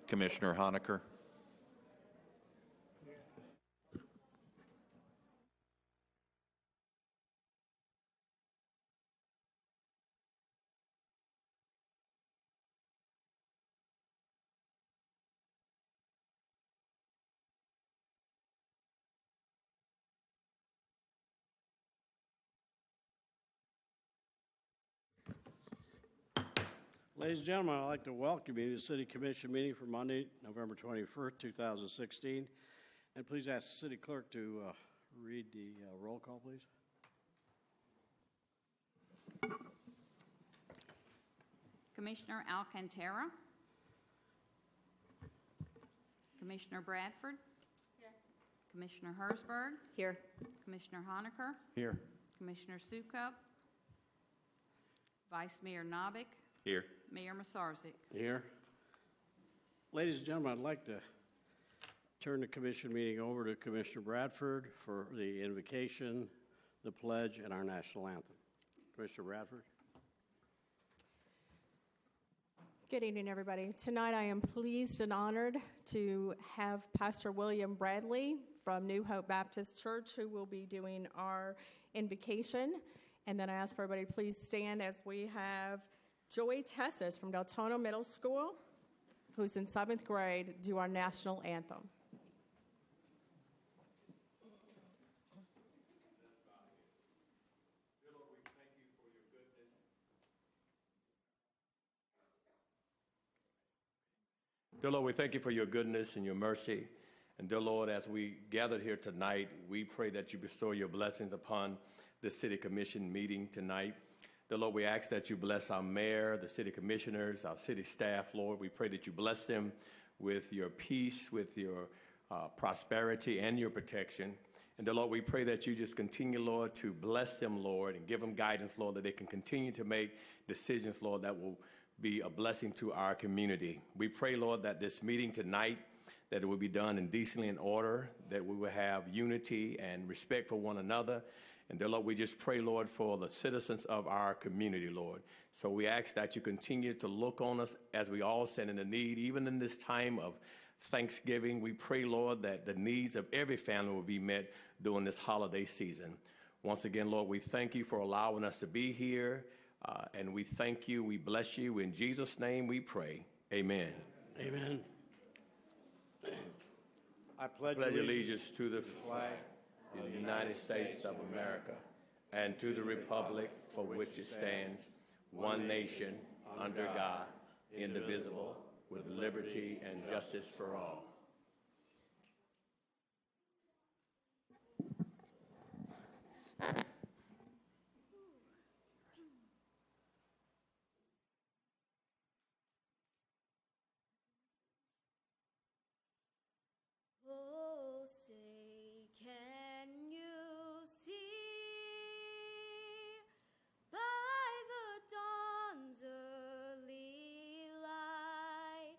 Commissioner Honaker. Ladies and gentlemen, I'd like to welcome you to the City Commission meeting for Monday, November 21st, 2016. And please ask the City Clerk to read the roll call, please. Commissioner Alcantara. Commissioner Bradford. Here. Commissioner Hersberg. Here. Commissioner Honaker. Here. Commissioner Sukup. Vice Mayor Novick. Here. Mayor Masarzik. Here. Ladies and gentlemen, I'd like to turn the commission meeting over to Commissioner Bradford for the invocation, the pledge, and our national anthem. Commissioner Bradford. Good evening, everybody. Tonight I am pleased and honored to have Pastor William Bradley from New Hope Baptist Church who will be doing our invocation. And then I ask for everybody to please stand as we have Joy Tessis from Deltona Middle School, who's in 7th grade, do our national anthem. Dear Lord, we thank you for your goodness and your mercy. And dear Lord, as we gathered here tonight, we pray that you bestow your blessings upon the City Commission meeting tonight. Dear Lord, we ask that you bless our mayor, the city commissioners, our city staff, Lord. We pray that you bless them with your peace, with your prosperity and your protection. And dear Lord, we pray that you just continue, Lord, to bless them, Lord, and give them guidance, Lord, that they can continue to make decisions, Lord, that will be a blessing to our community. We pray, Lord, that this meeting tonight, that it will be done in decently in order, that we will have unity and respect for one another. And dear Lord, we just pray, Lord, for the citizens of our community, Lord. So we ask that you continue to look on us as we all stand in the need, even in this time of Thanksgiving. We pray, Lord, that the needs of every family will be met during this holiday season. Once again, Lord, we thank you for allowing us to be here, and we thank you, we bless you. In Jesus' name we pray. Amen. Amen. I pledge allegiance to the flag of the United States of America and to the republic for which it stands, one nation, under God, indivisible, with liberty and justice for all. Oh, say, can you see by the dawn's early light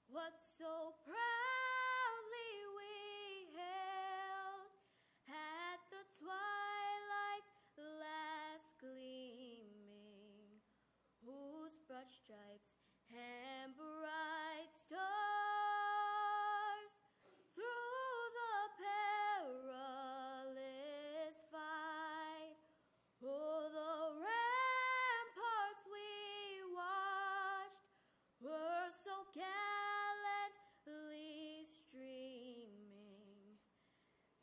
what so proudly we hailed at the twilight's last gleaming, whose broad stripes and bright stars through the perilous fight, oh, the ramparts we watched were so gallantly streaming,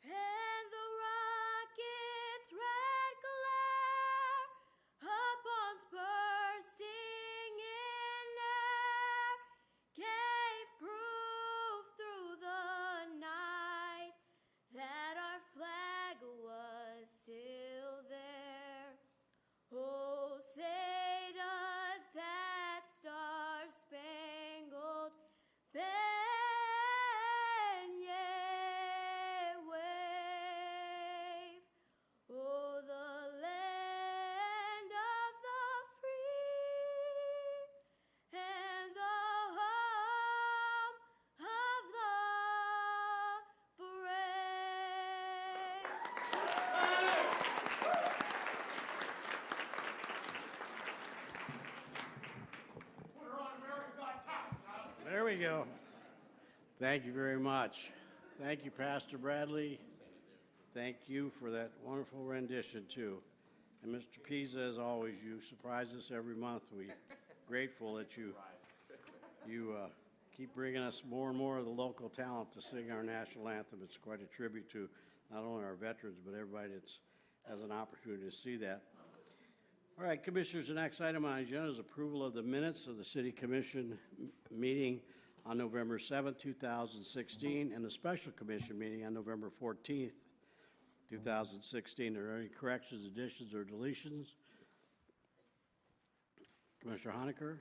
and the rocket's red glare upon bursting in air gave proof through the night that our flag was still there. Oh, say does that star-spangled banner wave, oh, the land of the free and the home of the brave. There we go. Thank you very much. Thank you, Pastor Bradley. Thank you for that wonderful rendition, too. And Mr. Pisa, as always, you surprise us every month. We're grateful that you keep bringing us more and more of the local talent to sing our national anthem. It's quite a tribute to not only our veterans, but everybody that has an opportunity to see that. All right, Commissioners, the next item on the agenda is approval of the minutes of the City Commission meeting on November 7th, 2016, and the Special Commission meeting on November 14th, 2016. Are there any corrections, additions, or deletions? Commissioner Honecker?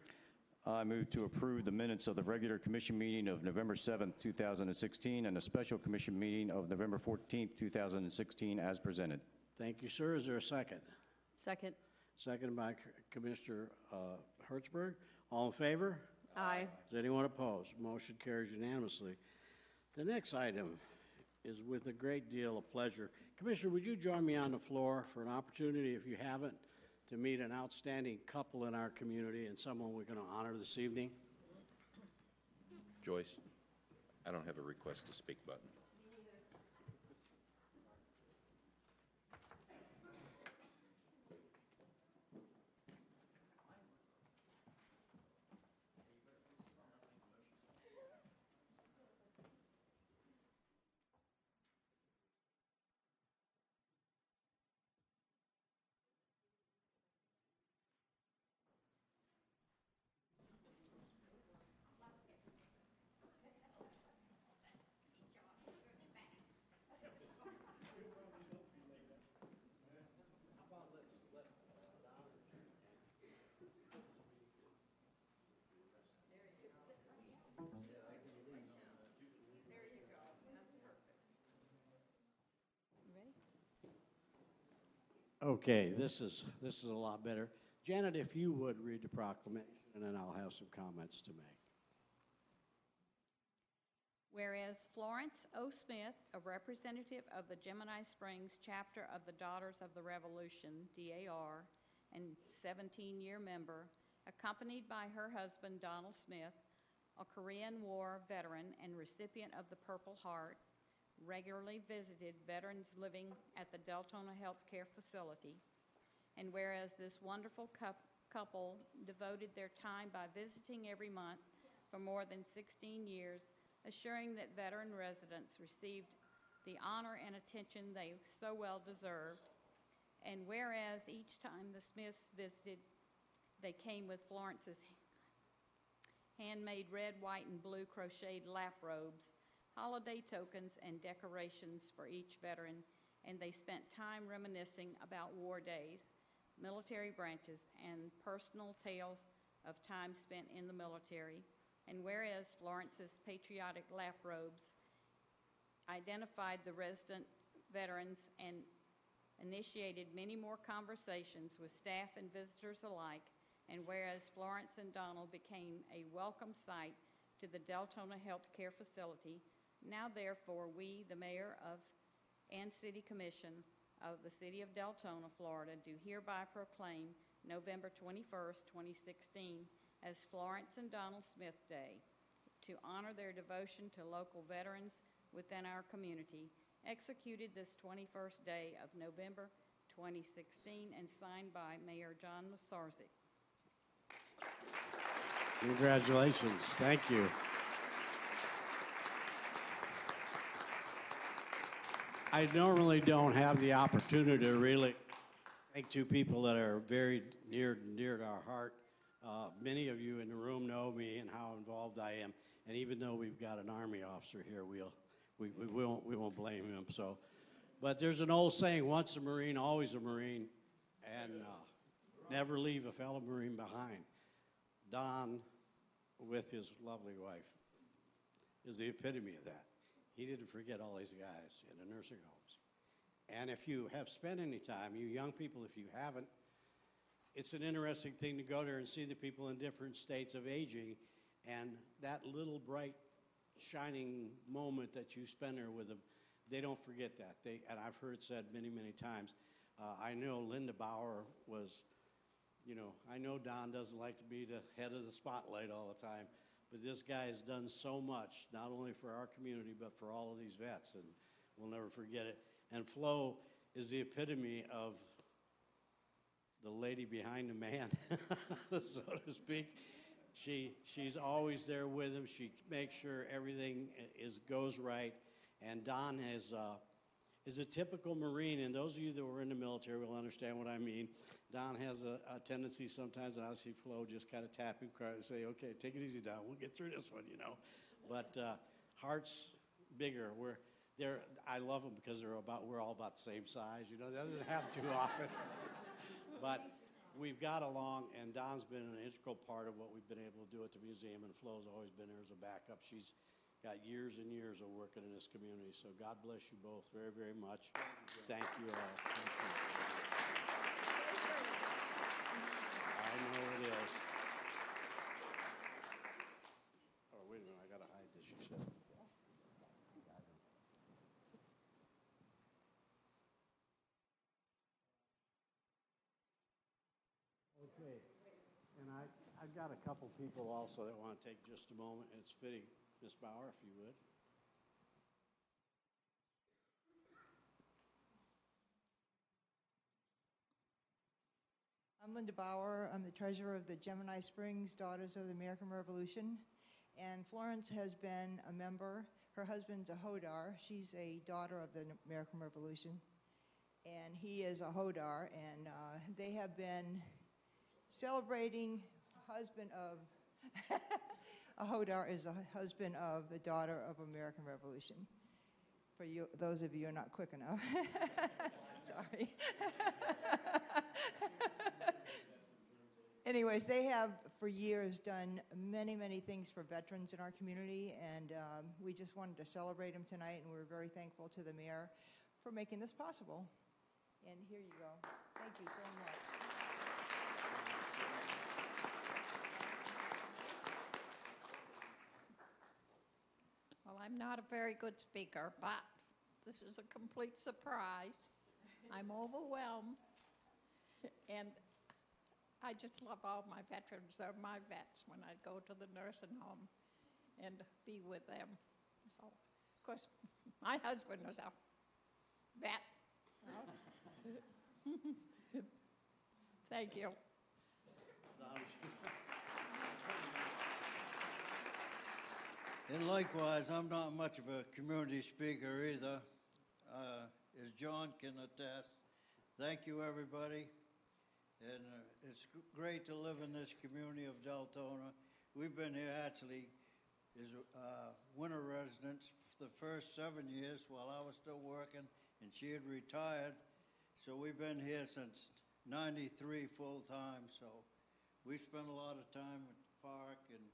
I move to approve the minutes of the regular commission meeting of November 7th, 2016, and the special commission meeting of November 14th, 2016, as presented. Thank you, sir. Is there a second? Second. Second by Commissioner Hertzberg. All in favor? Aye. Is anyone opposed? Motion carries unanimously. The next item is with a great deal of pleasure. Commissioner, would you join me on the floor for an opportunity, if you haven't, to meet an outstanding couple in our community and someone we're going to honor this evening? Joyce, I don't have a request to speak button. Okay, this is a lot better. Janet, if you would read the proclamation, and then I'll have some comments to make. Whereas Florence O. Smith, a representative of the Gemini Springs chapter of the Daughters of the Revolution, DAR, and 17-year member, accompanied by her husband, Donald Smith, a Korean War veteran and recipient of the Purple Heart, regularly visited veterans living at the Deltona Healthcare Facility. And whereas this wonderful couple devoted their time by visiting every month for more than 16 years, assuring that veteran residents received the honor and attention they so well deserved. And whereas each time the Smiths visited, they came with Florence's handmade red, white, and blue crocheted lap robes, holiday tokens, and decorations for each veteran, and they spent time reminiscing about war days, military branches, and personal tales of time spent in the military. And whereas Florence's patriotic lap robes identified the resident veterans and initiated many more conversations with staff and visitors alike, and whereas Florence and Donald became a welcome sight to the Deltona Healthcare Facility, now therefore we, the Mayor and City Commission of the City of Deltona, Florida, do hereby proclaim November 21st, 2016 as Florence and Donald Smith Day to honor their devotion to local veterans within our community, executed this 21st day of November 2016 and signed by Mayor John Masarzik. Congratulations. Thank you. I normally don't have the opportunity to really thank two people that are very near and dear to our heart. Many of you in the room know me and how involved I am, and even though we've got an Army officer here, we won't blame him. So, but there's an old saying: once a Marine, always a Marine, and never leave a fellow Marine behind. Don, with his lovely wife, is the epitome of that. He didn't forget all these guys in the nursing homes. And if you have spent any time, you young people, if you haven't, it's an interesting thing to go there and see the people in different states of aging, and that little bright, shining moment that you spend there with them, they don't forget that. And I've heard it said many, many times. I know Linda Bauer was, I know Don doesn't like to be the head of the spotlight all the time, but this guy has done so much, not only for our community, but for all of these vets, and we'll never forget it. And Flo is the epitome of the lady behind the man, so to speak. She's always there with him. She makes sure everything goes right. And Don is a typical Marine, and those of you that were in the military will understand what I mean. Don has a tendency sometimes, and I see Flo just kind of tap him and say, okay, take it easy, Don. We'll get through this one, you know. But heart's bigger. I love them because we're all about the same size. You know, that doesn't happen too often. But we've got along, and Don's been an integral part of what we've been able to do at the museum, and Flo's always been there as a backup. She's got years and years of working in this community, so God bless you both very, very much. Thank you all. Thank you. I know it is. Oh, wait a minute, I gotta hide this, you said. Okay, and I've got a couple people also that want to take just a moment. It's fitting, Ms. Bauer, if you would. I'm Linda Bauer. I'm the treasurer of the Gemini Springs Daughters of the American Revolution. And Florence has been a member. Her husband's a Hodar. She's a daughter of the American Revolution. And he is a Hodar. And they have been celebrating husband of, a Hodar is a husband of a daughter of American Revolution. For you, those of you who are not quick enough. Sorry. Anyways, they have for years done many, many things for veterans in our community, and we just wanted to celebrate them tonight, and we're very thankful to the mayor for making this possible. And here you go. Thank you so much. Well, I'm not a very good speaker, but this is a complete surprise. I'm overwhelmed, and I just love all my veterans. They're my vets when I go to the nursing home and be with them. So, of course, my husband was a vet. Thank you. And likewise, I'm not much of a community speaker either, as John can attest. Thank you, everybody. And it's great to live in this community of Deltona. We've been here actually as winter residents for the first 7 years while I was still working and she had retired. So we've been here since '93 full time. So we spent a lot of time at the park and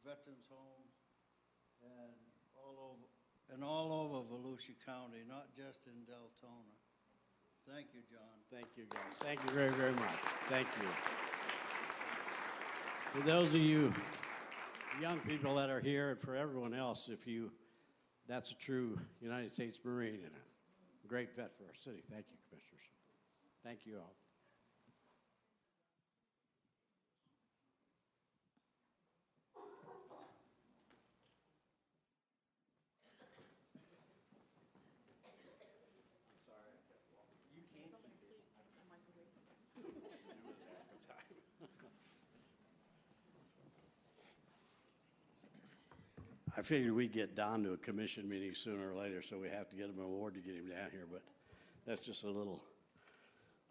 veterans homes and all over Volusia County, not just in Deltona. Thank you, John. Thank you, guys. Thank you very, very much. Thank you. For those of you young people that are here, and for everyone else, that's a true United States Marine and a great vet for our city. Thank you, Commissioners. Thank you all. I figured we'd get Don to a commission meeting sooner or later, so we have to get him an award to get him down here, but that's just a little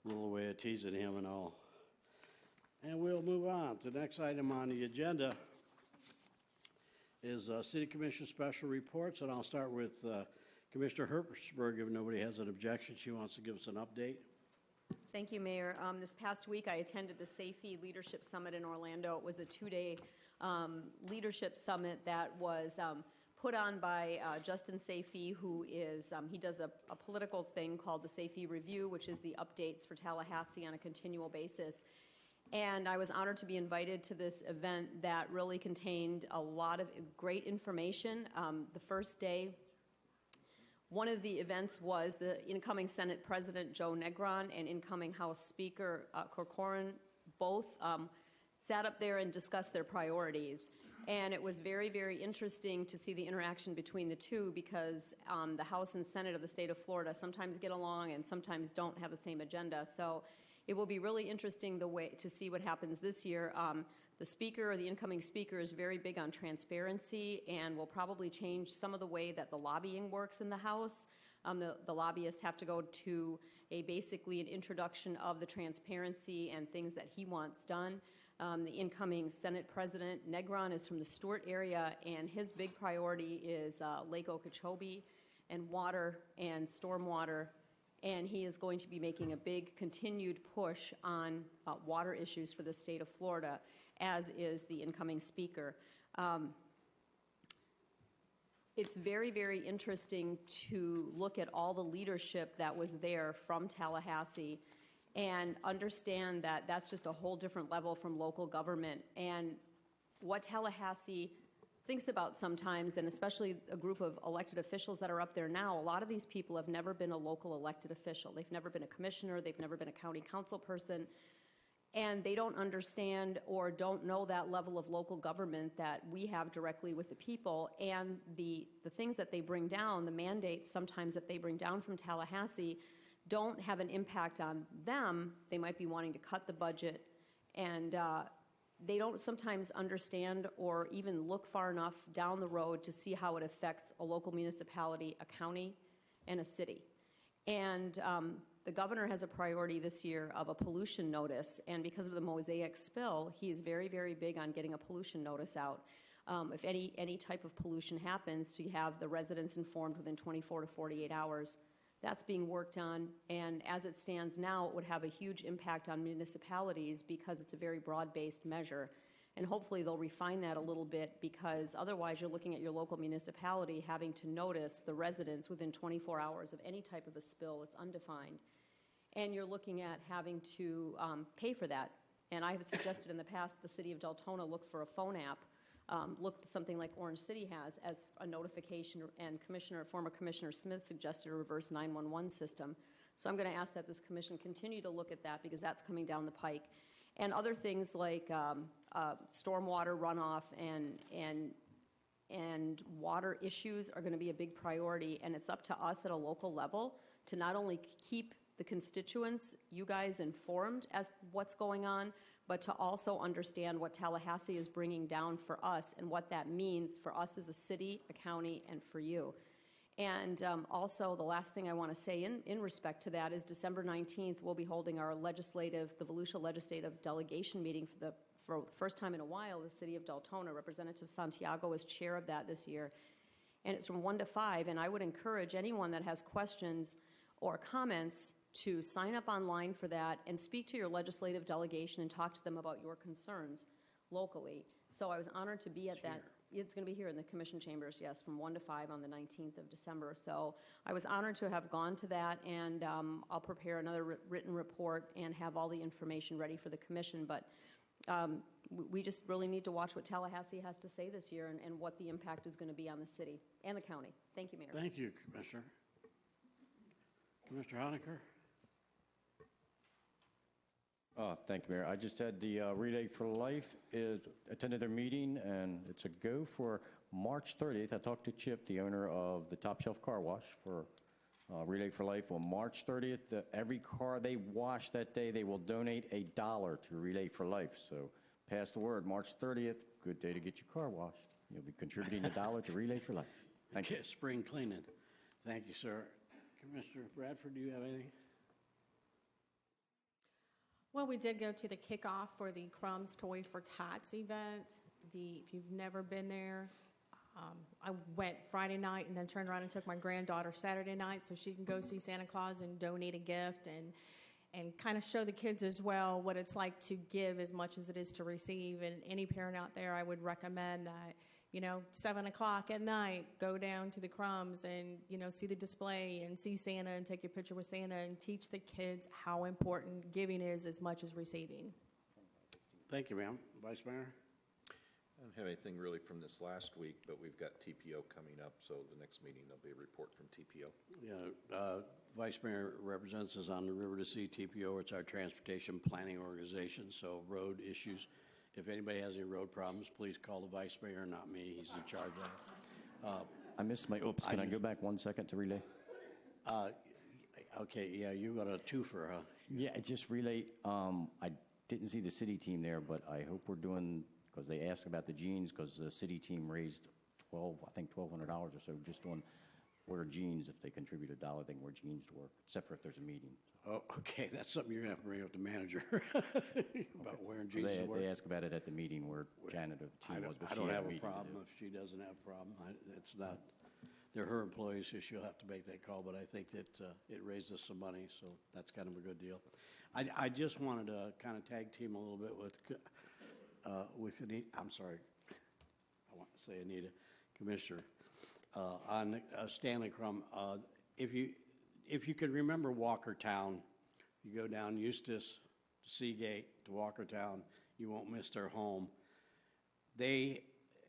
way of teasing him and all. And we'll move on to the next item on the agenda is City Commission special reports, and I'll start with Commissioner Herpersberg. If nobody has an objection, she wants to give us an update. Thank you, Mayor. This past week, I attended the SAFE Leadership Summit in Orlando. It was a two-day leadership summit that was put on by Justin Safey, who is, he does a political thing called the Safey Review, which is the updates for Tallahassee on a continual basis. And I was honored to be invited to this event that really contained a lot of great information. The first day, one of the events was the incoming Senate President Joe Negron and incoming House Speaker Corcoran both sat up there and discussed their priorities. And it was very, very interesting to see the interaction between the two because the House and Senate of the state of Florida sometimes get along and sometimes don't have the same agenda. So it will be really interesting to see what happens this year. The speaker, or the incoming speaker, is very big on transparency and will probably change some of the way that the lobbying works in the House. The lobbyists have to go to basically an introduction of the transparency and things that he wants done. The incoming Senate President, Negron, is from the Stewart area, and his big priority is Lake Okeechobee and water and stormwater, and he is going to be making a big continued push on water issues for the state of Florida, as is the incoming speaker. It's very, very interesting to look at all the leadership that was there from Tallahassee and understand that that's just a whole different level from local government. And what Tallahassee thinks about sometimes, and especially a group of elected officials that are up there now, a lot of these people have never been a local elected official. They've never been a commissioner, they've never been a county council person, and they don't understand or don't know that level of local government that we have directly with the people. And the things that they bring down, the mandates sometimes that they bring down from Tallahassee, don't have an impact on them. They might be wanting to cut the budget, and they don't sometimes understand or even look far enough down the road to see how it affects a local municipality, a county, and a city. And the governor has a priority this year of a pollution notice, and because of the Mosaic spill, he is very, very big on getting a pollution notice out. If any type of pollution happens, to have the residents informed within 24 to 48 hours. That's being worked on, and as it stands now, it would have a huge impact on municipalities because it's a very broad-based measure. And hopefully they'll refine that a little bit, because otherwise you're looking at your local municipality having to notice the residents within 24 hours of any type of a spill. It's undefined. And you're looking at having to pay for that. And I have suggested in the past the city of Deltona look for a phone app, look something like Orange City has as a notification, and former Commissioner Smith suggested a reverse 911 system. So I'm going to ask that this commission continue to look at that, because that's coming down the pike. And other things like stormwater runoff and water issues are going to be a big priority, and it's up to us at a local level to not only keep the constituents, you guys, informed as what's going on, but to also understand what Tallahassee is bringing down for us and what that means for us as a city, a county, and for you. And also, the last thing I want to say in respect to that is December 19th, we'll be holding our the Volusia Legislative Delegation meeting for the first time in a while. The city of Deltona, Representative Santiago is chair of that this year. And it's from 1 to 5, and I would encourage anyone that has questions or comments to sign up online for that and speak to your legislative delegation and talk to them about your concerns locally. So I was honored to be at that. It's going to be here in the commission chambers, yes, from 1 to 5 on the 19th of December. So I was honored to have gone to that, and I'll prepare another written report and have all the information ready for the commission. But we just really need to watch what Tallahassee has to say this year and what the impact is going to be on the city and the county. Thank you, Mayor. Thank you, Commissioner. Commissioner Honaker. Thank you, Mayor. I just had the Relay for Life attended their meeting, and it's a go for March 30th. I talked to Chip, the owner of the Top Shelf Car Wash, for Relay for Life. On March 30th, every car they wash that day, they will donate $1 to Relay for Life. So pass the word. March 30th, good day to get your car washed. You'll be contributing $1 to Relay for Life. Thank you. Spring cleaning. Thank you, sir. Commissioner Bradford, do you have anything? Well, we did go to the kickoff for the Crumbs Toy for Tots event. If you've never been there, I went Friday night and then turned around and took my granddaughter Saturday night so she can go see Santa Claus and donate a gift and kind of show the kids as well what it's like to give as much as it is to receive. And any parent out there, I would recommend that, 7 o'clock at night, go down to the Crumbs and, see the display and see Santa and take your picture with Santa and teach the kids how important giving is as much as receiving. Thank you, ma'am. Vice Mayor? I don't have anything really from this last week, but we've got TPO coming up, so the next meeting there'll be a report from TPO. Yeah, Vice Mayor represents us on the River to Sea TPO. It's our transportation planning organization, so road issues if anybody has any road problems, please call the vice mayor, not me. He's in charge of it. I missed my, oops, can I go back 1 second to relay? Okay, yeah, you got a twofer, huh? Yeah, it just relay, I didn't see the city team there, but I hope we're doing, because they asked about the jeans, because the city team raised $1,200 or so, just on wear jeans. If they contribute $1, they can wear jeans to work, except for if there's a meeting. Oh, okay, that's something you're gonna have to bring up to manager, about wearing jeans to work. They asked about it at the meeting where Canada team was, but I she don't had have a meeting to problem do. if she doesn't have a problem. It's not, they're her employees, so she'll have to make that call, but I think that it raised us some money, so that's kind of a good deal. I just wanted to kind of tag team a little bit with Anita, I'm sorry, I want to say Anita, Commissioner, on Stanley Crum. If you can remember Walkertown, you go down Eustis to Seagate to Walkertown, you won't miss their home.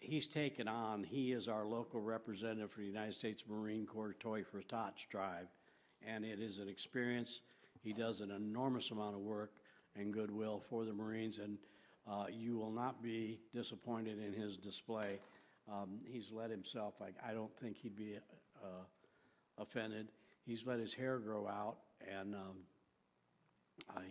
He's taken on, he is our local representative for the United States Marine Corps Toy for Tots Drive, and it is an experience. He does an enormous amount of work and goodwill for the Marines, and you will not be disappointed in his display. He's let himself, I don't think he'd be offended. He's let his hair grow out, and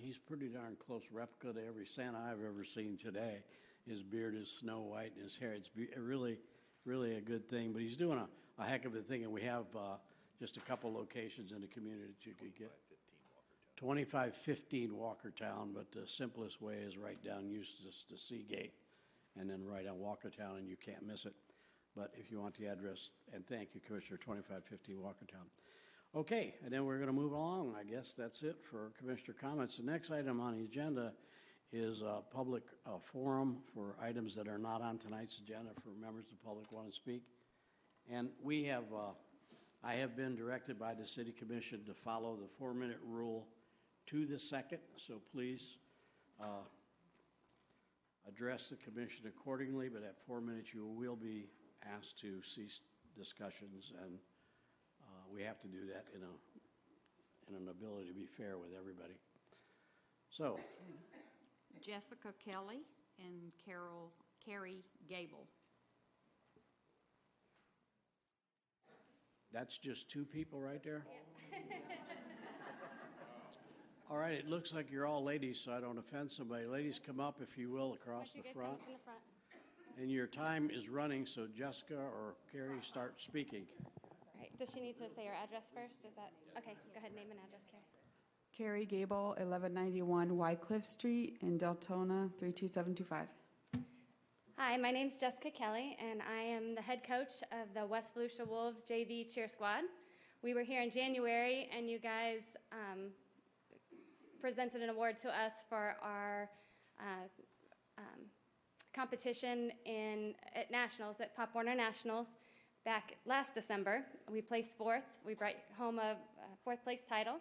he's pretty darn close replica to every Santa I've ever seen today. His beard is snow white, and his hair, it's really, really a good thing. But he's doing a heck of a thing, and we have just a couple locations in the community that you could get. 2515 Walkertown, but the simplest way is right down Eustis to Seagate, and then right on Walkertown, and you can't miss it. But if you want the address, and thank you, Commissioner, 2515 Walkertown. Okay, and then we're going to move along. I guess that's it for Commissioner comments. The next item on the agenda is a public forum for items that are not on tonight's agenda for members of the public who want to speak. And we have, I have been directed by the City Commission to follow the 4-minute rule to the second, so please address the commission accordingly, but at 4 minutes you will be asked to cease discussions, and we have to do that in an ability to be fair with everybody. So, Jessica Kelly and Carrie Gable. that's just 2 people right there? All right, it looks like you're all ladies, so I don't offend somebody. Ladies, come up, if you will, across the front. And your time is running, so Jessica or Carrie, start speaking. Right. Does she need to say her address first? Is that okay? Go ahead, name and address, Carrie. Carrie Gable, 1191 Wycliffe Street in Deltona, 32725. Hi, my name's Jessica Kelly, and I am the head coach of the West Volusia Wolves JV Cheer Squad. We were here in January, and you guys presented an award to us for our competition at Nationals, at Pop Warner Nationals, back last December. We placed 4th. We brought home a 4th place title,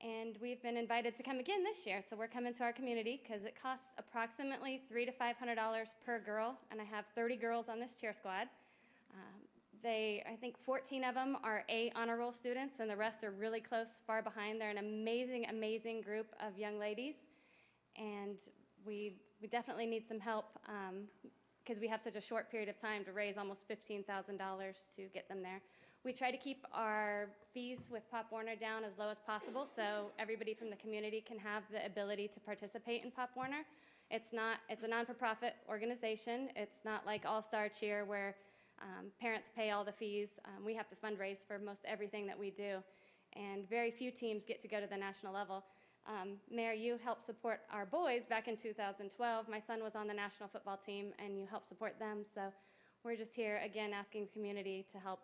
and we've been invited to come again this year. So we're coming to our community because it costs approximately $300 to $500 per girl, and I have 30 girls on this cheer squad. I think 14 of them are A honor roll students, and the rest are really close, far behind. They're an amazing, amazing group of young ladies, and we definitely need some help because we have such a short period of time to raise almost $15,000 to get them there. We try to keep our fees with Pop Warner down as low as possible so everybody from the community can have the ability to participate in Pop Warner. It's a non-for-profit organization. It's not like All-Star Cheer where parents pay all the fees. We have to fundraise for most everything that we do, and very few teams get to go to the national level. Mayor, you helped support our boys back in 2012. My son was on the national football team, and you helped support them. So we're just here again asking the community to help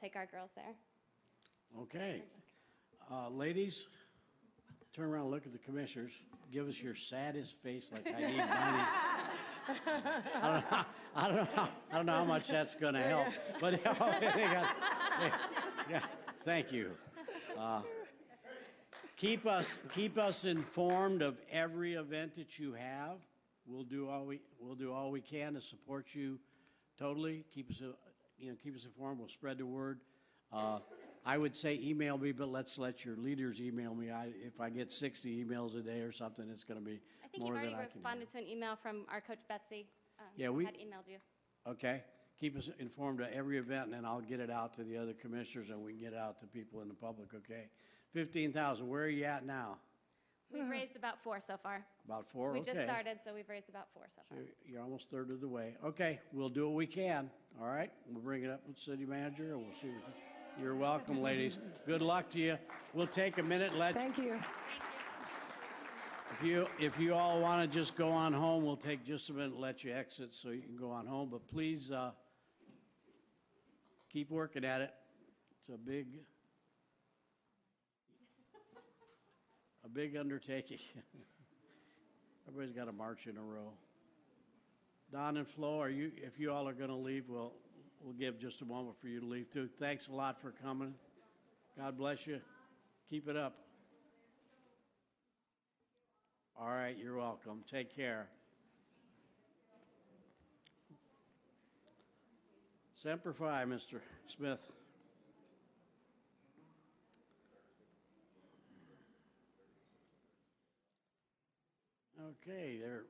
take our girls there. Okay. Ladies, turn around and look at the commissioners. Give us your saddest face like I need money. I don't know how much that's going to help, but thank you. Keep us informed of every event that you have. We'll do all we can to support you totally. Keep us informed. We'll spread the word. I would say email me, but let's let your leaders email me. If I get 60 emails a day or something, it's going to be I think more you've than already I can responded to an email from our coach Betsy. Yeah, who we- had emailed you. Okay, keep us informed of every event, and then I'll get it out to the other commissioners, and we can get it out to people in the public, okay? 15,000, where are you at now? We've raised about 4 so far. About 4, We okay. just started, so we've raised about 4 so far. You're almost third of the way. Okay, we'll do what we can, all right? We'll bring it up with the city manager, and we'll see. You're welcome, ladies. Good luck to you. We'll take a minute, Thank you. If you all want to just go on home, we'll take just a minute and let you exit so you can go on home. But please keep working at it. It's a big undertaking. Everybody's got to march in a row. Don and Flo, if you all are going to leave, we'll give just a moment for you to leave too. Thanks a lot for coming. God bless you. Keep it up. All right, you're welcome. Take care. Semper Fi, Mr. Smith. Okay, there.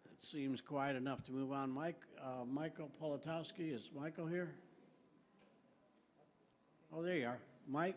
It seems quiet enough to move on. Michael Politowski, is Michael here? Oh, there you are. Mike?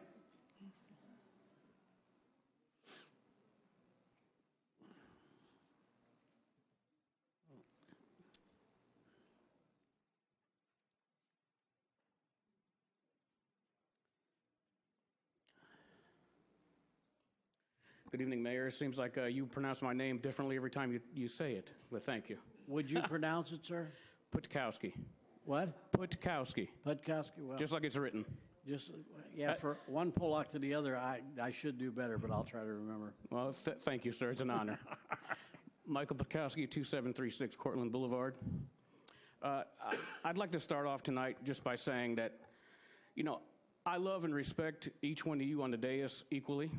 Good evening, Mayor. It seems like you pronounce my name differently every time you say it, but thank you. Would you pronounce it, sir? Putkowski. What? Putkowski. Putkowski, well. Just like it's written. Yeah, for one Pollock to the other, I should do better, but I'll try to remember. Well, thank you, sir. It's an honor. Michael Putkowski, 2736 Cortland Boulevard. I'd like to start off tonight just by saying that, you know, I love and respect each one of you on the dais equally.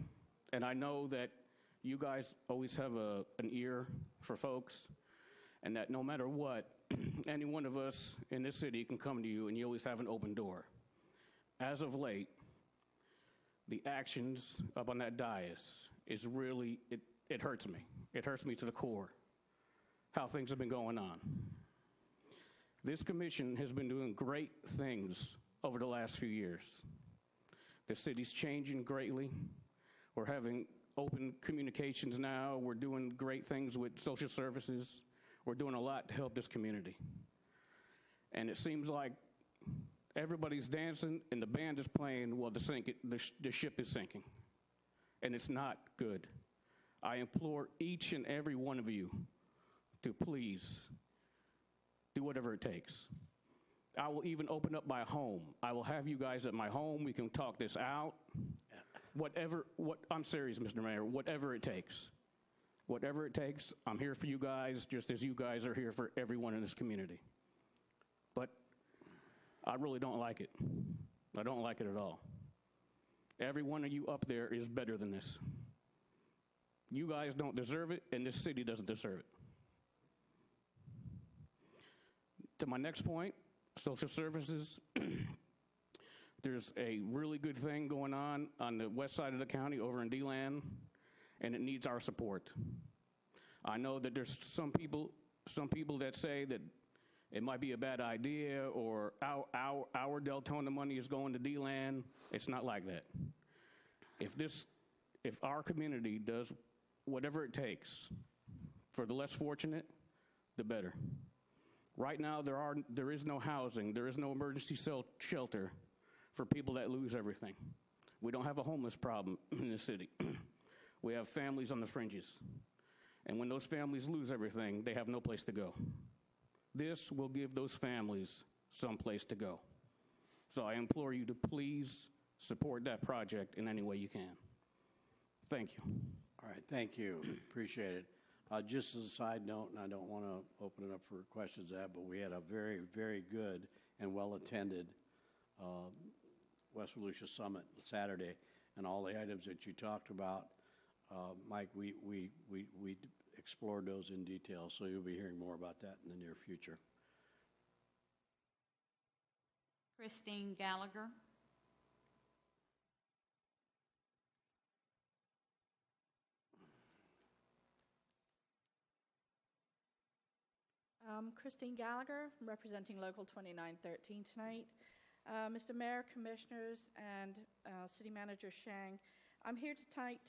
And I know that you guys always have an ear for folks, and that no matter what, any one of us in this city can come to you, and you always have an open door. As of late, the actions up on that dais is really, it hurts me. It hurts me to the core, how things have been going on. This commission has been doing great things over the last few years. The city's changing greatly. We're having open communications now. We're doing great things with social services. We're doing a lot to help this community. And it seems like everybody's dancing and the band is playing while the ship is sinking. And it's not good. I implore each and every one of you to please do whatever it takes. I will even open up my home. I will have you guys at my home. We can talk this out. I'm serious, Mr. Mayor, whatever it takes. Whatever it takes, I'm here for you guys, just as you guys are here for everyone in this community. But I really don't like it. I don't like it at all. Every one of you up there is better than this. You guys don't deserve it, and this city doesn't deserve it. To my next point, social services. There's a really good thing going on the west side of the county over in D-Land, and it needs our support. I know that there's some people that say that it might be a bad idea or our Deltona money is going to D-Land. It's not like that. If our community does whatever it takes for the less fortunate, the better. Right now, there is no housing. There is no emergency shelter for people that lose everything. We don't have a homeless problem in the city. We have families on the fringes. And when those families lose everything, they have no place to go. This will give those families some place to go. So I implore you to please support that project in any way you can. Thank you. All right, thank you. Appreciate it. Just as a side note, and I don't want to open it up for questions but we had a very, very good and well-attended West Volusia Summit Saturday, and all the items that you talked about, Mike, we explored those in detail, so you'll be hearing more about that in the near future. Christine Gallagher. Christine Gallagher, representing Local 2913 tonight. Mr. Mayor, Commissioners, and City Manager Shang, I'm here tonight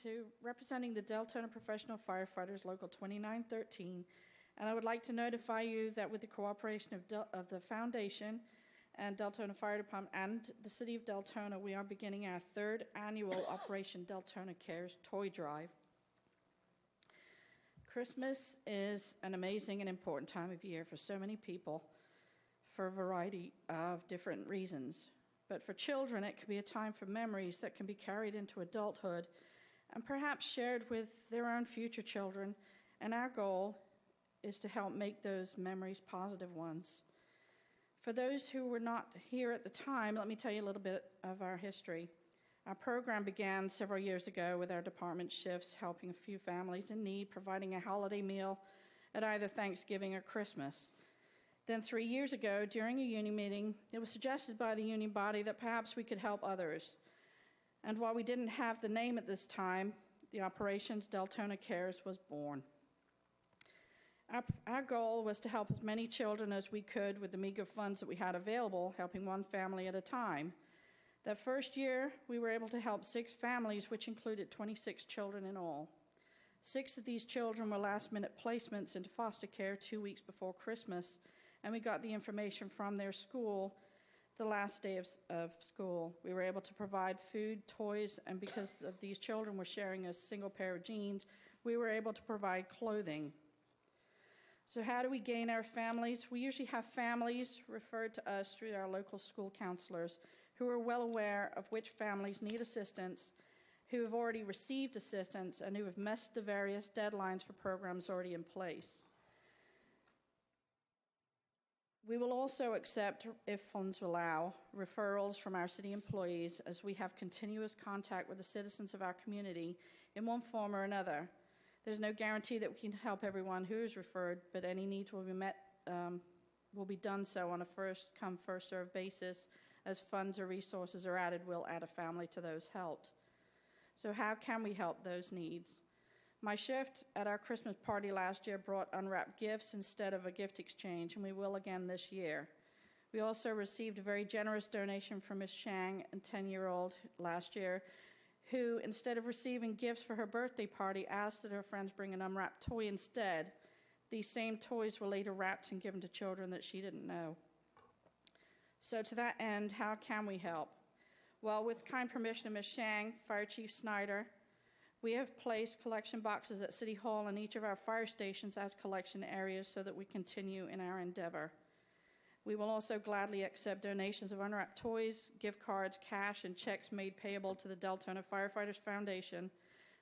representing the Deltona Professional Firefighters Local 2913, and I would like to notify you that with the cooperation of the Foundation and Deltona Fire Department and the City of Deltona, we are beginning our third annual Operation Deltona Cares Toy Drive. Christmas is an amazing and important time of year for so many people for a variety of different reasons. But for children, it can be a time for memories that can be carried into adulthood and perhaps shared with their own future children. And our goal is to help make those memories positive ones. For those who were not here at the time, let me tell you a little bit of our history. Our program began several years ago with our department shifts helping a few families in need, providing a holiday meal at either Thanksgiving or Christmas. Then 3 years ago, during a union meeting, it was suggested by the union body that perhaps we could help others. And while we didn't have the name at this time, the Operations Deltona Cares was born. Our goal was to help as many children as we could with the meager funds that we had available, helping one family at a time. That first year, we were able to help 6 families, which included 26 children in all. 6 of these children were last-minute placements into foster care 2 weeks before Christmas, and we got the information from their school the last day of school. We were able to provide food, toys, and because of these children were sharing a single pair of jeans, we were able to provide clothing. So how do we gain our families? We usually have families referred to us through our local school counselors who are well aware of which families need assistance, who have already received assistance, and who have missed the various deadlines for programs already in place. We will also accept, if funds allow, referrals from our city employees as we have continuous contact with the citizens of our community in one form or another. There's no guarantee that we can help everyone who is referred, but any needs will be met, will be done so on a first-come, first-served basis. As funds or resources are added, we'll add a family to those helped. So how can we help those needs? My shift at our Christmas party last year brought unwrapped gifts instead of a gift exchange, and we will again this year. We also received a very generous donation from Ms. Shang, a 10-year-old last year, who, instead of receiving gifts for her birthday party, asked that her friends bring an unwrapped toy instead. These same toys were later wrapped and given to children that she didn't know. So to that end, how can we help? Well, with kind permission of Ms. Shang, Fire Chief Snyder, we have placed collection boxes at City Hall and each of our fire stations as collection areas so that we continue in our endeavor. We will also gladly accept donations of unwrapped toys, gift cards, cash, and checks made payable to the Deltona Firefighters Foundation,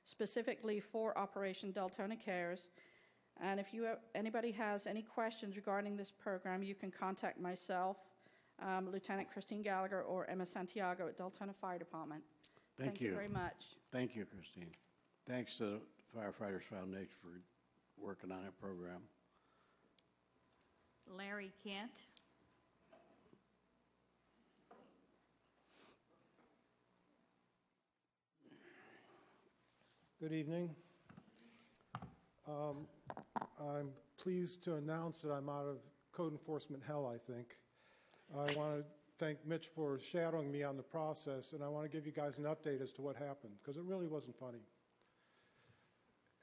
specifically for Operation Deltona Cares. And if anybody has any questions regarding this program, you can contact myself, Lieutenant Christine Gallagher, or Emma Santiago at Deltona Fire Department. Thank you very much. Thank you, Christine. Thanks to the Firefighters Foundation for working on that program. Larry Kent. Good evening. I'm pleased to announce that I'm out of code enforcement hell, I think. I want to thank Mitch for shadowing me on the process, and I want to give you guys an update as to what happened, because it really wasn't funny.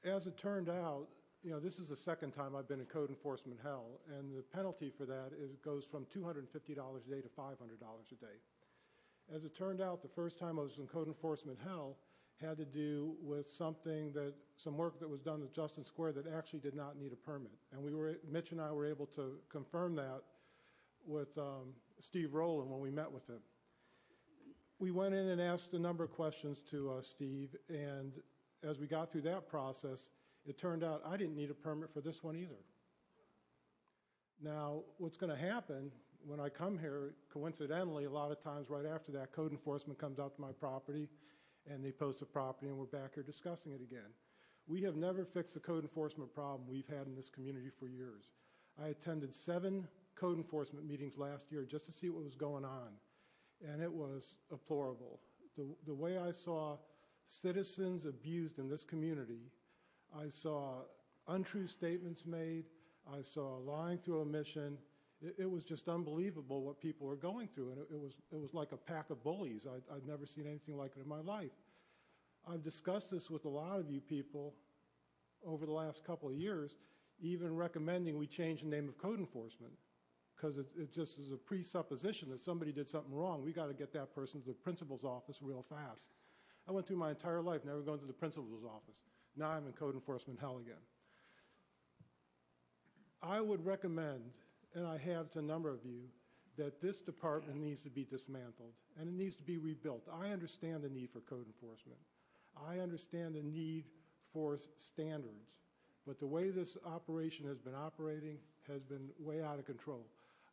As it turned out, this is the second time I've been in code enforcement hell, and the penalty for that goes from $250 a day to $500 a day. As it turned out, the first time I was in code enforcement hell had to do with some work that was done at Justin Square that actually did not need a permit. And Mitch and I were able to confirm that with Steve Rowland when we met with him. We went in and asked a number of questions to Steve, and as we got through that process, it turned out I didn't need a permit for this one either. Now, what's going to happen when I come here, coincidentally, a lot of times right after that, code enforcement comes out to my property, and they post the property, and we're back here discussing it again. We have never fixed the code enforcement problem we've had in this community for years. I attended 7 code enforcement meetings last year just to see what was going on, and it was deplorable. The way I saw citizens abused in this community, I saw untrue statements made, I saw lying through omission. It was just unbelievable what people were going through, and it was like a pack of bullies. I'd never seen anything like it in my life. I've discussed this with a lot of you people over the last couple of years, even recommending we change the name of code enforcement, because it just is a presupposition that somebody did something wrong. We got to get that person to the principal's office real fast. I went through my entire life never going to the principal's office. Now I'm in code enforcement hell again. I would recommend, and I have to a number of you, that this department needs to be dismantled and it needs to be rebuilt. I understand the need for code enforcement. I understand the need for standards, but the way this operation has been operating has been way out of control.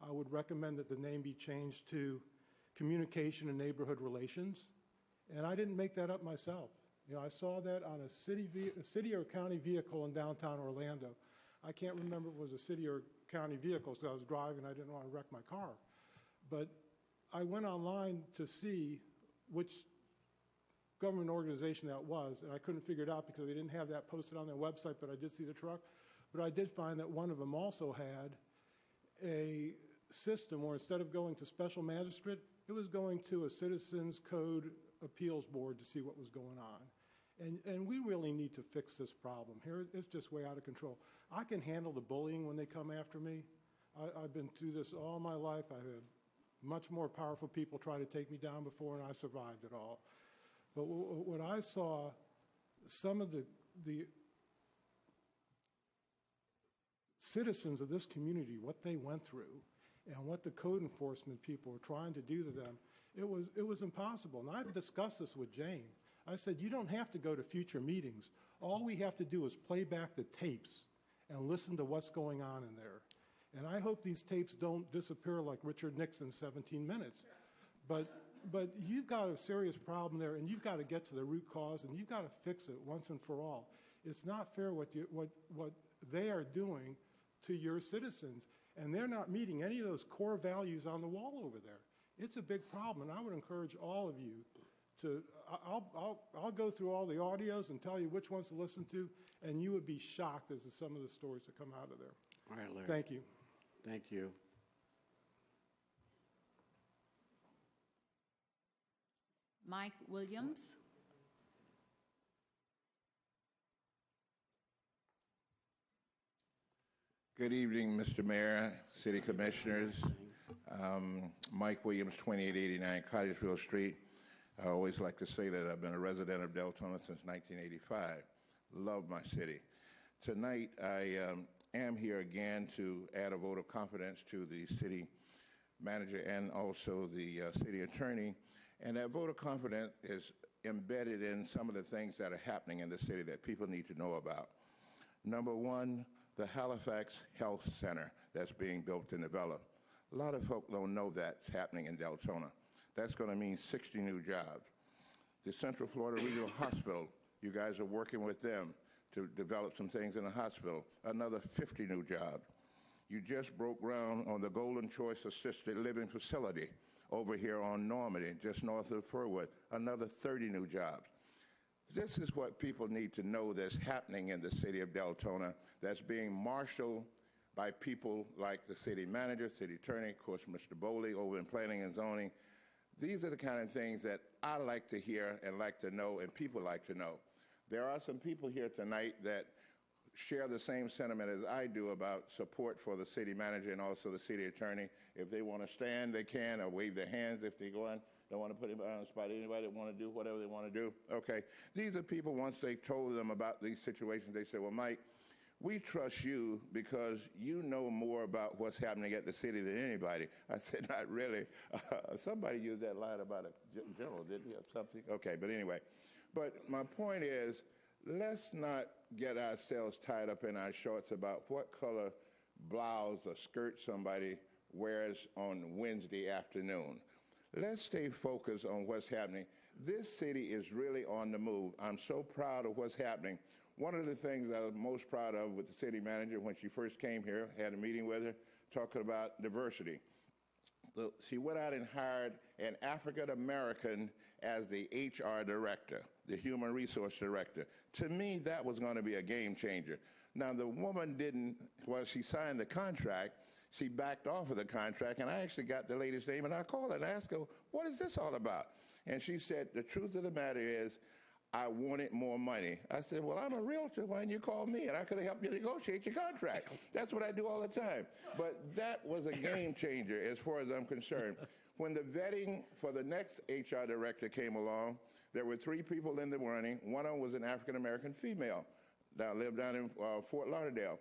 I would recommend that the name be changed to Communication and Neighborhood Relations, and I didn't make that up myself. You know, I saw that on a city or county vehicle in downtown Orlando. I can't remember if it was a city or county vehicle, so I was driving, I didn't want to wreck my car. But I went online to see which government organization that was, and I couldn't figure it out because they didn't have that posted on their website, but I did see the truck. But I did find that one of them also had a system where instead of going to special magistrate, it was going to a Citizens Code Appeals Board to see what was going on. And we really need to fix this problem here. It's just way out of control. I can handle the bullying when they come after me. I've been through this all my life. I've had much more powerful people try to take me down before, and I survived it all. But what I saw, some of the citizens of this community, what they went through, and what the code enforcement people were trying to do to them, it was impossible. And I've discussed this with Jane. I said, you don't have to go to future meetings. All we have to do is play back the tapes and listen to what's going on in there. And I hope these tapes don't disappear like Richard Nixon's 17 minutes. But you've got a serious problem there, and you've got to get to the root cause, and you've got to fix it once and for all. It's not fair what they are doing to your citizens, and they're not meeting any of those core values on the wall over there. It's a big problem, and I would encourage all of you to, I'll go through all the audios and tell you which ones to listen to, and you would be shocked as to some of the stories that come out of there. All right, Larry. Thank you. Thank you. Mike Williams. Good evening, Mr. Mayor, City Commissioners. Mike Williams, 2889 Cottageville Street. I always like to say that I've been a resident of Deltona since 1985. Love my city. Tonight, I am here again to add a vote of confidence to the city manager and also the city attorney. And that vote of confidence is embedded in some of the things that are happening in the city that people need to know about. Number one, the Halifax Health Center that's being built and developed. A lot of folk don't know that's happening in Deltona. That's going to mean 60 new jobs. The Central Florida Regional Hospital, you guys are working with them to develop some things in the hospital, another 50 new jobs. You just broke ground on the Golden Choice Assisted Living Facility over here on Normandy, just north of Furwood, another 30 new jobs. This is what people need to know that's happening in the city of Deltona, that's being marshaled by people like the city manager, city attorney, of course, Mr. Bowley over in planning and zoning. These are the kind of things that I like to hear and like to know, and people like to know. There are some people here tonight that share the same sentiment as I do about support for the city manager and also the city attorney. If they want to stand, they can, or wave their hands if they go on. Don't want to put anybody on the spot. Anybody that want to do whatever they want to do, okay. These are people, once they told them about these situations, they said, well, Mike, we trust you because you know more about what's happening at the city than anybody. I said, not really. Somebody used that line about a general, didn't he, or something? Okay, but anyway. But my point is, let's not get ourselves tied up in our shorts about what color blouse or skirt somebody wears on Wednesday afternoon. Let's stay focused on what's happening. This city is really on the move. I'm so proud of what's happening. One of the things I was most proud of with the city manager when she first came here, had a meeting with her, talking about diversity. She went out and hired an African-American as the HR director, the human resource director. To me, that was going to be a game changer. Now, the woman didn't, well, she signed the contract, she backed off of the contract, and I actually got the lady's name, and I called her and asked her, what is this all about? And she said, the truth of the matter is, I wanted more money. I said, well, I'm a realtor. Why didn't you call me? And I could have helped you negotiate your contract. That's what I do all the time. But that was a game changer as far as I'm concerned. When the vetting for the next HR director came along, there were 3 people in the running. One of them was an African-American female that lived down in Fort Lauderdale.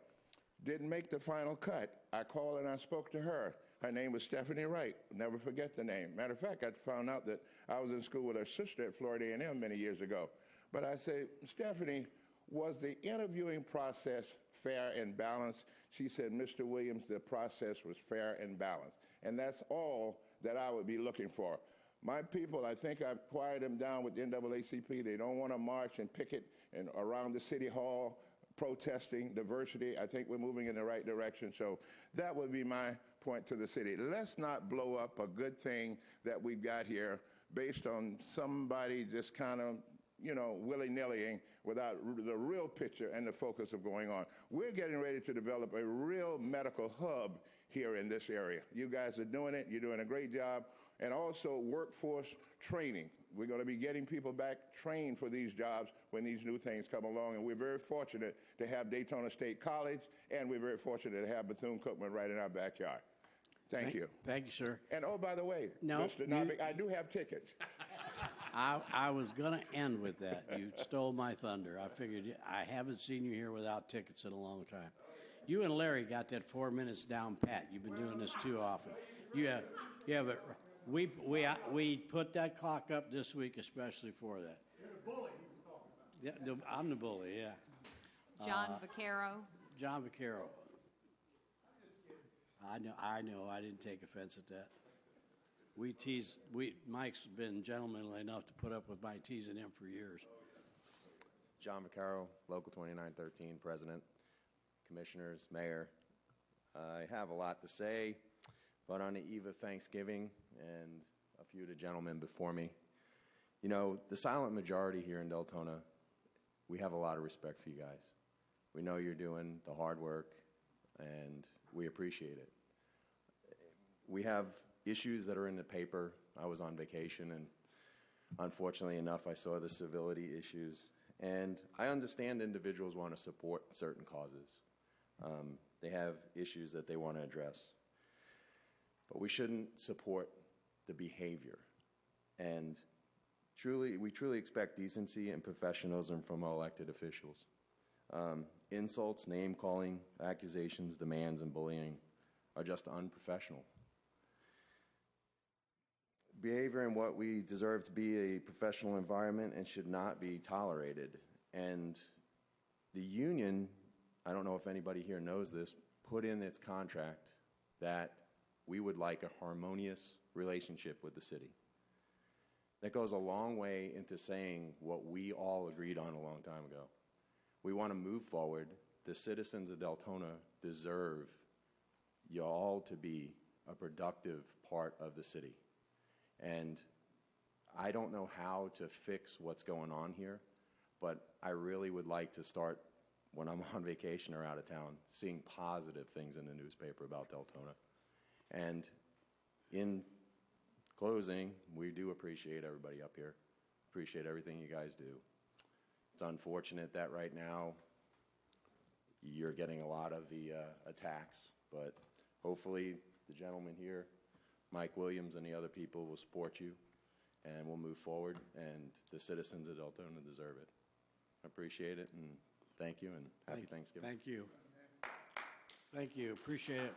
Didn't make the final cut. I called and I spoke to her. Her name was Stephanie Wright. Never forget the name. Matter of fact, I found out that I was in school with her sister at Florida A&M many years ago. But I say, Stephanie, was the interviewing process fair and balanced? She said, Mr. Williams, the process was fair and balanced. And that's all that I would be looking for. My people, I think I've quieted them down with the NAACP. They don't want to march and picket and around the city hall protesting diversity. I think we're moving in the right direction. So that would be my point to the city. Let's not blow up a good thing that we've got here based on somebody just kind of, you know, willy-nillying without the real picture and the focus of going on. We're getting ready to develop a real medical hub here in this area. You guys are doing it. You're doing a great job. And also workforce training. We're going to be getting people back trained for these jobs when these new things come along. And we're very fortunate to have Deltona State College, and we're very fortunate to have Bethune-Cookman right in our backyard. Thank you. Thank you, sir. And oh, by the way, No, Mr. Novick, I do have tickets. I was going to end with that. You stole my thunder. I figured I haven't seen you here without tickets in a long time. You and Larry got that 4 minutes down pat. You've been doing this too often. Yeah, but we put that clock up this week especially for that. You're the bully he was talking about. Yeah, I'm the bully, yeah. John Vaccaro. John Vaccaro. I know. I didn't take offense at that. Mike's been gentlemanly enough to put up with my teasing him for years. John Vaccaro, Local 2913, President, Commissioners, Mayor. I have a lot to say, but on the eve of Thanksgiving and a few of the gentlemen before me, you know, the silent majority here in Deltona, we have a lot of respect for you guys. We know you're doing the hard work, and we appreciate it. We have issues that are in the paper. I was on vacation, and unfortunately enough, I saw the civility issues. And I understand individuals want to support certain causes. They have issues that they want to address. But we shouldn't support the behavior. And we truly expect decency and professionalism from our elected officials. Insults, name-calling, accusations, demands, and bullying are just unprofessional. Behavior in what we deserve to be a professional environment and should not be tolerated. And the union, I don't know if anybody here knows this, put in its contract that we would like a harmonious relationship with the city. That goes a long way into saying what we all agreed on a long time ago. We want to move forward. The citizens of Deltona deserve you all to be a productive part of the city. And I don't know how to fix what's going on here, but I really would like to start, when I'm on vacation or out of town, seeing positive things in the newspaper about Deltona. And in closing, we do appreciate everybody up here, appreciate everything you guys do. It's unfortunate that right now you're getting a lot of the attacks, but hopefully the gentleman here, Mike Williams, and the other people will support you, and we'll move forward, and the citizens of Deltona deserve it. I appreciate it, and thank you, and happy Thanksgiving. Thank you. Thank you. Appreciate it.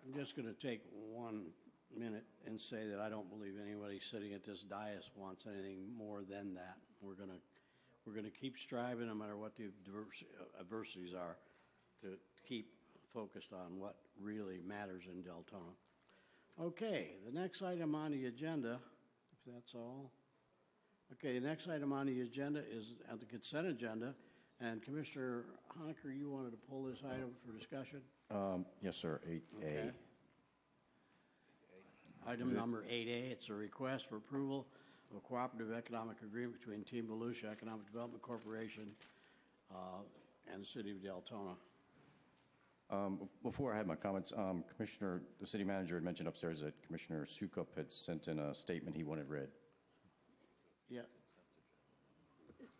I'm just going to take 1 minute and say that I don't believe anybody sitting at this dais wants anything more than that. We're going to keep striving, no matter what the adversities are, to keep focused on what really matters in Deltona. Okay, the next item on the agenda, if that's all. Okay, the next item on the agenda is at the consent agenda, and Commissioner Honaker, you wanted to pull this item for discussion? Yes, sir, 8A. Okay. Item number 8A, it's a request for approval of a cooperative economic agreement between Team Volusia Economic Development Corporation and the City of Deltona. Before I had my comments, Commissioner, the city manager had mentioned upstairs that Commissioner Sukup had sent in a statement he wanted read. Yeah.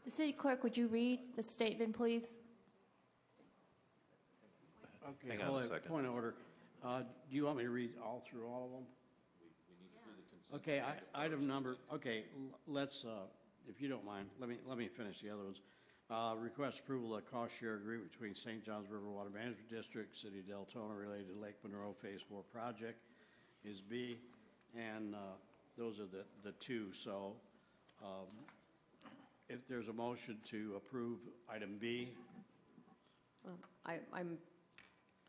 The city clerk, would you read the statement, please? Okay, Hang on hold a it. second. Point of order. Do you want me to read all through all of them? Okay, item number, okay, let's, if you don't mind, let me finish the other ones. Request approval of cost share agreement between St. Johns River Water Management District, City of Deltona related to Lake Monroe Phase 4 project is B, and those are the two. So if there's a motion to approve item B. Well,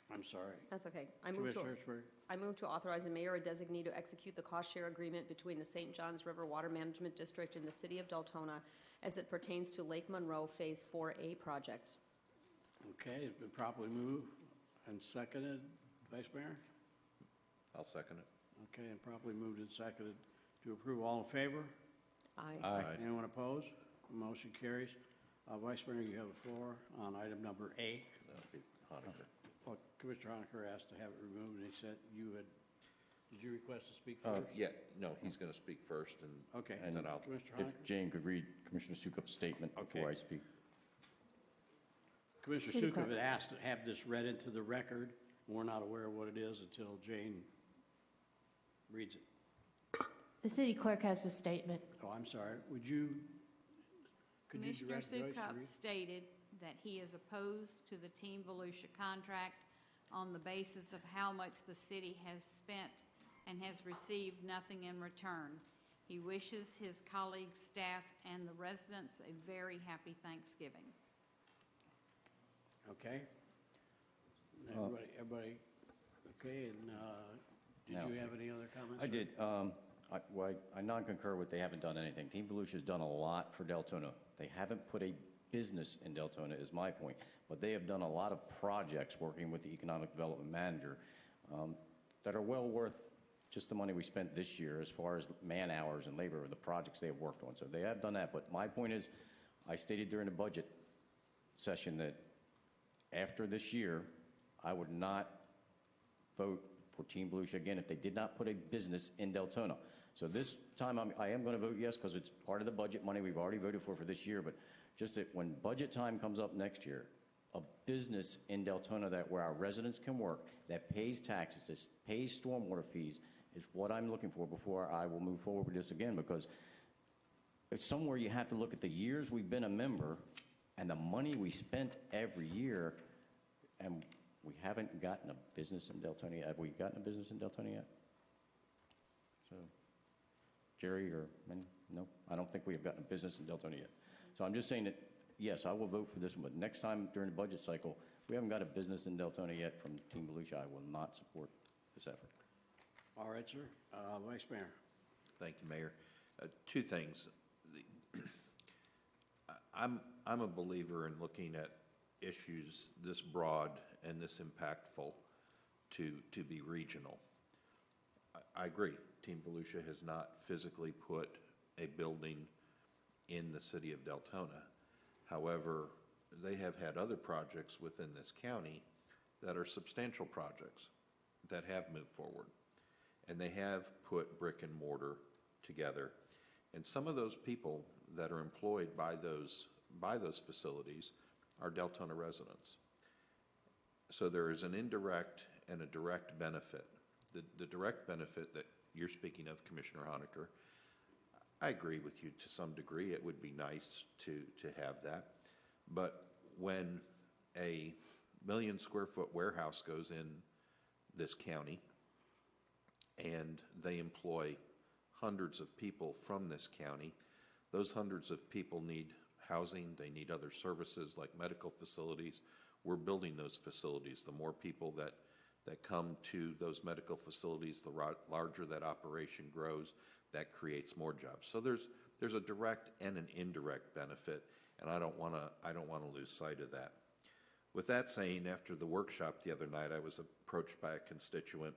I'm sorry. That's okay. Commissioner Hirschberg? I move to authorize the mayor or designee to execute the cost share agreement between the St. Johns River Water Management District and the City of Deltona as it pertains to Lake Monroe Phase 4A project. Okay, it's been properly moved and seconded. Vice Mayor? I'll second it. Okay, and properly moved and seconded to approve. All in favor? Aye. Aye. Anyone opposed? Motion carries. Vice Mayor, you have the floor on item number A. That'll be Honaker. Well, Commissioner Honaker asked to have it removed, and he said did you request to speak Uh, first? Yeah, no, he's going to speak first, and Okay, then I'll. Commissioner If Honaker? Jane could read Commissioner Sukup's statement before Okay. I speak. Commissioner City Sukup Clerk. had asked to have this read into the record. We're not aware of what it is until Jane reads it. The city clerk has the statement. Oh, I'm sorry. Could you Commissioner direct Joyce to Sukup read? stated that he is opposed to the Team Volusia contract on the basis of how much the city has spent and has received nothing in return. He wishes his colleagues, staff, and the residents a very happy Thanksgiving. Okay. Everybody, okay, and did No. you have any other comments? I did. I non-concur with they haven't done anything. Team Volusia's done a lot for Deltona. They haven't put a business in Deltona, is my point. But they have done a lot of projects working with the Economic Development Manager that are well worth just the money we spent this year as far as man hours and labor, the projects they have worked on. So they have done that. But my point is, I stated during the budget session that after this year, I would not vote for Team Volusia again if they did not put a business in Deltona. So this time I am going to vote yes because it's part of the budget money we've already voted for this year. But just that when budget time comes up next year, a business in Deltona that where our residents can work, that pays taxes, that pays stormwater fees, is what I'm looking for before I will move forward with this again, because it's somewhere you have to look at the years we've been a member and the money we spent every year, and we haven't gotten a business in Deltona yet. Have we gotten a business in Deltona yet? So, Jerry or Minnie? No, I don't think we have gotten a business in Deltona yet. So I'm just saying that, yes, I will vote for this one, but next time during the budget cycle, we haven't got a business in Deltona yet from Team Volusia. I will not support this effort. All right, sir. Vice Mayor. Thank you, Mayor. Two things. I'm a believer in looking at issues this broad and this impactful to be regional. I agree. Team Volusia has not physically put a building in the city of Deltona. However, they have had other projects within this county that are substantial projects that have moved forward. And they have put brick and mortar together. And some of those people that are employed by those facilities are Deltona residents. So there is an indirect and a direct benefit. The direct benefit that you're speaking of, Commissioner Honaker, I agree with you to some degree. It would be nice to have that. But when a 1 million square foot warehouse goes in this county and they employ hundreds of people from this county, those hundreds of people need housing, they need other services like medical facilities. We're building those facilities. The more people that come to those medical facilities, the larger that operation grows, that creates more jobs. So there's a direct and an indirect benefit, and I don't want to lose sight of that. With that saying, after the workshop the other night, I was approached by a constituent,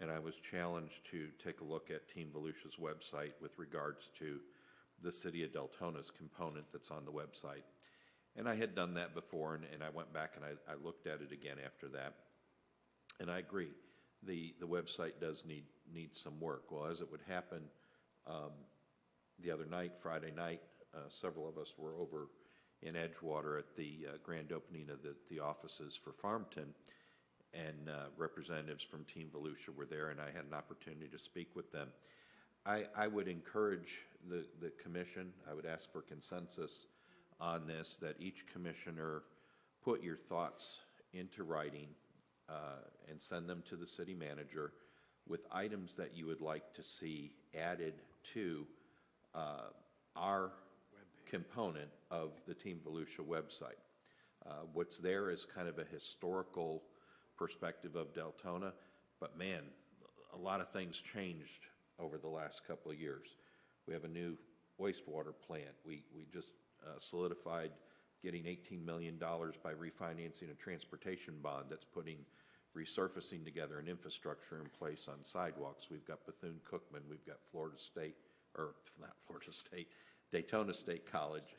and I was challenged to take a look at Team Volusia's website with regards to the City of Deltona's component that's on the website. And I had done that before, and I went back and I looked at it again after that. And I agree, the website does need some work. Well, as it would happen, the other night, Friday night, several of us were over in Edgewater at the grand opening of the offices for Farmton, and representatives from Team Volusia were there, and I had an opportunity to speak with them. I would encourage the commission, I would ask for consensus on this, that each commissioner put your thoughts into writing and send them to the city manager with items that you would like to see added to our component of the Team Volusia website. What's there is kind of a historical perspective of Deltona, but man, a lot of things changed over the last couple of years. We have a new wastewater plant. We just solidified getting $18 million by refinancing a transportation bond that's putting resurfacing together and infrastructure in place on sidewalks. We've got Bethune-Cookman, we've got Florida State, or not Florida State, Daytona State College.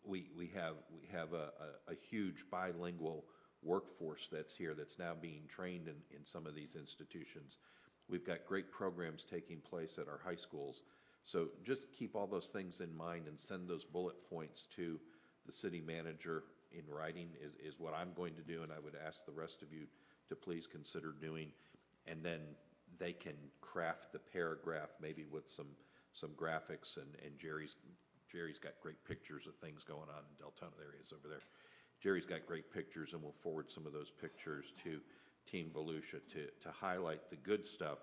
We have a huge bilingual workforce that's here that's now being trained in some of these institutions. We've got great programs taking place at our high schools. So just keep all those things in mind and send those bullet points to the city manager in writing is what I'm going to do, and I would ask the rest of you to please consider doing. And then they can craft the paragraph maybe with some graphics, and Jerry's got great pictures of things going on in Deltona. There he is over there. Jerry's got great pictures, and we'll forward some of those pictures to Team Volusia to highlight the good stuff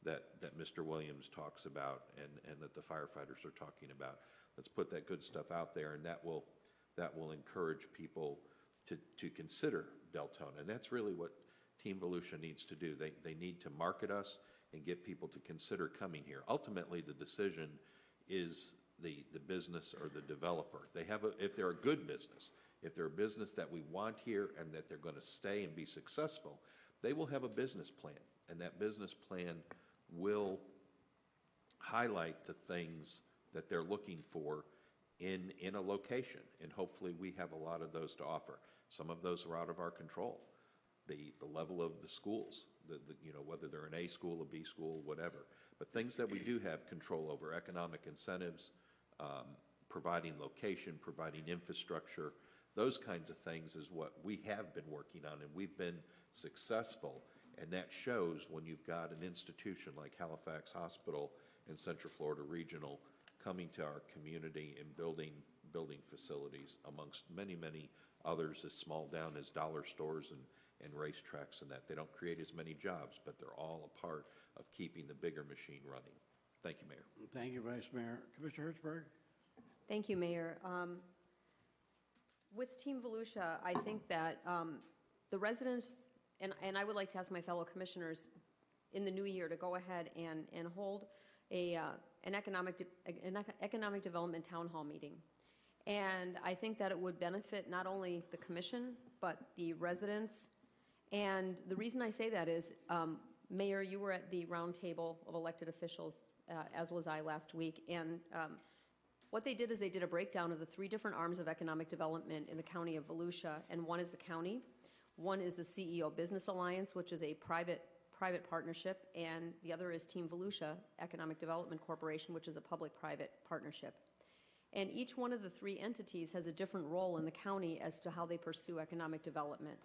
that Mr. Williams talks about and that the firefighters are talking about. Let's put that good stuff out there, and that will encourage people to consider Deltona. And that's really what Team Volusia needs to do. They need to market us and get people to consider coming here. Ultimately, the decision is the business or the developer. If they're a good business, if they're a business that we want here and that they're going to stay and be successful, they will have a business plan, and that business plan will highlight the things that they're looking for in a location, and hopefully we have a lot of those to offer. Some of those are out of our control. The level of the schools, whether they're an A school, a B school, whatever. But things that we do have control over, economic incentives, providing location, providing infrastructure, those kinds of things is what we have been working on, and we've been successful. And that shows when you've got an institution like Halifax Hospital and Central Florida Regional coming to our community and building facilities amongst many, many others as small down as dollar stores and racetracks, and that they don't create as many jobs, but they're all a part of keeping the bigger machine running. Thank you, Mayor. Thank you, Vice Mayor. Commissioner Hertzberg? Thank you, Mayor. With Team Volusia, I think that the residents, and I would like to ask my fellow commissioners in the new year to go ahead and hold an economic development town hall meeting. And I think that it would benefit not only the commission, but the residents. And the reason I say that is, Mayor, you were at the round table of elected officials, as was I last week, and what they did is they did a breakdown of the 3 different arms of economic development in the county of Volusia, and one is the county, one is the CEO Business Alliance, which is a private partnership, and the other is Team Volusia Economic Development Corporation, which is a public-private partnership. And each one of the 3 entities has a different role in the county as to how they pursue economic development.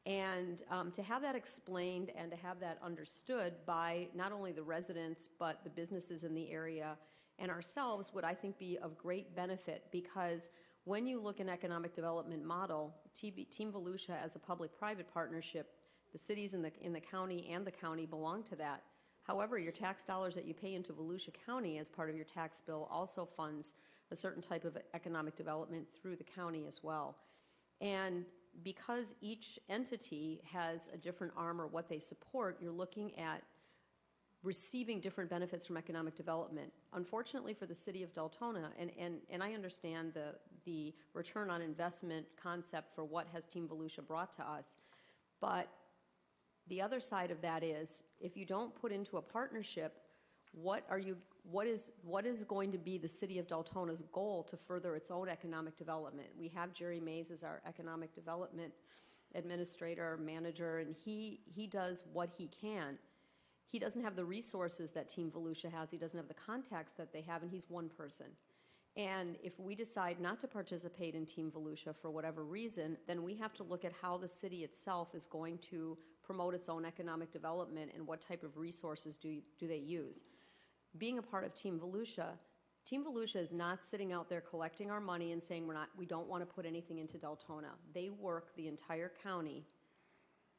And to have that explained and to have that understood by not only the residents, but the businesses in the area and ourselves would, I think, be of great benefit, because when you look at an economic development model, Team Volusia as a public-private partnership, the cities in the county and the county belong to that. However, your tax dollars that you pay into Volusia County as part of your tax bill also funds a certain type of economic development through the county as well. And because each entity has a different arm or what they support, you're looking at receiving different benefits from economic development. Unfortunately for the city of Deltona, and I understand the return on investment concept for what has Team Volusia brought to us, but The other side of that is, if you don't put into a partnership, what is going to be the city of Deltona's goal to further its own economic development? We have Jerry Mays as our economic development administrator, manager, and he does what he can. He doesn't have the resources that Team Volusia has. He doesn't have the contacts that they have, and he's one person. And if we decide not to participate in Team Volusia for whatever reason, then we have to look at how the city itself is going to promote its own economic development and what type of resources do they use. Being a part of Team Volusia is not sitting out there collecting our money and saying we don't want to put anything into Deltona. They work the entire county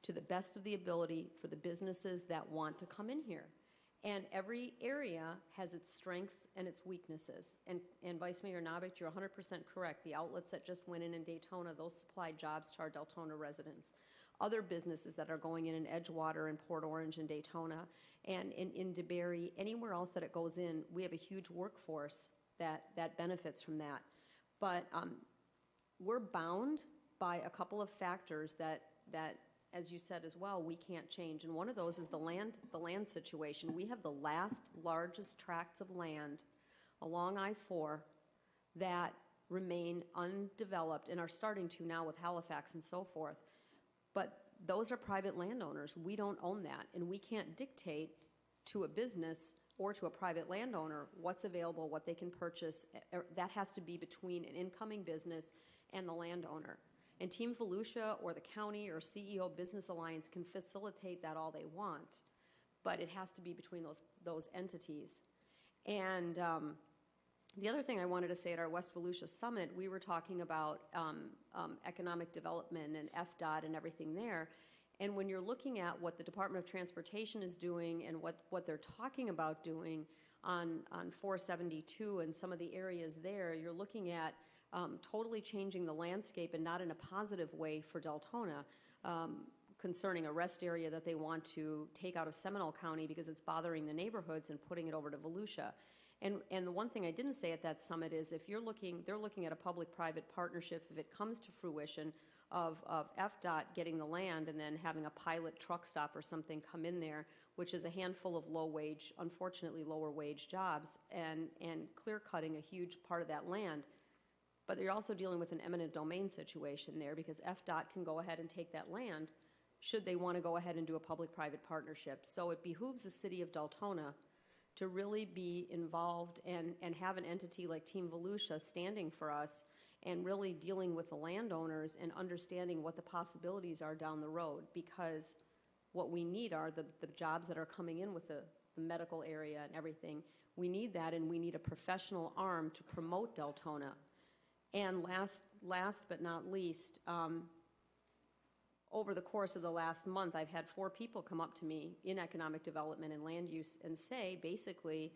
to the best of the ability for the businesses that want to come in here. And every area has its strengths and its weaknesses. And Vice Mayor Novick, you're 100% correct. The outlets that just went in Daytona, those supply jobs to our Deltona residents. Other businesses that are going in Edgewater and Port Orange and Daytona and in DeBerry, anywhere else that it goes in, we have a huge workforce that benefits from that. But we're bound by a couple of factors that, as you said as well, we can't change. And one of those is the land situation. We have the largest tracts of land along I-4 that remain undeveloped and are starting to now with Halifax and so forth. But those are private landowners. We don't own that, and we can't dictate to a business or to a private landowner what's available, what they can purchase. That has to be between an incoming business and the landowner. And Team Volusia or the county or CEO Business Alliance can facilitate that all they want, but it has to be between those entities. And the other thing I wanted to say at our West Volusia Summit, we were talking about economic development and FDOT and everything there. And when you're looking at what the Department of Transportation is doing and what they're talking about doing on 472 and some of the areas there, you're looking at totally changing the landscape, and not in a positive way for Deltona, concerning a rest area that they want to take out of Seminole County because it's bothering the neighborhoods, and putting it over to Volusia. And the one thing I didn't say at that summit is, if they're looking at a public-private partnership, if it comes to fruition of FDOT getting the land and then having a pilot truck stop or something come in there, which is a handful of low-wage, unfortunately lower-wage jobs, and clear-cutting a huge part of that land. But you're also dealing with an eminent domain situation there, because FDOT can go ahead and take that land should they want to go ahead and do a public-private partnership. So it behooves the city of Deltona to really be involved and have an entity like Team Volusia standing for us and really dealing with the landowners and understanding what the possibilities are down the road, because what we need are the jobs that are coming in with the medical area and everything. We need that, and we need a professional arm to promote Deltona. And last but not least, over the course of the last month, I've had 4 people come up to me in economic development and land use and say, basically,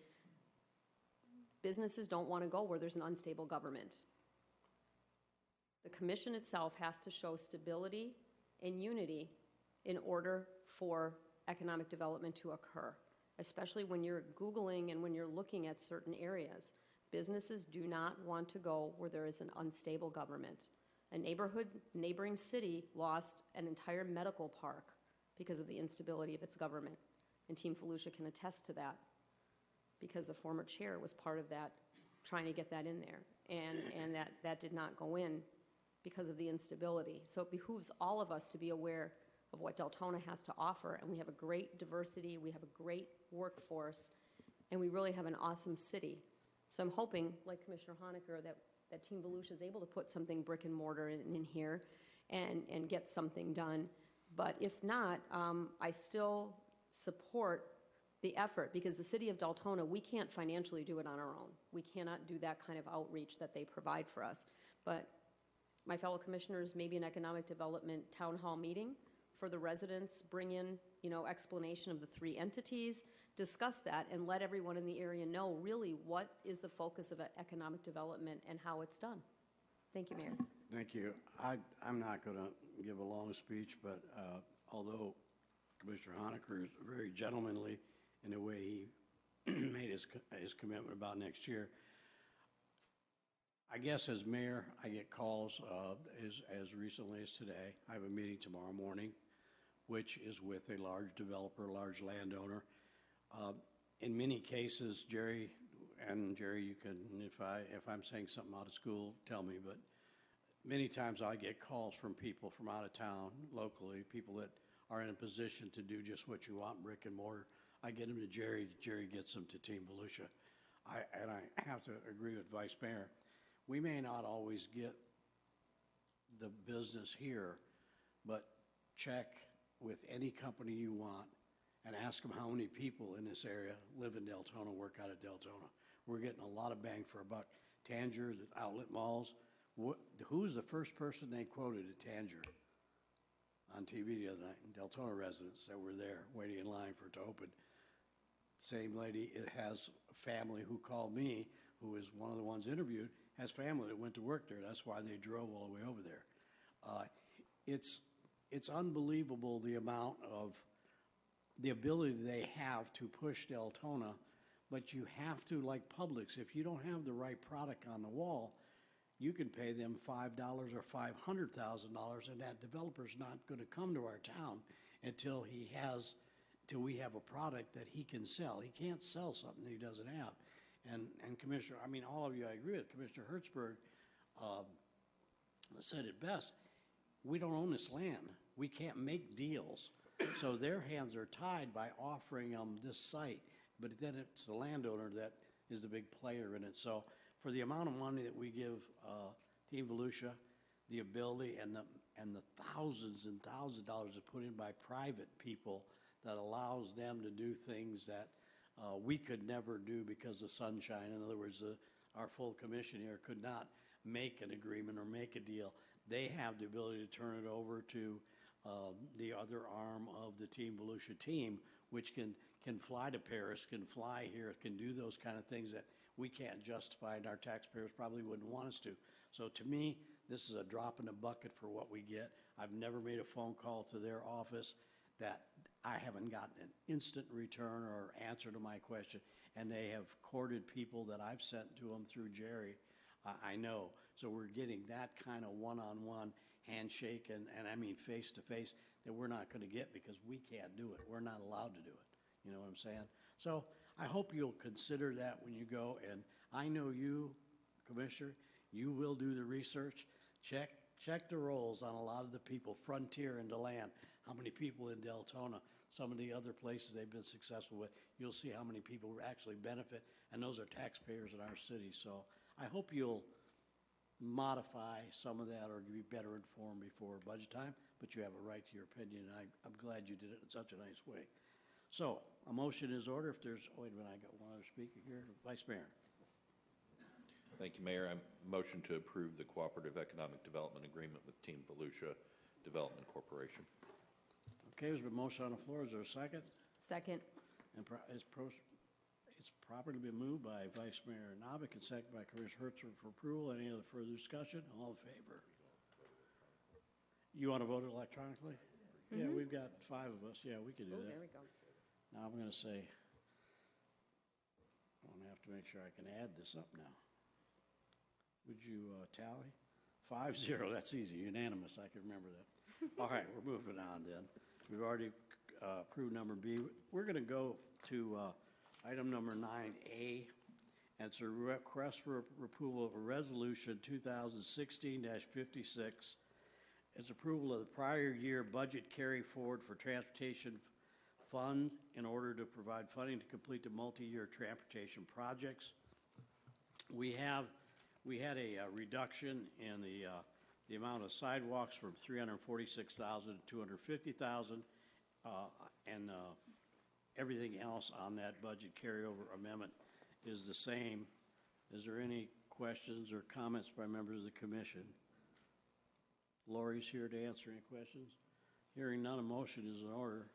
businesses don't want to go where there's an unstable government. The commission itself has to show stability and unity in order for economic development to occur, especially when you're Googling and when you're looking at certain areas. Businesses do not want to go where there is an unstable government. A neighboring city lost an entire medical park because of the instability of its government. And Team Volusia can attest to that, because the former chair was part of that, trying to get that in there. And that did not go in because of the instability. So it behooves all of us to be aware of what Deltona has to offer. And we have a great diversity, we have a great workforce, and we really have an awesome city. So I'm hoping, like Commissioner Honecker, that Team Volusia is able to put something brick and mortar in here and get something done. But if not, I still support the effort, because the city of Deltona, we can't financially do it on our own. We cannot do that kind of outreach that they provide for us. But my fellow commissioners, maybe an economic development town hall meeting for the residents, bring in, explanation of the 3 entities, discuss that, and let everyone in the area know really what is the focus of economic development and how it's done. Thank you, Mayor. Thank you. I'm not going to give a long speech, but although Commissioner Honecker is very gentlemanly in the way he made his commitment about next year, I guess as mayor, I get calls as recently as today. I have a meeting tomorrow morning which is with a large developer, large landowner. In many cases, Jerry, you can, if I'm saying something out of school, tell me, but many times I get calls from people from out of town, locally, people that are in a position to do just what you want, brick and mortar. I get them to Jerry, Jerry gets them to Team Volusia. And I have to agree with Vice Mayor. We may not always get the business here, but check with any company you want and ask them how many people in this area live in Deltona, work out of Deltona. We're getting a lot of bang for a buck. Tanger, the outlet malls, who's the first person they quoted at Tanger on TV the other night? Deltona residents that were there waiting in line for it to open. Same lady, it has a family who called me, who is one of the ones interviewed, has family that went to work there. That's why they drove all the way over there. It's unbelievable the amount of the ability they have to push Deltona, but you have to, like Publix, if you don't have the right product on the wall, you can pay them $5 or $500,000, and that developer's not going to come to our town until we have a product that he can sell. He can't sell something that he doesn't have. And Commissioner, I mean, all of you, I agree with Commissioner Hertzberg said it best. We don't own this land. We can't make deals. So their hands are tied by offering them this site, but then it's the landowner that is the big player in it. So for the amount of money that we give Team Volusia, the ability and the thousands and thousands of dollars that put in by private people that allows them to do things that we could never do because of sunshine. In other words, our full commission here could not make an agreement or make a deal. They have the ability to turn it over to the other arm of the Team Volusia team, which can fly to Paris, can fly here, can do those kind of things that we can't justify, and our taxpayers probably wouldn't want us to. So to me, this is a drop in the bucket for what we get. I've never made a phone call to their office that I haven't gotten an instant return or answer to my question, and they have courted people that I've sent to them through Jerry. I know. So we're getting that kind of one-on-one handshake and I mean face-to-face that we're not going to get because we can't do it. We're not allowed to do it. You know what I'm saying? So I hope you'll consider that when you go, and I know you, Commissioner, you will do the research. Check the rolls on a lot of the people, Frontier and DeLand, how many people in Deltona, some of the other places they've been successful with. You'll see how many people actually benefit, and those are taxpayers in our city. So I hope you'll modify some of that or be better informed before budget time, but you have a right to your opinion, and I'm glad you did it in such a nice way. So a motion is ordered. If there's, wait a minute, I got one other speaker here, Vice Mayor. Thank you, Mayor. I motion to approve the Cooperative Economic Development Agreement with Team Volusia Development Corporation. Okay, there's been a motion on the floor. Is there a second? Second. And it's properly been moved by Vice Mayor Novick and seconded by Commissioner Hertzberg for approval. Any other further discussion? All in favor? You want to vote electronically? Yeah, we've got 5 of us. Yeah, we can do that. There we go. Now I'm going to say, I'm going to have to make sure I can add this up now. Would you tally? 5-0, that's easy, unanimous, I can remember that. All right, we're moving on then. We've already approved number B. We're going to go to item number 9A, and it's a request for approval of a resolution 2016-56. It's approval of the prior year budget carry forward for transportation fund in order to provide funding to complete the multi-year transportation projects. We had a reduction in the amount of sidewalks from 346,000 to 250,000, and everything else on that budget carryover amendment is the same. Is there any questions or comments by members of the commission? Lori's here to answer any questions. Hearing none, a motion is in order.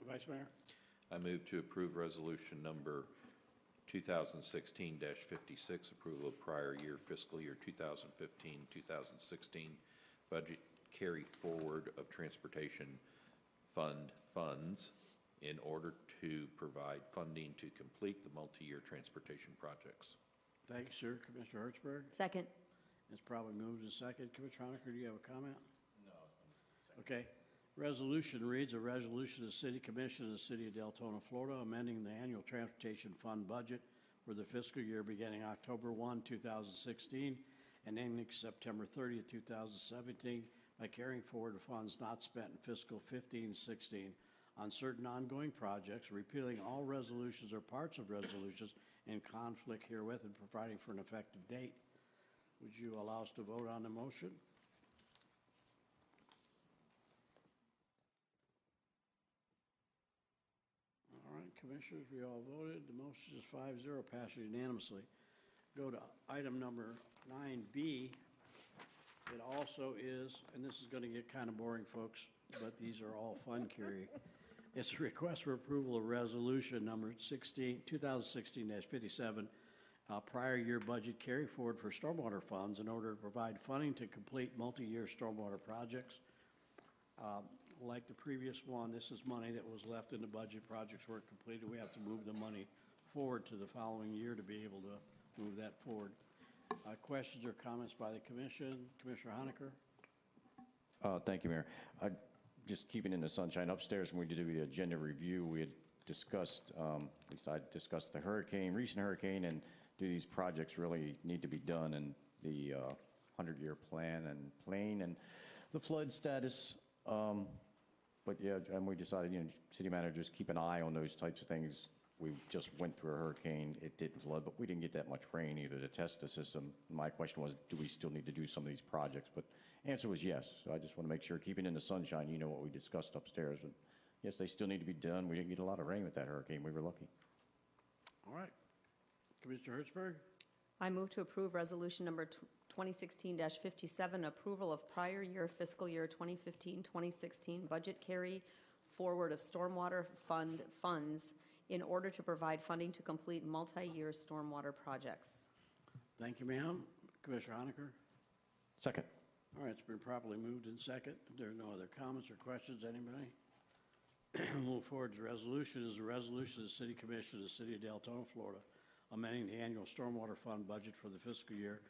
Vice Mayor? I move to approve resolution number 2016-56, approval of prior year fiscal year 2015-2016 budget carry forward of transportation fund funds in order to provide funding to complete the multi-year transportation projects. Thank you, sir. Commissioner Hertzberg? Second. It's probably moved and seconded. Commissioner Honaker, do you have a comment? No. Okay. Resolution reads, a resolution of the City Commission of the City of Deltona, Florida, amending the annual transportation fund budget for the fiscal year beginning October 1, 2016, and ending September 30, 2017, by carrying forward the funds not spent in fiscal 15-16 on certain ongoing projects, repealing all resolutions or parts of resolutions in conflict herewith, and providing for an effective date. Would you allow us to vote on the motion? All right, Commissioners, we all voted. The motion is 5-0, passes unanimously. Go to item number 9B. It also is, and this is going to get kind of boring, folks, but these are all fun carry. It's a request for approval of resolution number 2016-57, prior year budget carry forward for stormwater funds in order to provide funding to complete multi-year stormwater projects. Like the previous one, this is money that was left in the budget. Projects weren't completed. We have to move the money forward to the following year to be able to move that forward. Questions or comments by the commission? Commissioner Honaker? Thank you, Mayor. Just keeping in the sunshine upstairs, when we did the agenda review, we had discussed, at least I discussed the recent hurricane, and do these projects really need to be done, and the 100-year plan and plane and the flood status. But yeah, and we decided, city managers keep an eye on those types of things. We just went through a hurricane. It didn't flood, but we didn't get that much rain either to test the system. My question was, do we still need to do some of these projects? But the answer was yes. So I just want to make sure, keeping in the sunshine, what we discussed upstairs. And yes, they still need to be done. We didn't get a lot of rain with that hurricane. We were lucky. All right. Commissioner Hertzberg? I move to approve resolution number 2016-57, approval of prior year fiscal year 2015-2016 budget carry forward of stormwater fund funds in order to provide funding to complete multi-year stormwater projects. Thank you, ma'am. Commissioner Honaker? Second. All right, it's been properly moved in second. If there are no other comments or questions, anybody? Move forward to the resolution. Is a resolution of the City Commission of the City of Deltona, Florida, amending the annual stormwater fund budget for the fiscal year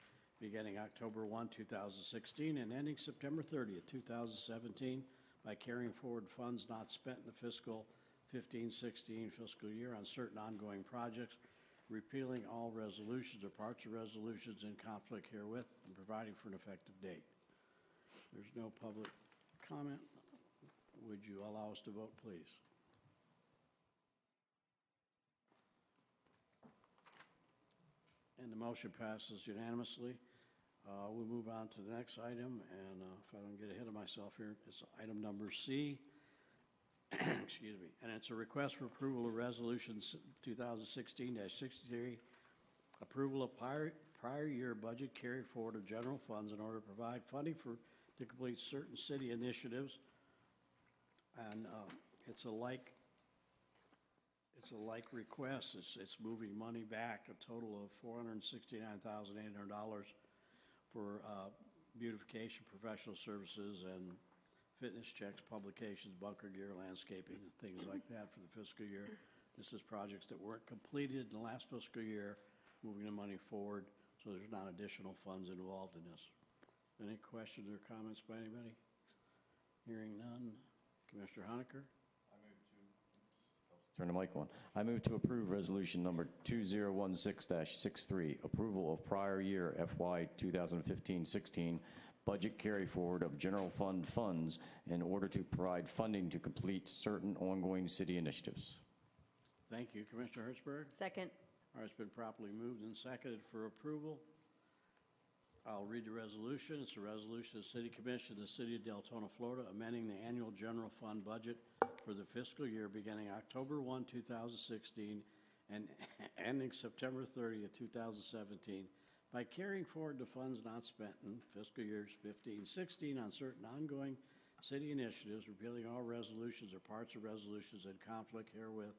beginning October 1, 2016 and ending September 30th, 2017 by carrying forward funds not spent in the fiscal 15-16 fiscal year on certain ongoing projects, repealing all resolutions or parts of resolutions in conflict herewith, and providing for an effective date. There's no public comment. Would you allow us to vote, please? And the motion passes unanimously. We'll move on to the next item, and if I don't get ahead of myself here, it's item number C. Excuse me. And it's a request for approval of resolution 2016-63, approval of prior year budget carry forward of general funds in order to provide funding to complete certain city initiatives. And it's a like request. It's moving money back, a total of $469,800 for beautification, professional services, and fitness checks, publications, bunker gear, landscaping, and things like that for the fiscal year. This is projects that weren't completed in the last fiscal year, moving the money forward, so there's not additional funds involved in this. Any questions or comments by anybody? Hearing none. Commissioner Honaker? Turn the mic on. I move to approve resolution number 2016-63, approval of prior year FY 2015-16 budget carry forward of general fund funds in order to provide funding to complete certain ongoing city initiatives. Thank you. Commissioner Hertzberg? Second. All right, it's been properly moved and seconded for approval. I'll read the resolution. It's a resolution of the City Commission of the City of Deltona, Florida, amending the annual general fund budget for the fiscal year beginning October 1, 2016 and ending September 30th, 2017 by carrying forward the funds not spent in fiscal years 15-16 on certain ongoing city initiatives, repealing all resolutions or parts of resolutions in conflict herewith,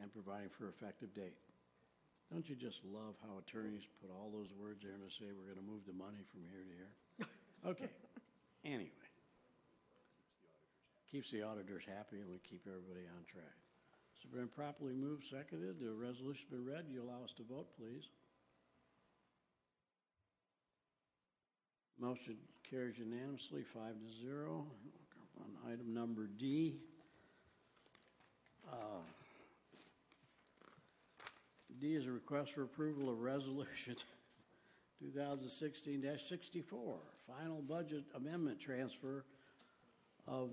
and providing for effective date. Don't you just love how attorneys put all those words there to say we're going to move the money from here to here? Okay. Anyway. Keeps the auditors happy, and we keep everybody on track. So it's been properly moved, seconded. The resolution's been read. You allow us to vote, please. Motion carries unanimously, 5-0. On item number D, D is a request for approval of resolution 2016-64, final budget amendment transfer of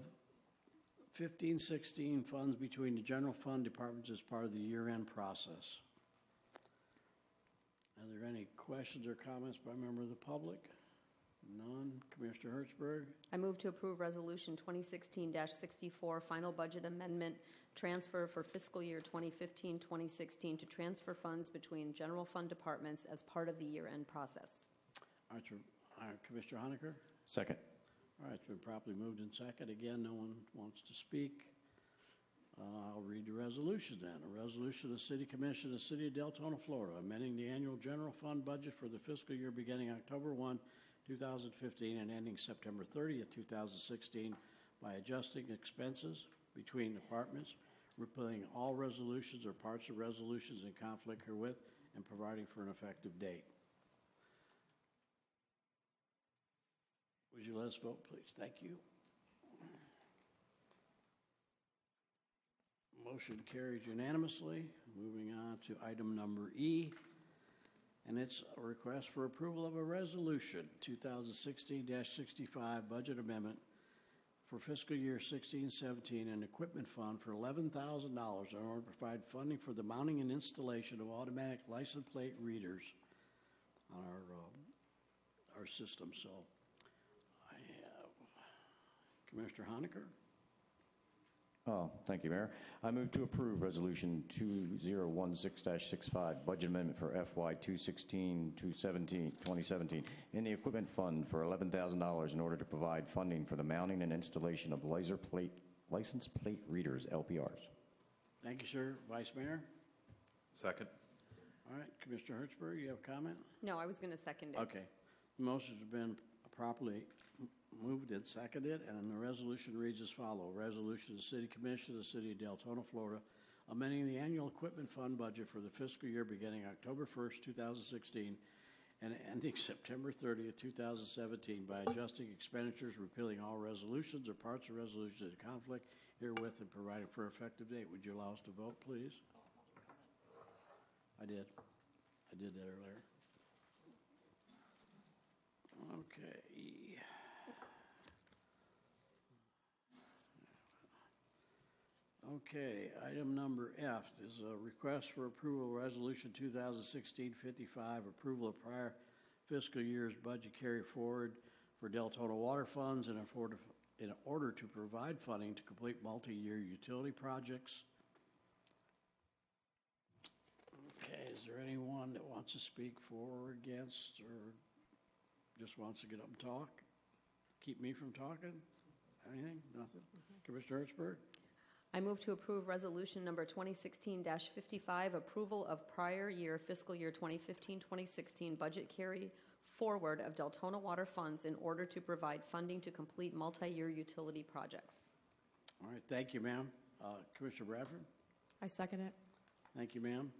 15-16 funds between the general fund departments as part of the year-end process. Are there any questions or comments by a member of the public? None. Commissioner Hertzberg? I move to approve Resolution 2016-64, final budget amendment transfer for fiscal year 2015-2016 to transfer funds between general fund departments as part of the year-end process. All right, Commissioner Honecker? Second. All right, it's been properly moved in second. Again, no one wants to speak. I'll read the resolution then. A resolution of the City Commission of the City of Deltona, Florida, amending the annual general fund budget for the fiscal year beginning October 1, 2015 and ending September 30th, 2016 by adjusting expenses between departments, repealing all resolutions or parts of resolutions in conflict herewith, and providing for an effective date. Would you let us vote, please? Thank you. Motion carries unanimously. Moving on to item number E, and it's a request for approval of a resolution, 2016-65 budget amendment for fiscal year 16-17, an equipment fund for $11,000 in order to provide funding for the mounting and installation of automatic license plate readers on our system. So I have Commissioner Honecker. Oh, thank you, Mayor. I move to approve Resolution 2016-65, budget amendment for FY 2017 in the equipment fund for $11,000 in order to provide funding for the mounting and installation of license plate readers, LPRs. Thank you, sir. Vice Mayor? Second. All right, Commissioner Hertzberg, you have a comment? No, I was going to second it. Okay. The motion's been properly moved and seconded, and the resolution reads as follows. Resolution of the City Commission of the City of Deltona, Florida, amending the annual equipment fund budget for the fiscal year beginning October 1st, 2016 and ending September 30th, 2017 by adjusting expenditures, repealing all resolutions or parts of resolutions in conflict herewith, and providing for effective date. Would you allow us to vote, please? I did that earlier. Okay. Okay, item number F is a request for approval of Resolution 2016-55, approval of prior fiscal year's budget carry forward for Deltona water funds in order to provide funding to complete multi-year utility projects. Okay, is there anyone that wants to speak for or against, or just wants to get up and talk? Keep me from talking? Anything? Nothing? Commissioner Hertzberg? I move to approve Resolution number 2016-55, approval of prior year fiscal year 2015-2016 budget carry forward of Deltona water funds in order to provide funding to complete multi-year utility projects. All right, thank you, ma'am. Commissioner Bradford? I second it. Thank you, ma'am.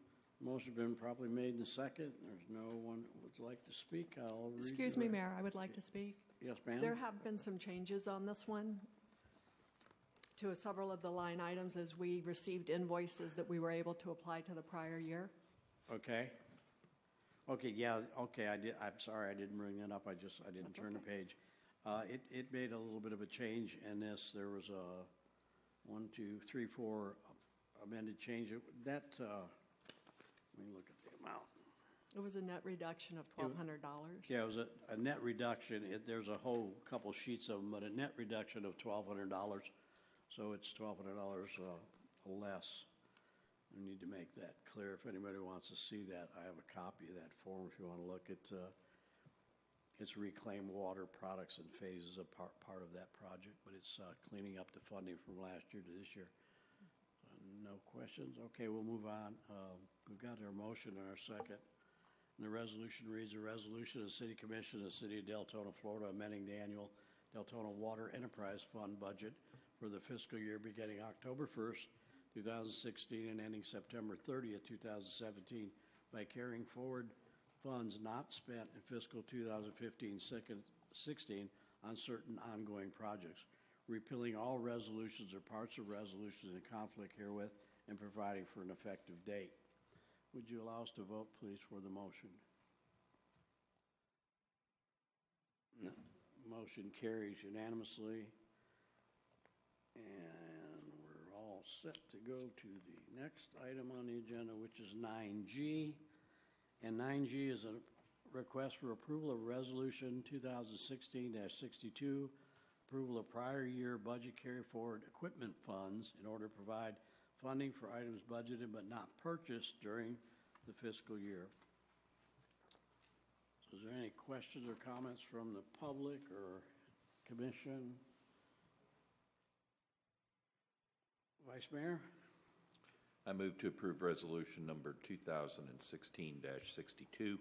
Motion's been properly made in second. There's no one that would like to speak. I'll read Excuse me, Mayor, I would like to speak. Yes, ma'am. There have been some changes on this one to several of the line items as we received invoices that we were able to apply to the prior year. Okay. Okay, yeah, okay, I did. I'm sorry, I didn't bring that up. I didn't turn the page. It made a little bit of a change in this. There was a 1, 2, 3, 4 amended change. Let me look at the amount. It was a net reduction of $1,200. Yeah, it was a net reduction. There's a whole couple sheets of them, but a net reduction of $1,200. So it's $1,200 less. We need to make that clear. If anybody wants to see that, I have a copy of that form if you want to look at it's reclaimed water products and phases of part of that project, but it's cleaning up the funding from last year to this year. No questions? Okay, we'll move on. We've got our motion and our second. And the resolution reads, a resolution of the City Commission of the City of Deltona, Florida, amending the annual Deltona Water Enterprise Fund budget for the fiscal year beginning October 1st, 2016 and ending September 30th, 2017 by carrying forward funds not spent in fiscal 2015 2016 on certain ongoing projects, repealing all resolutions or parts of resolutions in conflict herewith, and providing for an effective date. Would you allow us to vote, please, for the motion? Motion carries unanimously. And we're all set to go to the next item on the agenda, which is 9G. And 9G is a request for approval of Resolution 2016-62, approval of prior year budget carry forward equipment funds in order to provide funding for items budgeted but not purchased during the fiscal year. So is there any questions or comments from the public or commission? Vice Mayor? I move to approve resolution number 2016-62,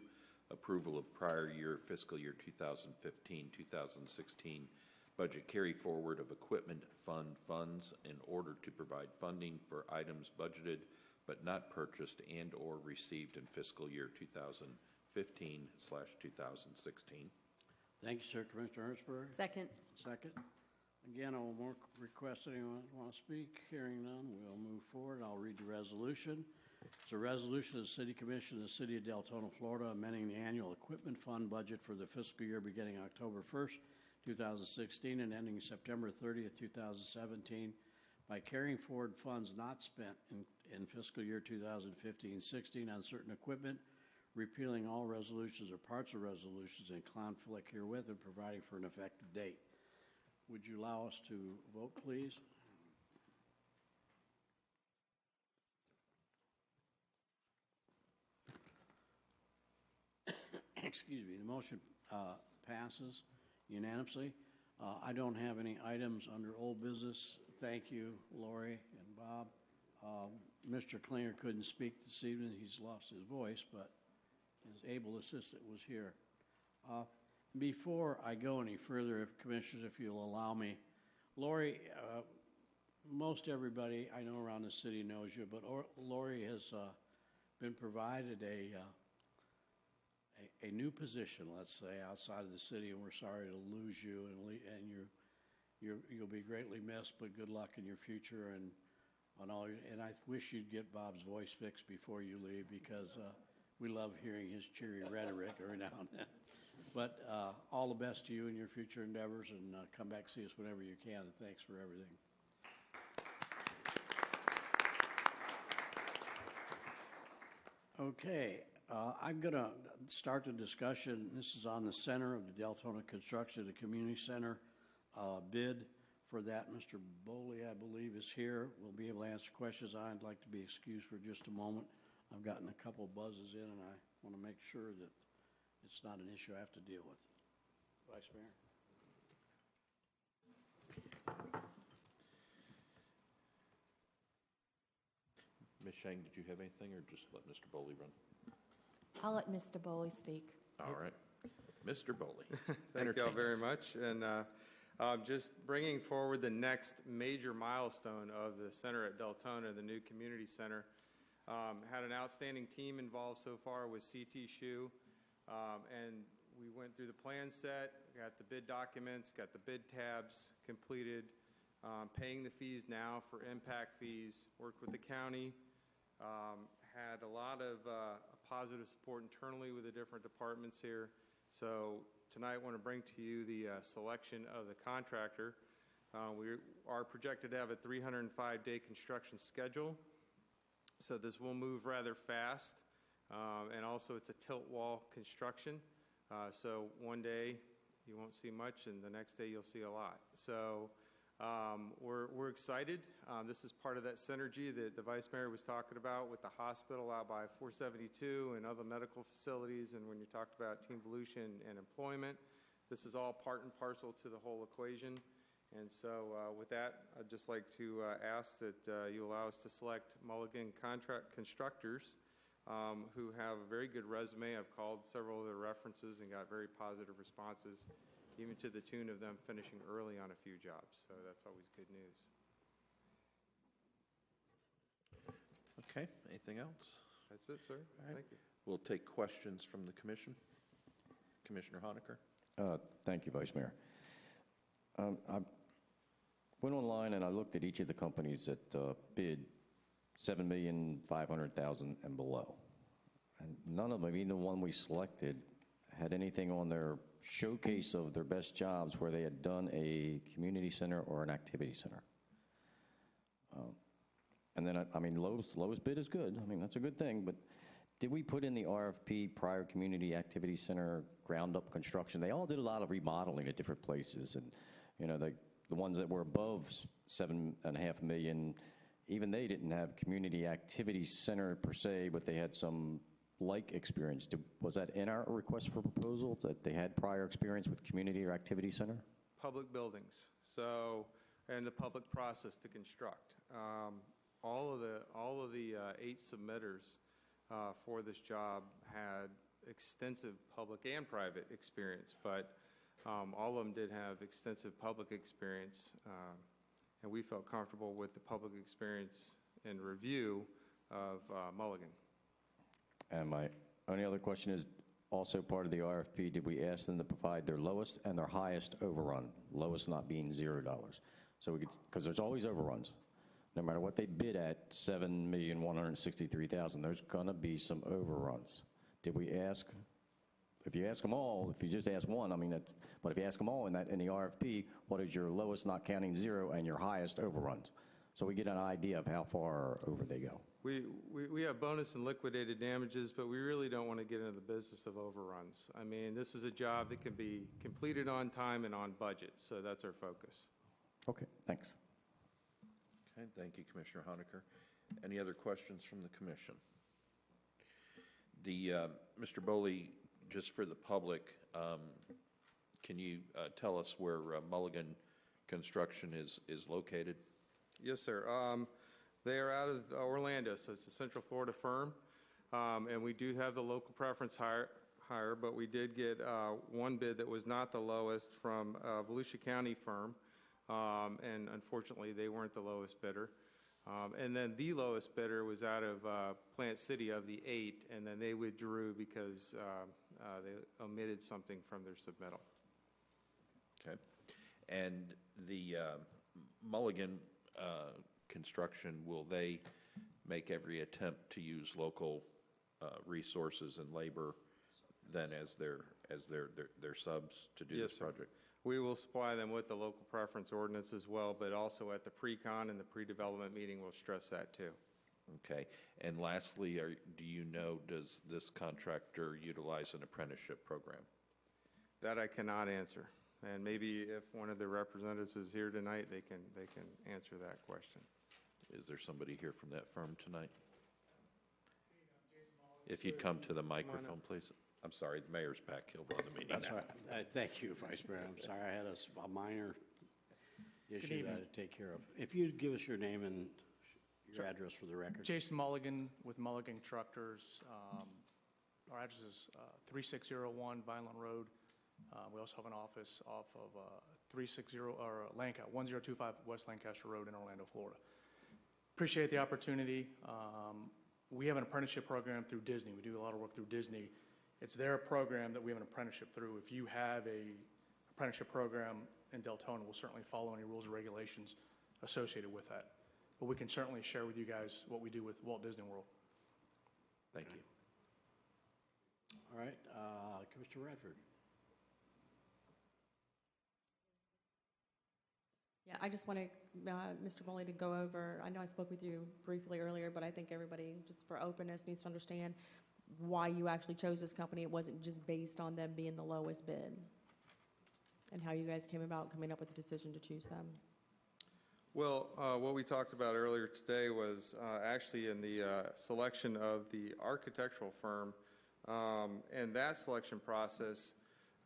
approval of prior year fiscal year 2015-2016 budget carry forward of equipment fund funds in order to provide funding for items budgeted but not purchased and or received in fiscal year 2015/2016. Thank you, sir. Commissioner Hertzberg? Second. Second. Again, I will more request anyone want to speak. Hearing none, we'll move forward. I'll read the resolution. It's a resolution of the City Commission of the City of Deltona, Florida, amending the annual equipment fund budget for the fiscal year beginning October 1st, 2016 and ending September 30th, 2017 by carrying forward funds not spent in fiscal year 2015-16 on certain equipment, repealing all resolutions or parts of resolutions in conflict herewith, and providing for an effective date. Would you allow us to vote, please? Excuse me. The motion passes unanimously. I don't have any items under old business. Thank you, Lori and Bob. Mr. Klinger couldn't speak this evening. He's lost his voice, but his able assistant was here. Before I go any further, Commissioners, if you'll allow me, Lori, most everybody I know around the city knows you, but Lori has been provided a new position, let's say, outside of the city, and we're sorry to lose you, and you'll be greatly missed, but good luck in your future, and I wish you'd get Bob's voice fixed before you leave, because we love hearing his cheery rhetoric every now and then. But all the best to you in your future endeavors, and come back see us whenever you can, and thanks for everything. Okay, I'm going to start the discussion. This is on the center of the Deltona construction, the community center bid for that. Mr. Boley, I believe, is here. We'll be able to answer questions. I'd like to be excused for just a moment. I've gotten a couple buzzes in, and I want to make sure that it's not an issue I have to deal with. Vice Mayor. Ms. Shang, did you have anything, or just let Mr. Boley run? I'll let Mr. Boley speak. All right. Mr. Boley. Thank you all very much. And just bringing forward the next major milestone of the center at Deltona, the new community center. Had an outstanding team involved so far with CT Shoe. And we went through the plan set, got the bid documents, got the bid tabs completed, paying the fees now for impact fees, worked with the county, had a lot of positive support internally with the different departments here. So tonight I want to bring to you the selection of the contractor. We are projected to have a 305-day construction schedule. So this will move rather fast. And also it's a tilt wall construction. So one day you won't see much, and the next day you'll see a lot. So we're excited. This is part of that synergy that the Vice Mayor was talking about with the hospital out by 472 and other medical facilities. And when you talked about team evolution and employment, this is all part and parcel to the whole equation. And so with that, I'd just like to ask that you allow us to select Mulligan Contract Constructors, who have a very good resume. I've called several of their references and got very positive responses, even to the tune of them finishing early on a few jobs. So that's always good news. Okay, anything else? That's it, sir. All right. Thank you. We'll take questions from the commission. Commissioner Honaker. Thank you, Vice Mayor. I went online and I looked at each of the companies that bid $7,500,000 and below. And none of them, even the one we selected, had anything on their showcase of their best jobs where they had done a community center or an activity center. And then, I mean, lowest bid is good. I mean, that's a good thing, but did we put in the RFP prior community activity center ground-up construction? They all did a lot of remodeling at different places, and, you know, the ones that were above $7.5 million, even they didn't have community activity center per se, but they had some like experience. Was that in our request for proposal, that they had prior experience with community or activity center? Public buildings, so, and the public process to construct. All of the 8 submitters for this job had extensive public and private experience, but all of them did have extensive public experience, and we felt comfortable with the public experience and review of Mulligan. And my only other question is, also part of the RFP, did we ask them to provide their lowest and their highest overrun, lowest not being $0? So we could, because there's always overruns. No matter what they bid at, $7,163,000, there's gonna be some overruns. Did we ask? If you ask them all, if you just ask one, I mean, but if you ask them all in the RFP, what is your lowest not counting 0 and your highest overruns? So we get an idea of how far over they go. We have bonus and liquidated damages, but we really don't want to get into the business of overruns. I mean, this is a job that can be completed on time and on budget, so that's our focus. Okay, thanks. Okay, thank you, Commissioner Honecker. Any other questions from the commission? Mr. Boley, just for the public, can you tell us where Mulligan Construction is located? Yes, sir. They are out of Orlando, so it's a Central Florida firm, and we do have the local preference hire, but we did get one bid that was not the lowest from a Volusia County firm, and unfortunately they weren't the lowest bidder. And then the lowest bidder was out of Plant City of the 8, and then they withdrew because they omitted something from their submittal. Okay. And the Mulligan Construction, will they make every attempt to use local resources and labor then as their subs to do this project? We will supply them with the local preference ordinance as well, but also at the pre-con and the pre-development meeting, we'll stress that too. Okay. And lastly, do you know, does this contractor utilize an apprenticeship program? That I cannot answer. And maybe if one of the representatives is here tonight, they can answer that question. Is there somebody here from that firm tonight? If you'd come to the microphone, please. I'm sorry, the mayor's back. He'll run the meeting That's now. right. Thank you, Vice Mayor. I'm sorry, I had a minor issue I had to take care of. If you'd give us your name and your address for the record. Jason Mulligan with Mulligan Truckers. Our address is 3601 Vineland Road. We also have an office off of 1025 West Lancaster Road in Orlando, Florida. Appreciate the opportunity. We have an apprenticeship program through Disney. We do a lot of work through Disney. It's their program that we have an apprenticeship through. If you have a apprenticeship program in Deltona, we'll certainly follow any rules and regulations associated with that. But we can certainly share with you guys what we do with Walt Disney World. Thank you. All right, Commissioner Radford. Yeah, I just want to, Mr. Boley, to go over, I know I spoke with you briefly earlier, but I think everybody, just for openness, needs to understand why you actually chose this company. It wasn't just based on them being the lowest bid, and how you guys came about coming up with the decision to choose them. Well, what we talked about earlier today was actually in the selection of the architectural firm, and that selection process,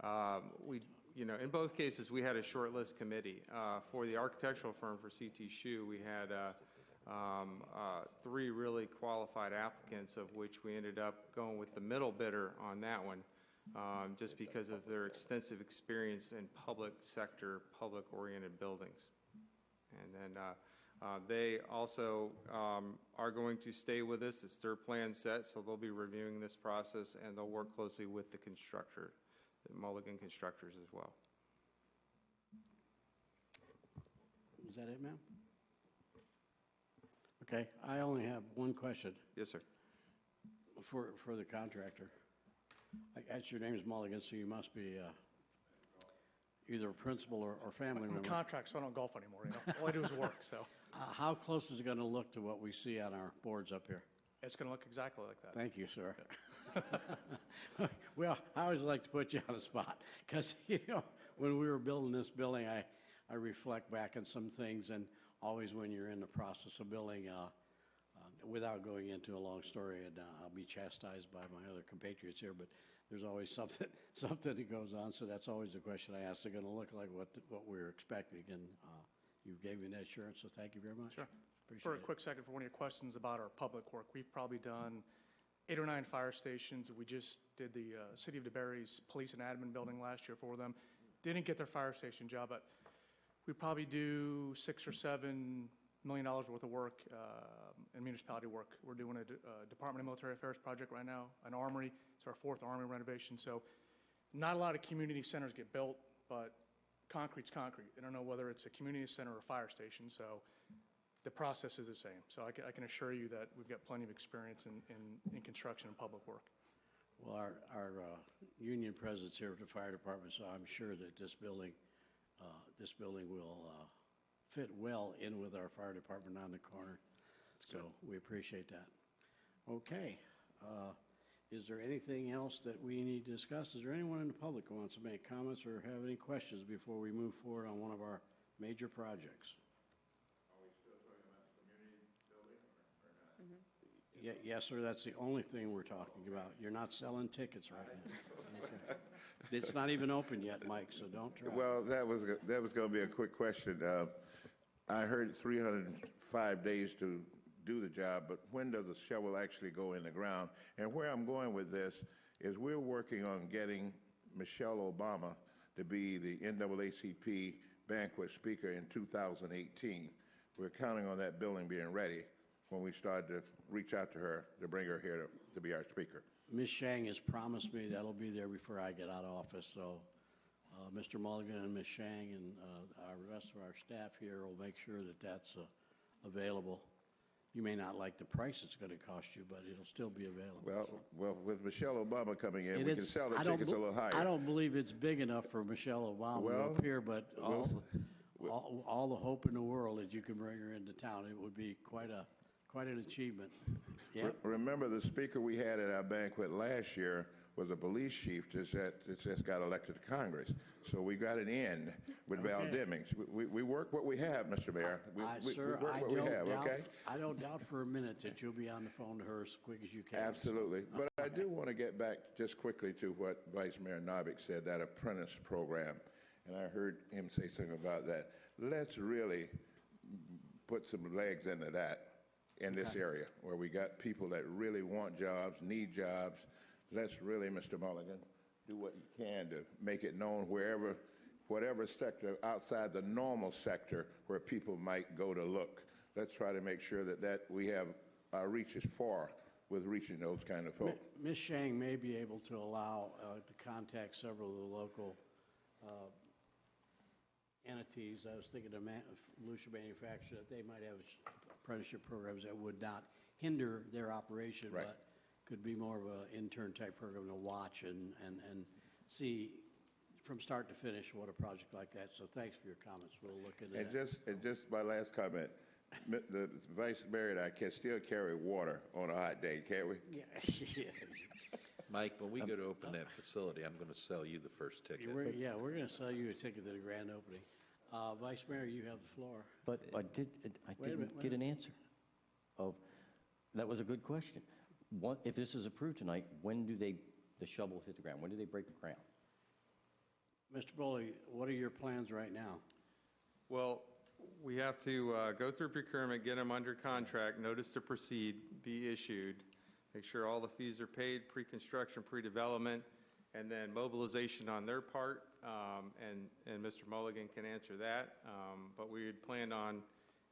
in both cases, we had a shortlist committee. For the architectural firm for CT Shoe, we had 3 really qualified applicants, of which we ended up going with the middle bidder on that one, just because of their extensive experience in public sector, public-oriented buildings. And then they also are going to stay with us. It's their plan set, so they'll be reviewing this process, and they'll work closely with the constructor Mulligan Constructors as well. Is that it, ma'am? Okay, I only have one question Yes, sir. for the contractor. That's your name is Mulligan, so you must be either a principal or family I'm a member. contract, so I don't golf anymore, you know? All I do is work, so How close is it going to look to what we see on our boards up here? it's going to look exactly like that. Thank you, sir. Well, I always like to put you on the spot because, you know, when we were building this building, I reflect back on some things, and always when you're in the process of building, without going into a long story, and I'll be chastised by my other compatriots here, but there's always something that goes on, so that's always the question I ask. They're going to look like what we're expecting, and you gave me that assurance, so thank you very much. Sure. Appreciate For a it. quick second, for one of your questions about our public work, we've probably done 8 or 9 fire stations. We just did the City of DeBerry's police and admin building last year for them. Didn't get their fire station job, but we probably do $6 or $7 million worth of work in municipality work. We're doing a Department of Military Affairs project right now, an armory. It's our 4th armory renovation. So not a lot of community centers get built, but concrete's concrete. I don't know whether it's a community center or a fire station, so the process is the same. So I can assure you that we've got plenty of experience in construction and public work. Well, our union president's here with the fire department, so I'm sure that this building will fit well in with our fire department on the corner. So we appreciate that. Okay. Is there anything else that we need to discuss? Is there anyone in the public who wants to make comments or have any questions before we move forward on one of our major projects? Are we still talking about the community building or not? Yes, sir, that's the only thing we're talking about. You're not selling tickets right now. Okay. It's not even open yet, Mike, so don't try. Well, that was going to be a quick question. I heard 305 days to do the job, but when does the shovel actually go in the ground? And where I'm going with this is we're working on getting Michelle Obama to be the NAACP banquet speaker in 2018. We're counting on that building being ready when we start to reach out to her to bring her here to be our speaker. Ms. Shang has promised me that'll be there before I get out of office, so Mr. Mulligan and Ms. Shang and our rest of our staff here will make sure that that's available. You may not like the price it's going to cost you, but it'll still be available. Well, with Michelle Obama coming in, we can sell the tickets a little higher. I don't believe it's big enough for Michelle Obama up here, but all the hope in the world that you can bring her into town, it would be quite an achievement. Yeah. Remember, the speaker we had at our banquet last year was a police chief that just got elected to Congress. So we got an in with Val Demings. We work what we have, Mr. Mayor. Sir, we work what we have, okay? I don't doubt for a minute that you'll be on the phone to her as quick as you can. Absolutely. But I do want to get back just quickly to what Vice Mayor Novick said, that apprentice program. And I heard him say something about that. Let's really put some legs into that in this area where we got people that really want jobs, need jobs. Let's really, Mr. Mulligan, do what you can to make it known whatever sector outside the normal sector where people might go to look. Let's try to make sure that we have our reach is far with reaching those kind of folks. Ms. Shang may be able to allow to contact several of the local entities. I was thinking of Lucia Manufacturer, that they might have apprenticeship programs that would not hinder their operation, but could be more of an intern type program to watch and see from start to finish what a project like that. So thanks for your comments. We'll look at that. And just my last comment, the Vice Mayor and I can still carry water on a hot day, can't we? Yeah. Mike, when we go to open that facility, I'm going to sell you the first ticket. We're going to sell you a ticket to the grand opening. Vice Mayor, you have the floor. But I didn't get an answer. That was a good question. If this is approved tonight, when do the shovels hit the ground? When do they break the ground? Mr. Boley, what are your plans right now? Well, we have to go through procurement, get them under contract, notice to proceed, be issued, make sure all the fees are paid, pre-construction, pre-development, and then mobilization on their part, and Mr. Mulligan can answer that. But we had planned on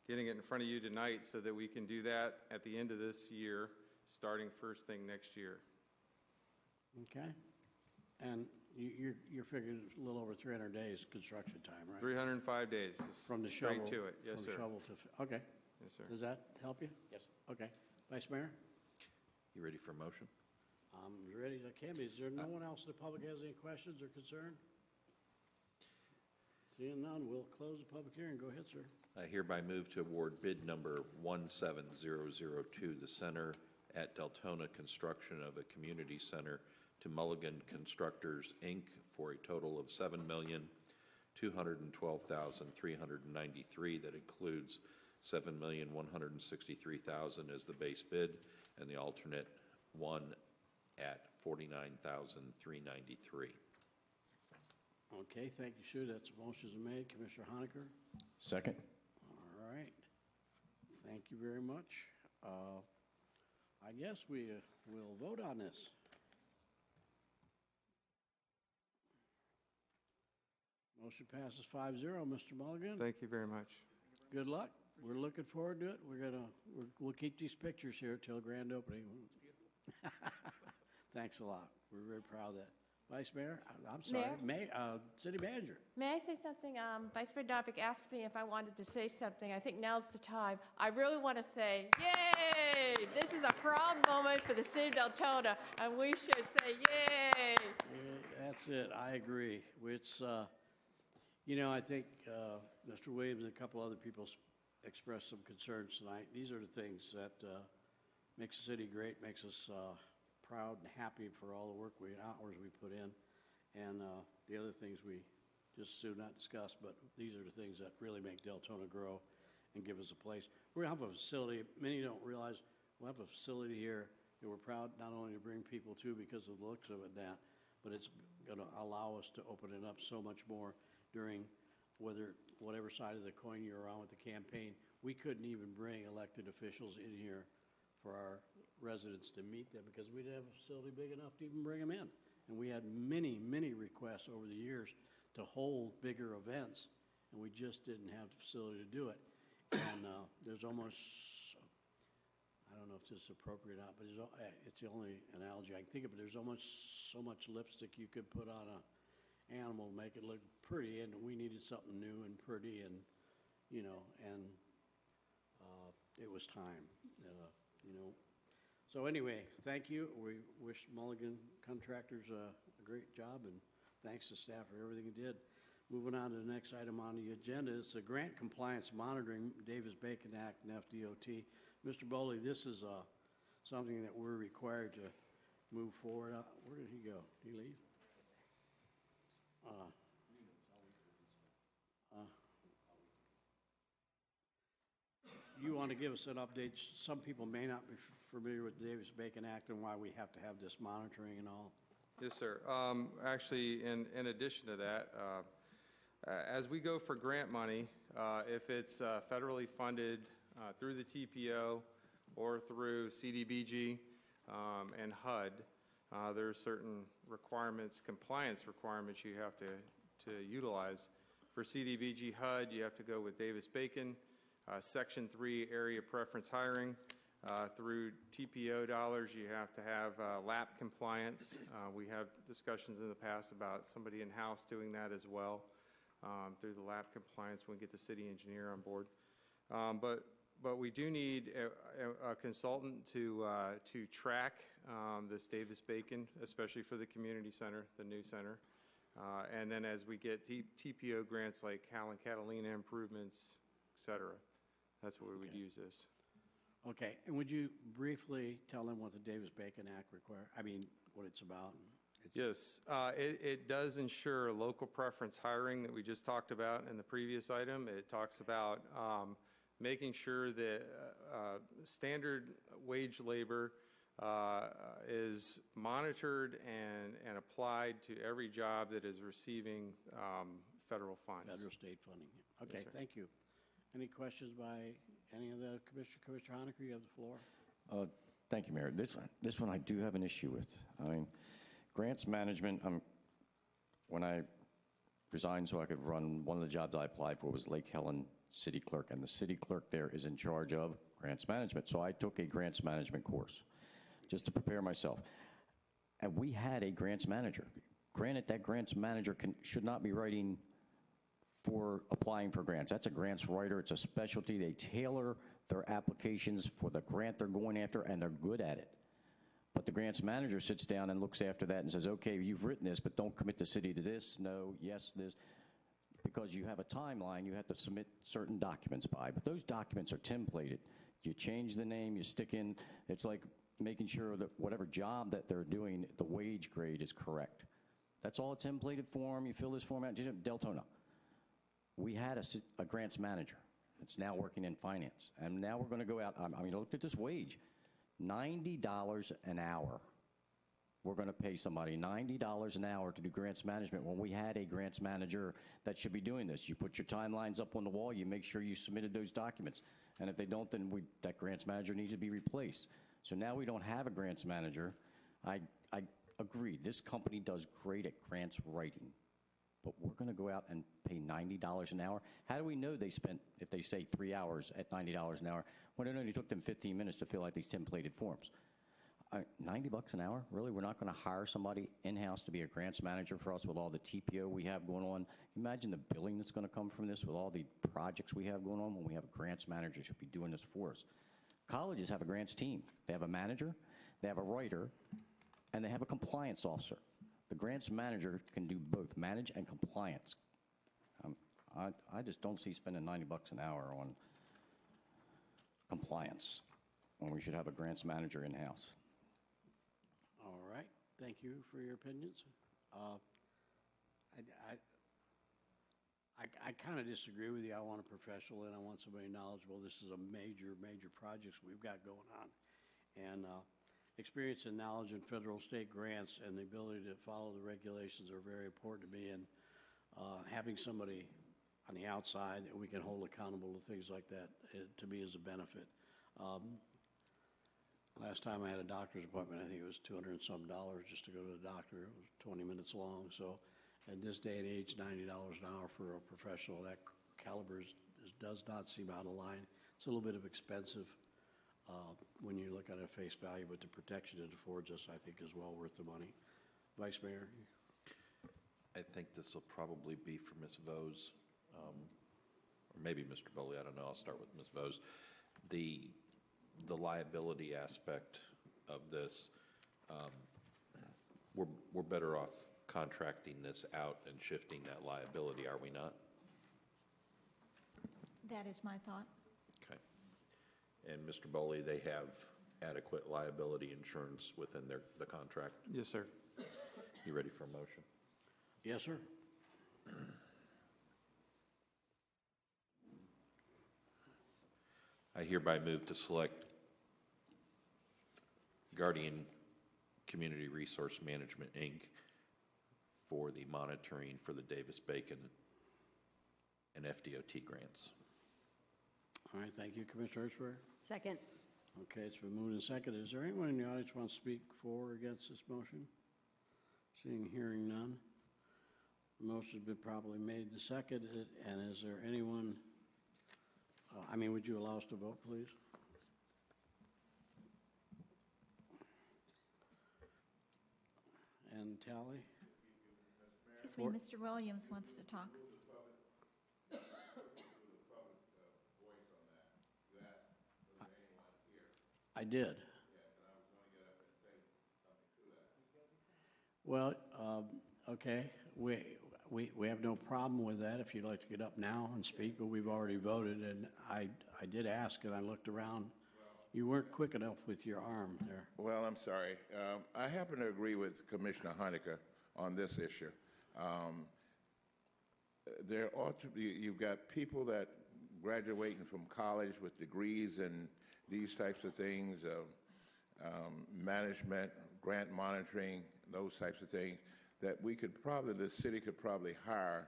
getting it in front of you tonight so that we can do that at the end of this year, starting first thing next year. Okay. And you're figuring a little over 300 days construction time, right? 305 days, just From the straight shovel. to it. Yes, from sir. shovel to, okay. Yes, sir. Does that help you? Yes. Okay. Vice Mayor? You ready for a motion? I'm as ready as I can be. Is there no one else in the public has any questions or concern? Seeing none, we'll close the public hearing. Go ahead, sir. I hereby move to award bid number 17002, the Center at Deltona construction of a community center to Mulligan Constructors, Inc., for a total of $7,212,393. That includes $7,163,000 as the base bid, and the alternate one at $49,393. Okay, thank you, sir. That's motions are made. Commissioner Honaker? Second. All right. Thank you very much. I guess we will vote on this. Motion passes 5-0. Mr. Mulligan? Thank you very much. Good luck. We're looking forward to it. We'll keep these pictures here till grand opening. Thanks a lot. We're very proud of that. Vice Mayor, I'm sorry, City Manager. May I say something? Vice Mayor Darvik asked me if I wanted to say something. I think now's the time. I really want to say, yay! This is a proud moment for the city of Deltona, and we should say, yay! Yeah, that's it. I agree. It's, I think Mr. Williams and a couple other people expressed some concerns tonight. These are the things that makes the city great, makes us proud and happy for all the hours we put in, and the other things we just do not discuss, but these are the things that really make Deltona grow and give us a place. We have a facility, many don't realize, we'll have a facility here that we're proud not only to bring people to because of the looks of it, but it's going to allow us to open it up so much more during whatever side of the coin you're on with the campaign. We couldn't even bring elected officials in here for our residents to meet them because we didn't have a facility big enough to even bring them in. And we had many, many requests over the years to hold bigger events, and we just didn't have the facility to do it. And there's almost, I don't know if this is appropriate or not, but it's the only analogy I can think of, but there's almost so much lipstick you could put on an animal to make it look pretty, and we needed something new and pretty, and, it was time, So anyway, thank you. We wish Mulligan Contractors a great job, and thanks to staff for everything you did. Moving on to the next item on the agenda, it's the Grant Compliance Monitoring, Davis-Bacon Act and FDOT. Mr. Bowley, this is something that we're required to move forward. Where did he go? Did he leave? You want to give us an update? Some people may not be familiar with the Davis-Bacon Act and why we have to have this monitoring and all. Yes, sir. Actually, in addition to that, as we go for grant money, if it's federally funded through the TPO or through CDBG and HUD, there are certain requirements, compliance requirements you have to utilize. For CDBG HUD, you have to go with Davis-Bacon, Section 3 area preference hiring. Through TPO dollars, you have to have LAP compliance. We have discussions in the past about somebody in-house doing that as well through the LAP compliance when we get the city engineer on board. But we do need a consultant to track this Davis-Bacon, especially for the community center, the new center. And then as we get TPO grants like Hal and Catalina improvements, et cetera, that's where we would use this. Okay, and would you briefly tell them what the Davis-Bacon Act requires? I mean, what it's about? Yes, it does ensure local preference hiring that we just talked about in the previous item. It talks about making sure that standard wage labor is monitored and applied to every job that is receiving federal funds. Federal state funding. Okay, Yes, sir. thank you. Any questions by any of the Commissioner Honaker? You have the floor. Thank you, Mayor. This one I do have an issue with. I mean, grants management, when I resigned so I could run, one of the jobs I applied for was Lake Helen City Clerk, and the city clerk there is in charge of grants management. So I took a grants management course just to prepare myself. And we had a grants manager. Granted, that grants manager should not be writing for applying for grants. That's a grants writer. It's a specialty. They tailor their applications for the grant they're going after, and they're good at it. But the grants manager sits down and looks after that and says, okay, you've written this, but don't commit the city to this, no, yes, this. Because you have a timeline, you have to submit certain documents by. But those documents are templated. You change the name, you stick in, it's like making sure that whatever job that they're doing, the wage grade is correct. That's all a templated form. You fill this form out. Deltona. We had a grants manager. It's now working in finance. And now we're going to go out. I mean, look at this wage. $90 an hour. We're going to pay somebody $90 an hour to do grants management when we had a grants manager that should be doing this. You put your timelines up on the wall. You make sure you submitted those documents. And if they don't, then that grants manager needs to be replaced. So now we don't have a grants manager. I agree. This company does great at grants writing. But we're going to go out and pay $90 an hour. How do we know they spent, if they say 3 hours at $90 an hour, when it only took them 15 minutes to fill out these templated forms? $90 an hour? Really? We're not going to hire somebody in-house to be a grants manager for us with all the TPO we have going on? Imagine the billing that's going to come from this with all the projects we have going on when we have a grants manager who should be doing this for us. Colleges have a grants team. They have a manager, they have a writer, and they have a compliance officer. The grants manager can do both, manage and compliance. I just don't see spending $90 an hour on compliance when we should have a grants manager in-house. All right, thank you for your opinions. I kind of disagree with you. I want a professional and I want somebody knowledgeable. This is a major project we've got going on. And experience and knowledge in federal state grants and the ability to follow the regulations are very important to me. And having somebody on the outside that we can hold accountable to things like that, to me, is a benefit. Last time I had a doctor's appointment, I think it was $200 and some just to go to the doctor. It was 20 minutes long. So at this day and age, $90 an hour for a professional of that caliber does not seem out of line. It's a little bit of expensive when you look at it at face value, but the protection it affords us, I think, is well worth the money. Vice Mayor? I think this will probably be for Ms. Vose, or maybe Mr. Boley, I don't know. I'll start with Ms. Vose. The liability aspect of this, we're better off contracting this out and shifting that liability, are we not? That is my thought. Okay. And Mr. Boley, they have adequate liability insurance within the contract? Yes, sir. You ready for a motion? Yes, sir. I hereby move to select Guardian Community Resource Management, Inc. for the monitoring for the Davis-Bacon and FDOT grants. All right, thank you, Commissioner Hertzberg. Second. Okay, it's been moved and seconded. Is there anyone in the audience who wants to speak for or against this motion? Seeing, hearing none. The motion's been properly made and seconded, and is there anyone, would you allow us to vote, please? And tally? Excuse me, Mr. Williams wants to talk. I did. Well, okay, we have no problem with that if you'd like to get up now and speak, but we've already voted, and I did ask, and I looked around. You weren't quick enough with your arm there. Well, I'm sorry. I happen to agree with Commissioner Honecker on this issue. There ought to be, you've got people that graduating from college with degrees in these types of things, management, grant monitoring, those types of things, that the city could probably hire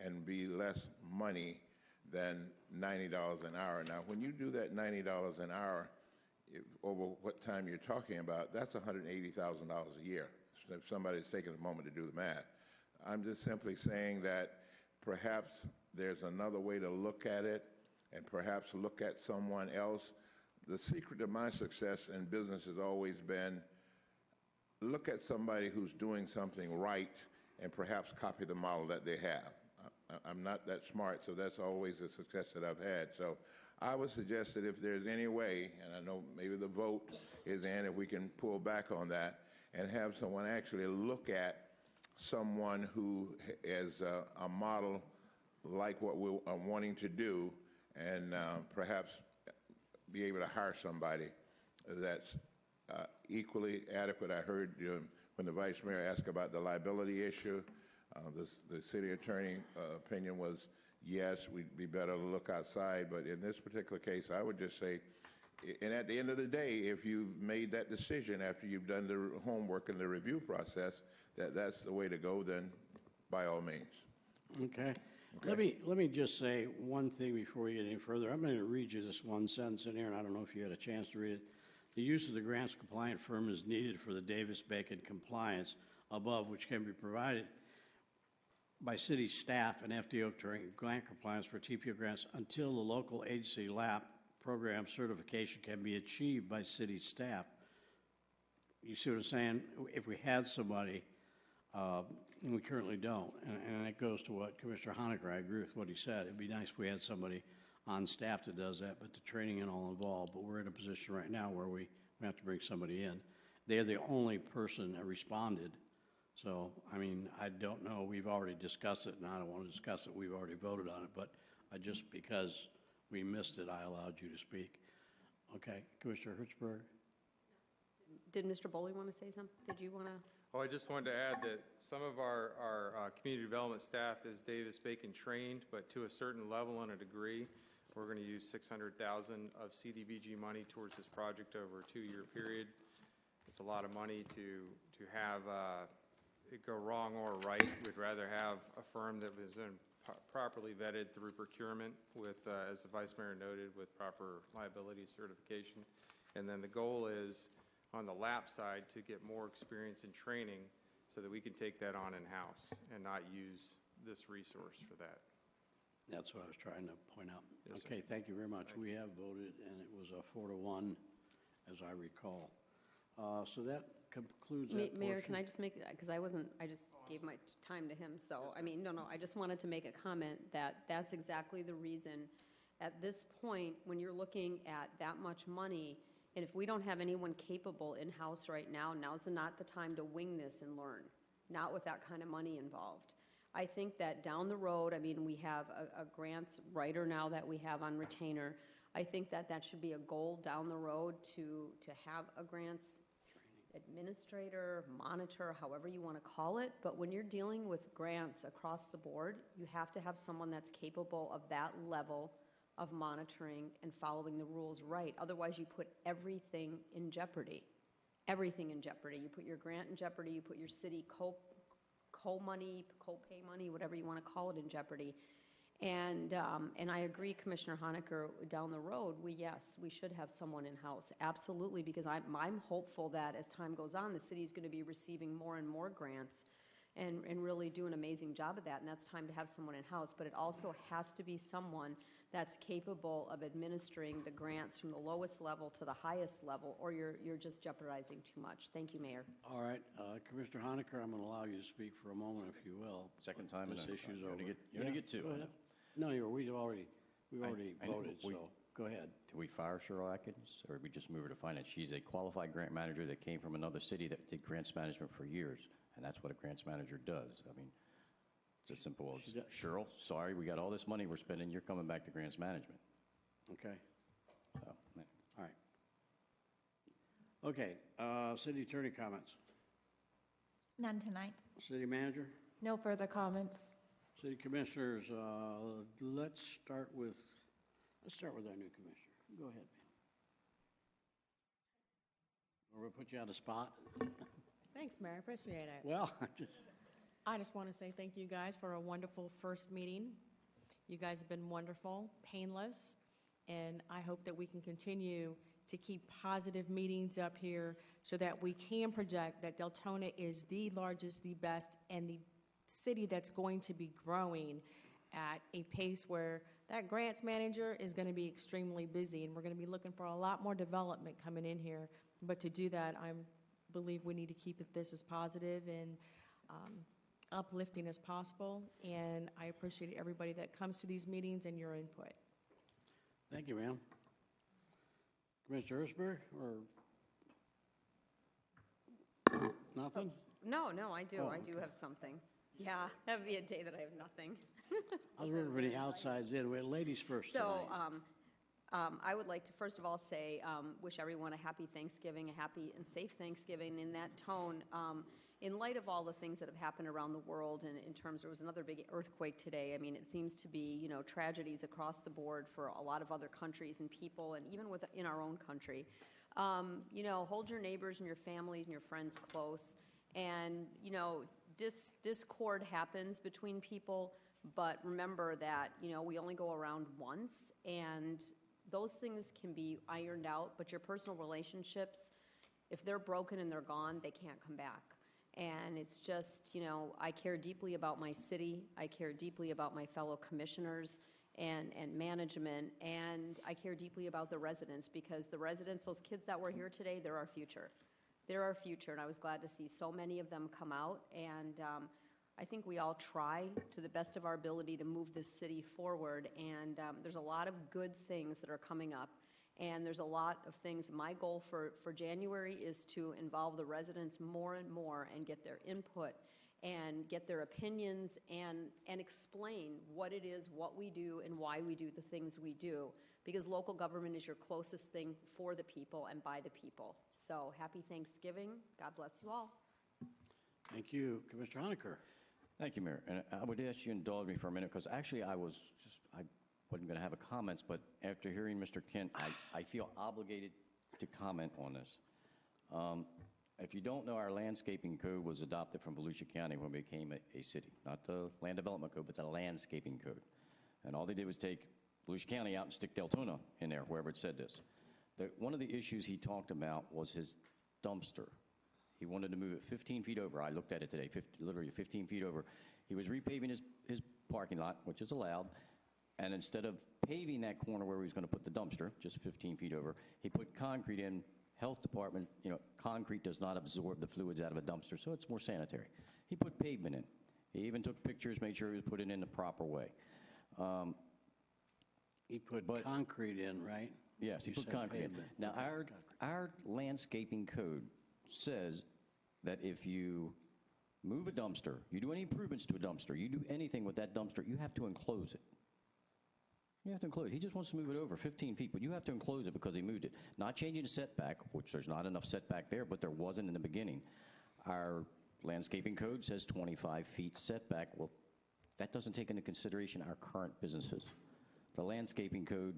and be less money than $90 an hour. Now, when you do that $90 an hour, over what time you're talking about, that's $180,000 a year, if somebody's taking a moment to do the math. I'm just simply saying that perhaps there's another way to look at it and perhaps look at someone else. The secret of my success in business has always been look at somebody who's doing something right and perhaps copy the model that they have. I'm not that smart, so that's always a success that I've had. So I would suggest that if there's any way, and I know maybe the vote is in, if we can pull back on that and have someone actually look at someone who is a model like what we're wanting to do, and perhaps be able to hire somebody that's equally adequate. I heard when the Vice Mayor asked about the liability issue, the city attorney opinion was, yes, we'd be better to look outside. But in this particular case, I would just say, and at the end of the day, if you've made that decision after you've done the homework and the review process, that's the way to go, then by all means. Okay. Let me just say one thing before we get any further. I'm going to read you this one sentence in here, and I don't know if you had a chance to read it. The use of the grants compliant firm is needed for the Davis-Bacon compliance above, which can be provided by city staff and FDO during grant compliance for TPO grants until the local agency LAP program certification can be achieved by city staff. You see what I'm saying? If we had somebody, and we currently don't, and it goes to what Commissioner Honaker, I agree with what he said. It'd be nice if we had somebody on staff that does that, but the training and all involved. But we're in a position right now where we have to bring somebody in. They're the only person that responded. So, I mean, I don't know. We've already discussed it, and I don't want to discuss it. We've already voted on it, but just because we missed it, I allowed you to speak. Okay, Commissioner Hertzberg? Did Mr. Bowley want to say something? Did you want to? Oh, I just wanted to add that some of our community development staff is Davis-Bacon trained, but to a certain level and a degree. We're going to use $600,000 of CDBG money towards this project over a 2-year period. It's a lot of money to have it go wrong or right. We'd rather have a firm that was properly vetted through procurement with, as the Vice Mayor noted, with proper liability certification. And then the goal is, on the LAP side, to get more experience and training so that we can take that on in-house and not use this resource for that. That's what I was trying to point out. Yes, okay, sir. thank you very much. We have voted, and it was a 4-1, as I recall. So that concludes that Mayor, portion. can I just make, because I just gave my time to him, so, I mean, no, I just wanted to make a comment that that's exactly the reason, at this point, when you're looking at that much money, and if we don't have anyone capable in-house right now, now's not the time to wing this and learn, not with that kind of money involved. I think that down the road, I mean, we have a grants writer now that we have on retainer. I think that that should be a goal down the road to have a grants administrator, monitor, however you want to call it. But when you're dealing with grants across the board, you have to have someone that's capable of that level of monitoring and following the rules right. Otherwise, you put everything in jeopardy. Everything in jeopardy. You put your grant in jeopardy. You put your city co-money, co-pay money, whatever you want to call it, in jeopardy. And I agree, Commissioner Honaker, down the road, yes, we should have someone in-house, absolutely, because I'm hopeful that as time goes on, the city's going to be receiving more and more grants and really do an amazing job of that, and that's time to have someone in-house. But it also has to be someone that's capable of administering the grants from the lowest level to the highest level, or you're just jeopardizing too much. Thank you, Mayor. All right, Commissioner Honaker, I'm going to allow you to speak for a moment, if you will. Second time. This issue's over. You're going to get two. Go ahead. No, we've already voted, so go ahead. Do we fire Cheryl Atkins, or we just move her to finance? She's a qualified grant manager that came from another city that did grants management for years, and that's what a grants manager does. I mean, it's as simple as, Cheryl, sorry, we got all this money we're spending, you're coming back to grants management. Okay. So, yeah. All right. Okay, city attorney comments. None tonight. City manager? No further comments. City commissioners, let's start with our new commissioner. Go ahead, ma'am. We're going to put you on the spot. Thanks, Mayor. I appreciate it. Well, I just want to say thank you guys for a wonderful first meeting. You guys have been wonderful, painless, and I hope that we can continue to keep positive meetings up here so that we can project that Deltona is the largest, the best, and the city that's going to be growing at a pace where that grants manager is going to be extremely busy, and we're going to be looking for a lot more development coming in here. But to do that, I believe we need to keep this as positive, and uplifting as possible, and I appreciate everybody that comes to these meetings and your input. Thank you, ma'am. Commissioner Erzberg, or nothing? No, I do. Oh, I do have something. Yeah, that would be a day that I have nothing. I was wondering if any outsides in. Well, ladies first So, tonight. I would like to first of all say, wish everyone a happy Thanksgiving, a happy and safe Thanksgiving. In that tone, in light of all the things that have happened around the world, and in terms, there was another big earthquake today. I mean, it seems to be, tragedies across the board for a lot of other countries and people, and even within our own country. Hold your neighbors and your families and your friends close. And, discord happens between people, but remember that, we only go around once, and those things can be ironed out, but your personal relationships, if they're broken and they're gone, they can't come back. And it's just, I care deeply about my city. I care deeply about my fellow commissioners and management, and I care deeply about the residents, because the residents, those kids that were here today, they're our future. They're our future, and I was glad to see so many of them come out, and I think we all try to the best of our ability to move this city forward, and there's a lot of good things that are coming up, and there's a lot of things. My goal for January is to involve the residents more and more and get their input and get their opinions and explain what it is, what we do, and why we do the things we do, because local government is your closest thing for the people and by the people. So happy Thanksgiving. God bless you all. Thank you. Commissioner Honecker. Thank you, Mayor. And I would ask you to indulge me for a minute, because actually I wasn't going to have a comments, but after hearing Mr. Kent, I feel obligated to comment on this. If you don't know, our landscaping code was adopted from Volusia County when we became a city, not the land development code, but the landscaping code. And all they did was take Volusia County out and stick Deltona in there, wherever it said this. One of the issues he talked about was his dumpster. He wanted to move it 15 feet over. I looked at it today, literally 15 feet over. He was repaving his parking lot, which is allowed, and instead of paving that corner where he was going to put the dumpster, just 15 feet over, he put concrete in. Health department, concrete does not absorb the fluids out of a dumpster, so it's more sanitary. He put pavement in. He even took pictures, made sure he was putting it in the proper way. He put concrete in, right? Yes, he put concrete in. Now, our landscaping code says that if you move a dumpster, you do any improvements to a dumpster, you do anything with that dumpster, you have to enclose it. You have to enclose it. He just wants to move it over 15 feet, but you have to enclose it because he moved it. Not changing the setback, which there's not enough setback there, but there wasn't in the beginning. Our landscaping code says 25 feet setback. Well, that doesn't take into consideration our current businesses. The landscaping code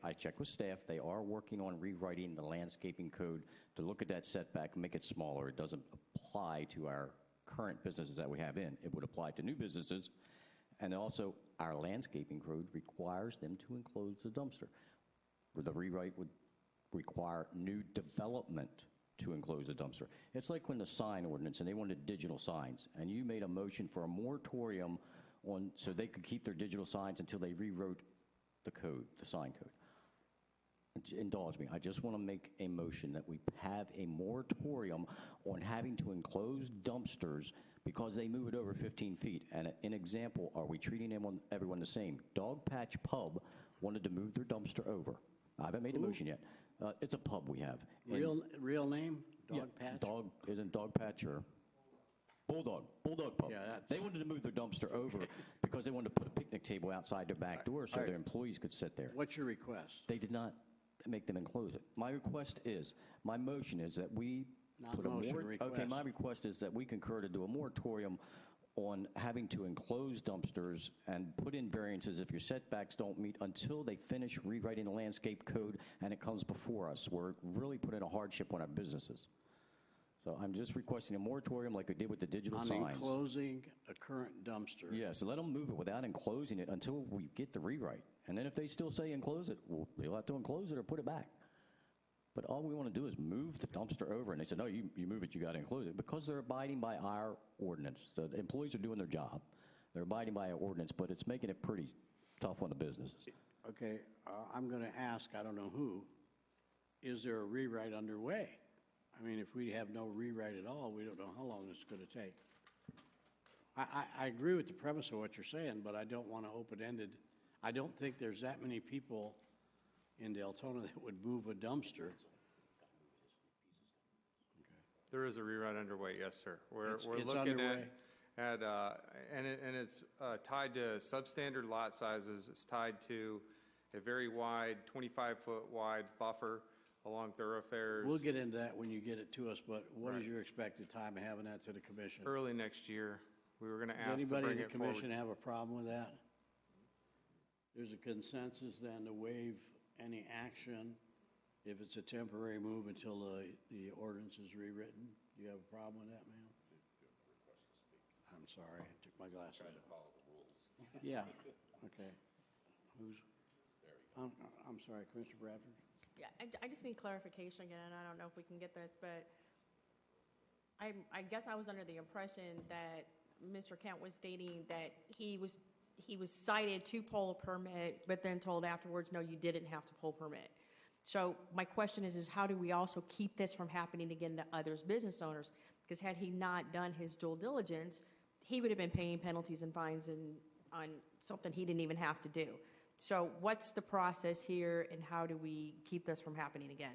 I checked with staff, they are working on rewriting the landscaping code to look at that setback and make it smaller. It doesn't apply to our current businesses that we have in. It would apply to new businesses. And also, our landscaping code requires them to enclose the dumpster. The rewrite would require new development to enclose the dumpster. It's like when the sign ordinance, and they wanted digital signs, and you made a motion for a moratorium so they could keep their digital signs until they rewrote the code, the sign code. Indulge me. I just want to make a motion that we have a moratorium on having to enclose dumpsters because they move it over 15 feet. And an example, are we treating everyone the same? Dog Patch Pub wanted to move their dumpster over. I haven't made a motion yet. It's a pub we have. Real name? Dog Patch? Isn't Dog Patch or Bulldog Pub. Yeah, they wanted to move their dumpster over because they wanted to put a picnic table outside their back door so their employees could sit there. What's your request? They did not make them enclose it. My motion is that we my request is that we concur to do a moratorium on having to enclose dumpsters and put in variances if your setbacks don't meet until they finish rewriting the landscape code and it comes before us. We're really putting a hardship on our businesses. So I'm just requesting a moratorium like we did with the digital signs. On enclosing a current dumpster. Yes, let them move it without enclosing it until we get the rewrite. And then if they still say enclose it, we'll have to enclose it or put it back. But all we want to do is move the dumpster over. And they said, no, you move it, you got to enclose it. Because they're abiding by our ordinance. The employees are doing their job. They're abiding by our ordinance, but it's making it pretty tough on the businesses. Okay, I'm going to ask, I don't know who, is there a rewrite underway? I mean, if we have no rewrite at all, we don't know how long it's going to take. I agree with the premise of what you're saying, but I don't want to open-ended. I don't think there's that many people in Deltona that would move a dumpster. There is a rewrite underway, yes, sir. We're It's looking underway. at and it's tied to substandard lot sizes. It's tied to a very wide, 25-foot wide buffer along thoroughfares. We'll get into that when you get it to us, but what is Right. your expected time of having that to the commission? Early next year. We were going to Does ask to anybody bring in the it forward. commission have a problem with that? There's a consensus then to waive any action if it's a temporary move until the ordinance is rewritten. Do you have a problem with that, ma'am? I'm sorry, I took my glasses off. Trying to follow the rules. Yeah, okay. Who's? I'm sorry, Commissioner Bradford? Yeah, I just need clarification again, and I don't know if we can get this, but I guess I was under the impression that Mr. Kent was stating that he was cited to pull a permit, but then told afterwards, no, you didn't have to pull permit. So my question is how do we also keep this from happening again to others business owners? Because had he not done his due diligence, he would have been paying penalties and fines on something he didn't even have to do. So what's the process here, and how do we keep this from happening again?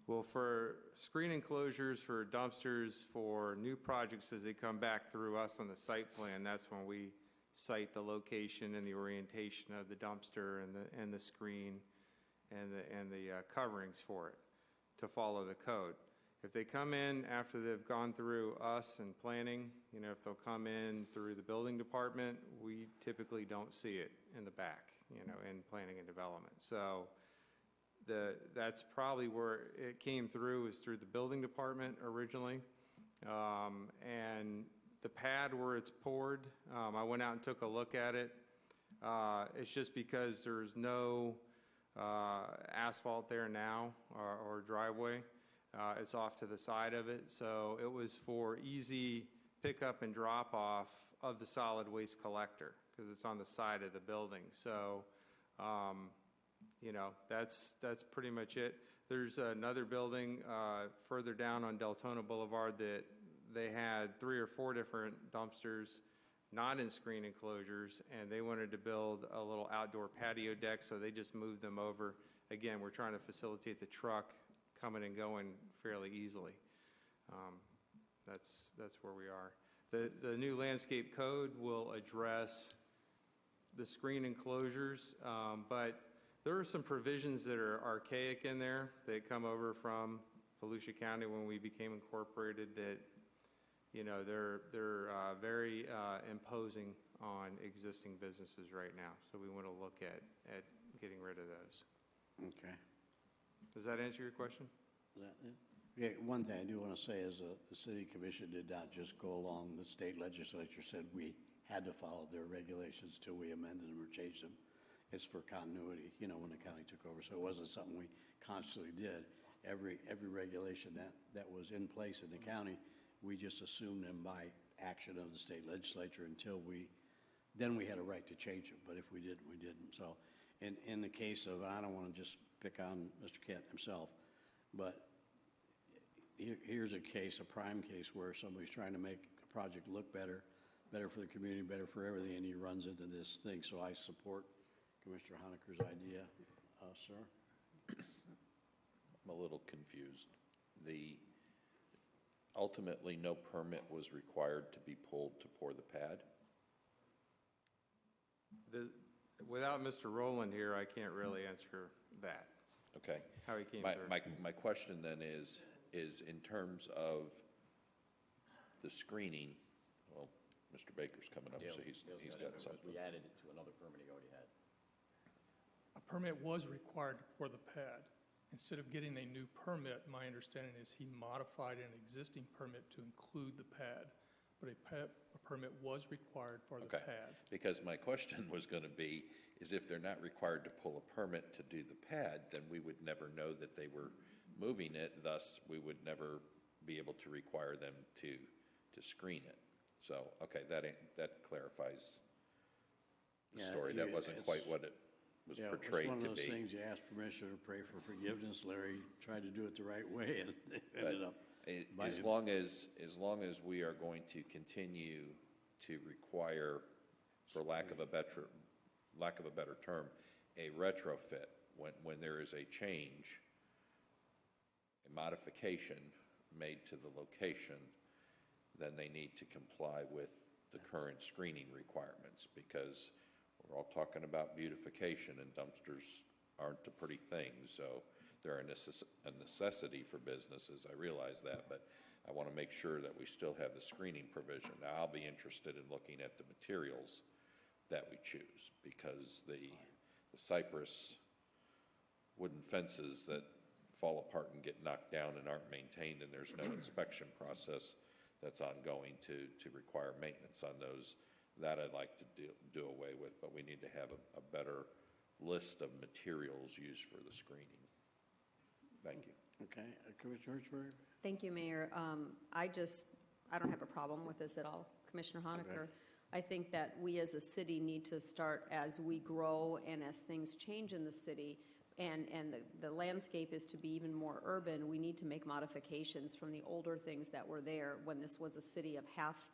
Well, for screen enclosures, for dumpsters, for new projects as they come back through us on the site plan, that's when we cite the location and the orientation of the dumpster and the screen and the coverings for it to follow the code. If they come in after they've gone through us and planning, if they'll come in through the building department, we typically don't see it in the back, in planning and development. So that's probably where it came through, is through the building department originally. And the pad where it's poured, I went out and took a look at it. It's just because there's no asphalt there now or driveway. It's off to the side of it. So it was for easy pickup and drop off of the solid waste collector because it's on the side of the building. So, that's pretty much it. There's another building further down on Deltona Boulevard that they had 3 or 4 different dumpsters not in screen enclosures, and they wanted to build a little outdoor patio deck, so they just moved them over. Again, we're trying to facilitate the truck coming and going fairly easily. That's where we are. The new landscape code will address the screen enclosures, but there are some provisions that are archaic in there. They come over from Volusia County when we became incorporated that, they're very imposing on existing businesses right now. So we want to look at getting rid of those. Okay. Does that answer your question? Is that it? Yeah, one thing I do want to say is the city commission did not just go along. The state legislature said we had to follow their regulations till we amended them or changed them. It's for continuity, when the county took over. So it wasn't something we constantly did. Every regulation that was in place in the county, we just assumed them by action of the state legislature until then we had a right to change them. But if we didn't, we didn't. So in the case of, I don't want to just pick on Mr. Kent himself, but here's a case, a prime case, where somebody's trying to make a project look better for the community, better for everything, and he runs into this thing. So I support Commissioner Honecker's idea. Sir? I'm a little confused. Ultimately, no permit was required to be pulled to pour the pad? Without Mr. Rowland here, I can't really answer that. Okay. How he came through. My question then is in terms of the screening, well, Mr. Baker's coming up, so he's got something. We added it to another permit he already had. A permit was required for the pad. Instead of getting a new permit, my understanding is he modified an existing permit to include the pad. But a permit was required for the pad. Because my question was going to be, is if they're not required to pull a permit to do the pad, then we would never know that they were moving it. Thus, we would never be able to require them to screen it. So, okay, that clarifies the story. That wasn't quite what it was portrayed to be. It's one of those things you ask permission to pray for forgiveness. Larry tried to do it the right way and ended up. As long as we are going to continue to require, for lack of a better term, a retrofit when there is a change, a modification made to the location, then they need to comply with the current screening requirements, because we're all talking about beautification, and dumpsters aren't a pretty thing, so they're a necessity for businesses. I realize that, but I want to make sure that we still have the screening provision. Now, I'll be interested in looking at the materials that we choose, because the cypress wooden fences that fall apart and get knocked down and aren't maintained, and there's no inspection process that's ongoing to require maintenance on those, that I'd like to do away with, but we need to have a better list of materials used for the screening. Thank you. Okay, Commissioner Hertzberg? Thank you, Mayor. I don't have a problem with this at all. Commissioner Honaker, Okay. I think that we as a city need to start as we grow and as things change in the city, and the landscape is to be even more urban, we need to make modifications from the older things that were there when this was a city of half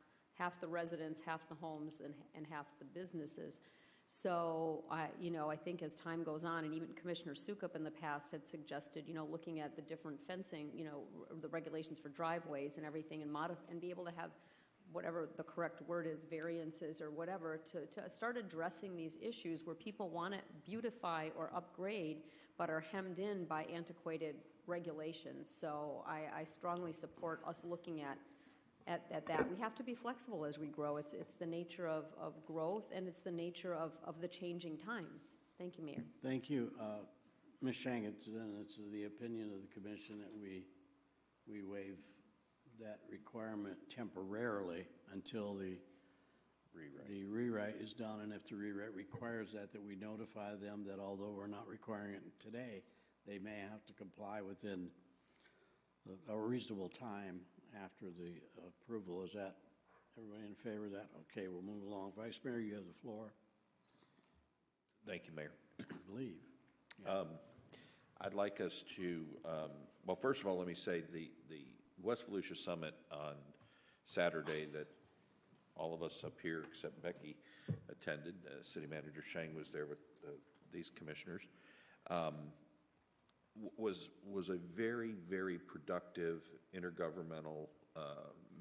the residents, half the homes, and half the businesses. So, I think as time goes on, and even Commissioner Sukup in the past had suggested, looking at the different fencing, the regulations for driveways and everything, and be able to have whatever the correct word is, variances or whatever, to start addressing these issues where people want to beautify or upgrade, but are hemmed in by antiquated regulations. So I strongly support us looking at that. We have to be flexible as we grow. It's the nature of growth, and it's the nature of the changing times. Thank you, Mayor. Thank you. Ms. Shank, it's the opinion of the commission that we waive that requirement temporarily until the rewrite is done, and if the rewrite requires that we notify them that although we're not requiring it today, they may have to comply within a reasonable time after the approval. Is that, everybody in favor of that? Okay, we'll move along. Vice Mayor, you have the floor. Thank you, Mayor. I believe. I'd like us to, well, first of all, let me say the West Volusia Summit on Saturday that all of us up here, except Becky, attended. City Manager Shang was there with these commissioners. Was a very, very productive intergovernmental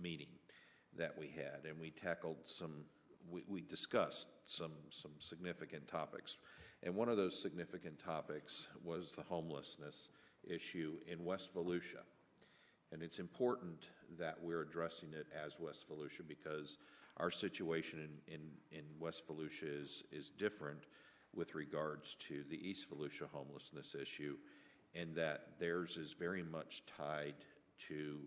meeting that we had, and we tackled we discussed some significant topics. And one of those significant topics was the homelessness issue in West Volusia. And it's important that we're addressing it as West Volusia, because our situation in West Volusia is different with regards to the East Volusia homelessness issue, and that theirs is very much tied to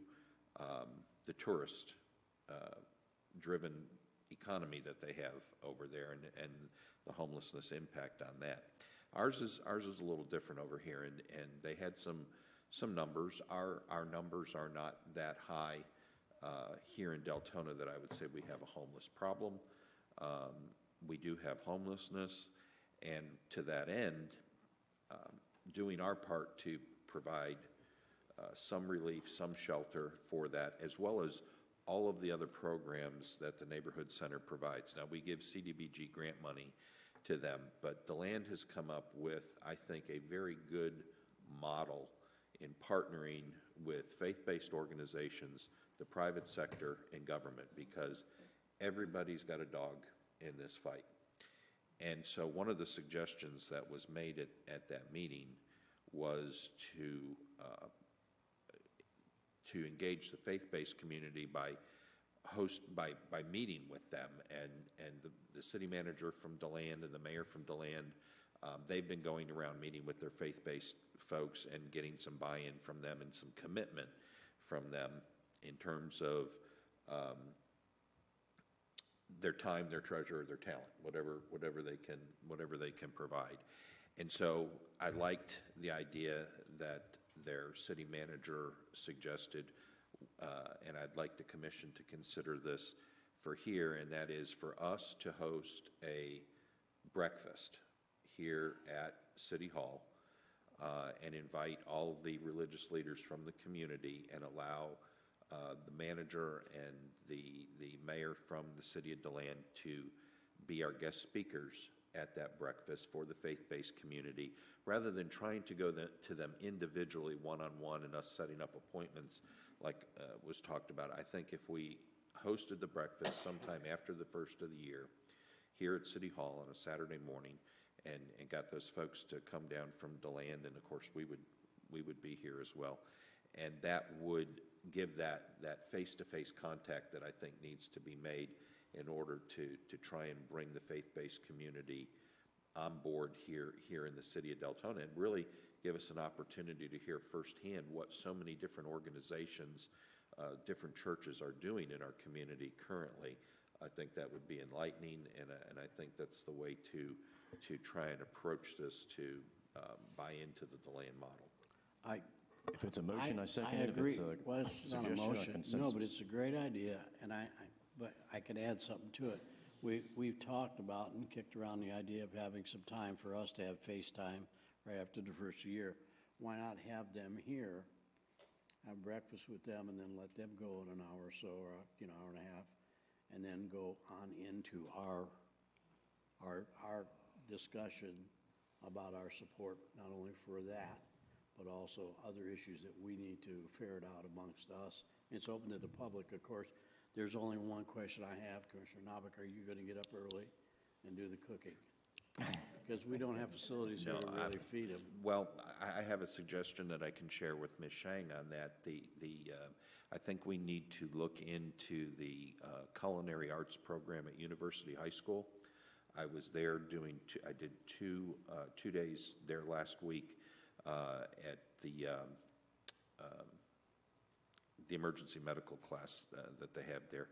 the tourist driven economy that they have over there, and the homelessness impact on that. Ours is a little different over here, and they had some numbers. Our numbers are not that high here in Deltona that I would say we have a homeless problem. We do have homelessness, and to that end, doing our part to provide some relief, some shelter for that, as well as all of the other programs that the Neighborhood Center provides. Now, we give CDBG grant money to them, but DeLand has come up with, I think, a very good model in partnering with faith-based organizations, the private sector, and government, because everybody's got a dog in this fight. And so one of the suggestions that was made at that meeting was to engage the faith-based community by meeting with them, and the city manager from DeLand and the mayor from DeLand, they've been going around meeting with their faith-based folks and getting some buy-in from them and some commitment from them in terms of their time, their treasure, their talent, whatever they can provide. And so I liked the idea that their city manager suggested, and I'd like the commission to consider this for here, and that is for us to host a breakfast here at City Hall and invite all of the religious leaders from the community and allow the manager and the mayor from the city of DeLand to be our guest speakers at that breakfast for the faith-based community, rather than trying to go to them individually, one-on-one, and us setting up appointments like was talked about. I think if we hosted the breakfast sometime after the first of the year here at City Hall on a Saturday morning and got those folks to come down from DeLand, and of course we would be here as well, and that would give that face-to-face contact that I think needs to be made in order to try and bring the faith-based community on board here in the city of Deltona, and really give us an opportunity to hear firsthand what so many different organizations, different churches are doing in our community currently. I think that would be enlightening, and I think that's the way to try and approach this to buy into the DeLand model. If it's a motion, I second it. agree. If it's Well, a it's not a suggestion, motion. consensus. No, but it's a great idea, and but I could add something to it. We've talked about and kicked around the idea of having some time for us to have FaceTime right after the first year. Why not have them here, have breakfast with them, and then let them go in an hour or so, or hour and a half, and then go on into our discussion about our support, not only for that, but also other issues that we need to ferret out amongst us. It's open to the public, of course. There's only one question I have, Commissioner Novick. Are you going to get up early and do the cooking? Because we don't have facilities here to really feed them. Well, I have a suggestion that I can share with Ms. Shang on that. I think we need to look into the culinary arts program at University High School. I was there I did two days there last week at the emergency medical class that they have there.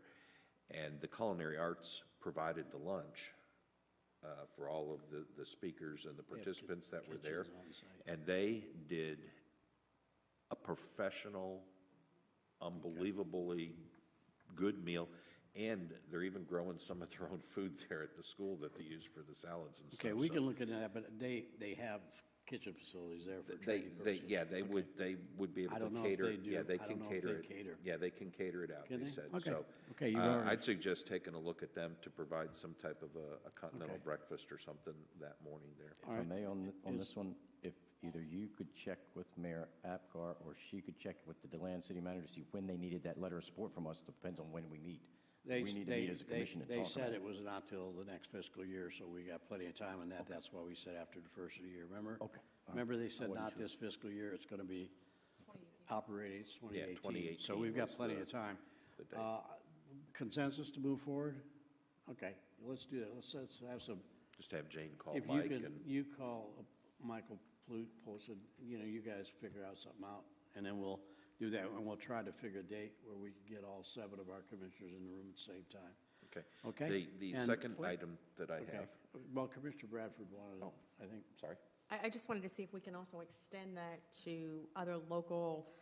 And the culinary arts provided the lunch for all of the speakers and the participants that were there. And they did a professional, unbelievably good meal. And they're even growing some of their own food there at the school that they use for the salads and stuff. Okay, we can look at that, but they have kitchen facilities there for training purposes. They would be able I don't to know if cater. they do. Yeah, they I can don't know if cater they it. cater. Yeah, they can cater it out. Can They they? said Okay. so. Okay, you've already- I'd suggest taking a look at them to provide some type of a continental breakfast or something that morning there. If I may, on this one, if either you could check with Mayor Apgar or she could check with the DeLand City Manager to see when they needed that letter of support from us, depends on when we meet. We need to meet as a commission and They talk said about it was not till the next fiscal year, so we got plenty of time on that. That's why we said after the first of the year, remember? Okay. Remember they said wasn't not sure. this fiscal year, it's going to be operating, it's 2018. 2018 So we've got was plenty the- of time. the date. Consensus to move forward? Okay, let's do that. Let's have some. Just have Jane call If you Mike could, and you call Michael Polson, you guys figure out something out, and then we'll do that, and we'll try to figure a date where we can get all 7 of our commissioners in the room at the same time. Okay. Okay? The And second wait. item that I Okay. have. Well, Commissioner Bradford wanted, I think. Sorry. I just wanted to see if we can also extend that to other local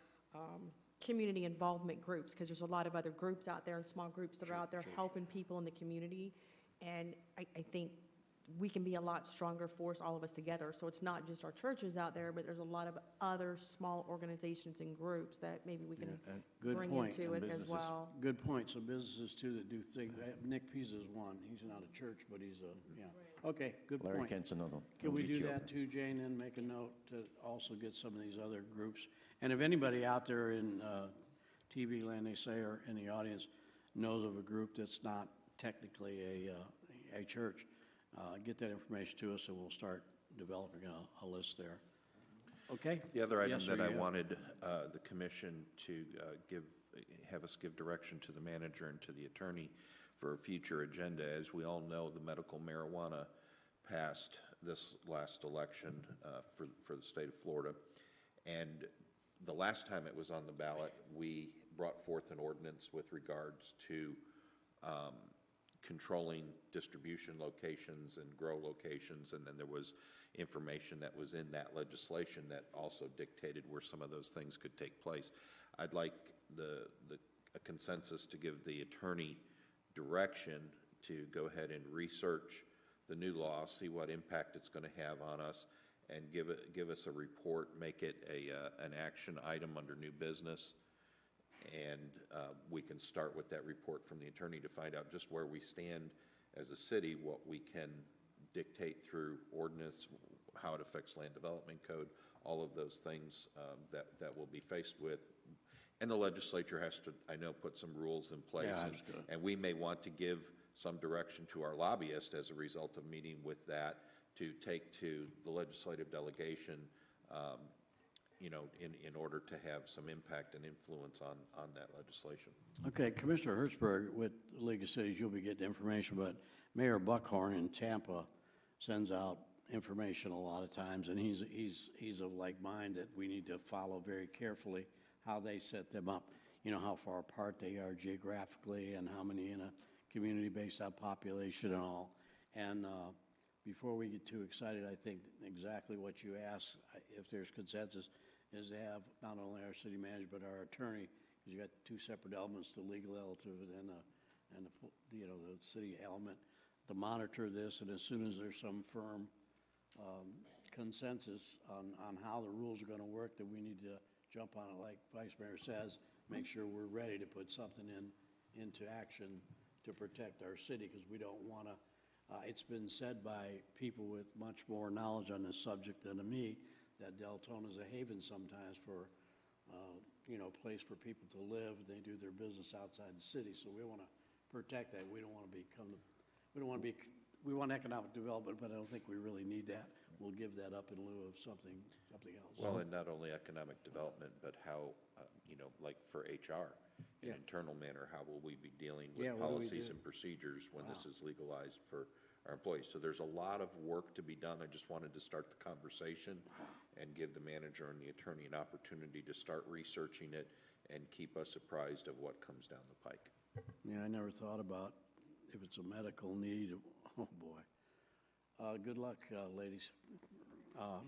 community involvement groups, because there's a lot of other groups out there and small groups that are out there helping people in the community. And I think we can be a lot stronger force, all of us together. So it's not just our churches out there, but there's a lot of other small organizations and groups that maybe we can Good bring point. into And it as businesses- well. Good point. So businesses too that do things, Nick Pisa is one. He's not a church, but he's a, yeah. Okay, good point. Larry Kent's another one. Can we Get do you that open. too, Jane, and make a note to also get some of these other groups? And if anybody out there in TV land, they say, or in the audience, knows of a group that's not technically a church, get that information to us and we'll start developing a list there. Okay? The other item Yes, sir, that I you have- wanted the commission to have us give direction to the manager and to the attorney for a future agenda. As we all know, the medical marijuana passed this last election for the state of Florida. And the last time it was on the ballot, we brought forth an ordinance with regards to controlling distribution locations and grow locations, and then there was information that was in that legislation that also dictated where some of those things could take place. I'd like a consensus to give the attorney direction to go ahead and research the new law, see what impact it's going to have on us, and give us a report, make it an action item under new business, and we can start with that report from the attorney to find out just where we stand as a city, what we can dictate through ordinance, how it affects land development code, all of those things that we'll be faced with. And the legislature has to, I know, put some rules in place. Yeah, and we may want to give some direction to our lobbyist as a result of meeting with that to take to the legislative delegation, in order to have some impact and influence on that legislation. Okay, Commissioner Hertzberg, with the League of Cities, you'll be getting information, but Mayor Buckhorn in Tampa sends out information a lot of times, and he's of like mind that we need to follow very carefully how they set them up, how far apart they are geographically and how many in a community based on population and all. And before we get too excited, I think exactly what you asked, if there's consensus, is to have not only our city manager but our attorney, because you got two separate elements, the legal element and the city element, to monitor this. And as soon as there's some firm consensus on how the rules are going to work, that we need to jump on it, like Vice Mayor says, make sure we're ready to put something into action to protect our city, because we don't want to. It's been said by people with much more knowledge on this subject than me that Deltona is a haven sometimes for, place for people to live. They do their business outside the city, so we want to protect that. We don't want to we want economic development, but I don't think we really need that. We'll give that up in lieu of something else. Well, and not only economic development, but how, like for HR, in an internal manner, how will we be dealing with policies and procedures when this is legalized for our employees? So there's a lot of work to be done. I just wanted to start the conversation and give the manager and the attorney an opportunity to start researching it and keep us apprised of what comes down the pike. Yeah, I never thought about if it's a medical need. Oh, boy. Good luck, ladies.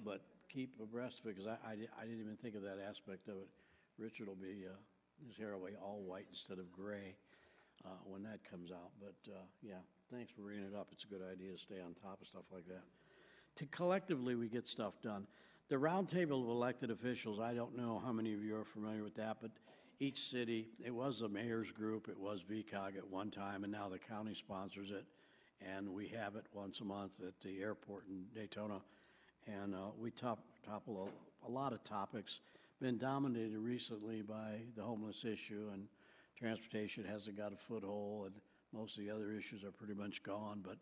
But keep abreast of it, because I didn't even think of that aspect of it. Richard will be, his hair will be all white instead of gray when that comes out. But, yeah, thanks for bringing it up. It's a good idea to stay on top of stuff like that. Collectively, we get stuff done. The roundtable of elected officials, I don't know how many of you are familiar with that, but each city, it was the mayor's group, it was VCOG at one time, and now the county sponsors it. And we have it once a month at the airport in Deltona. And we topple a lot of topics. Been dominated recently by the homeless issue, and transportation hasn't got a foothold, and most of the other issues are pretty much gone. But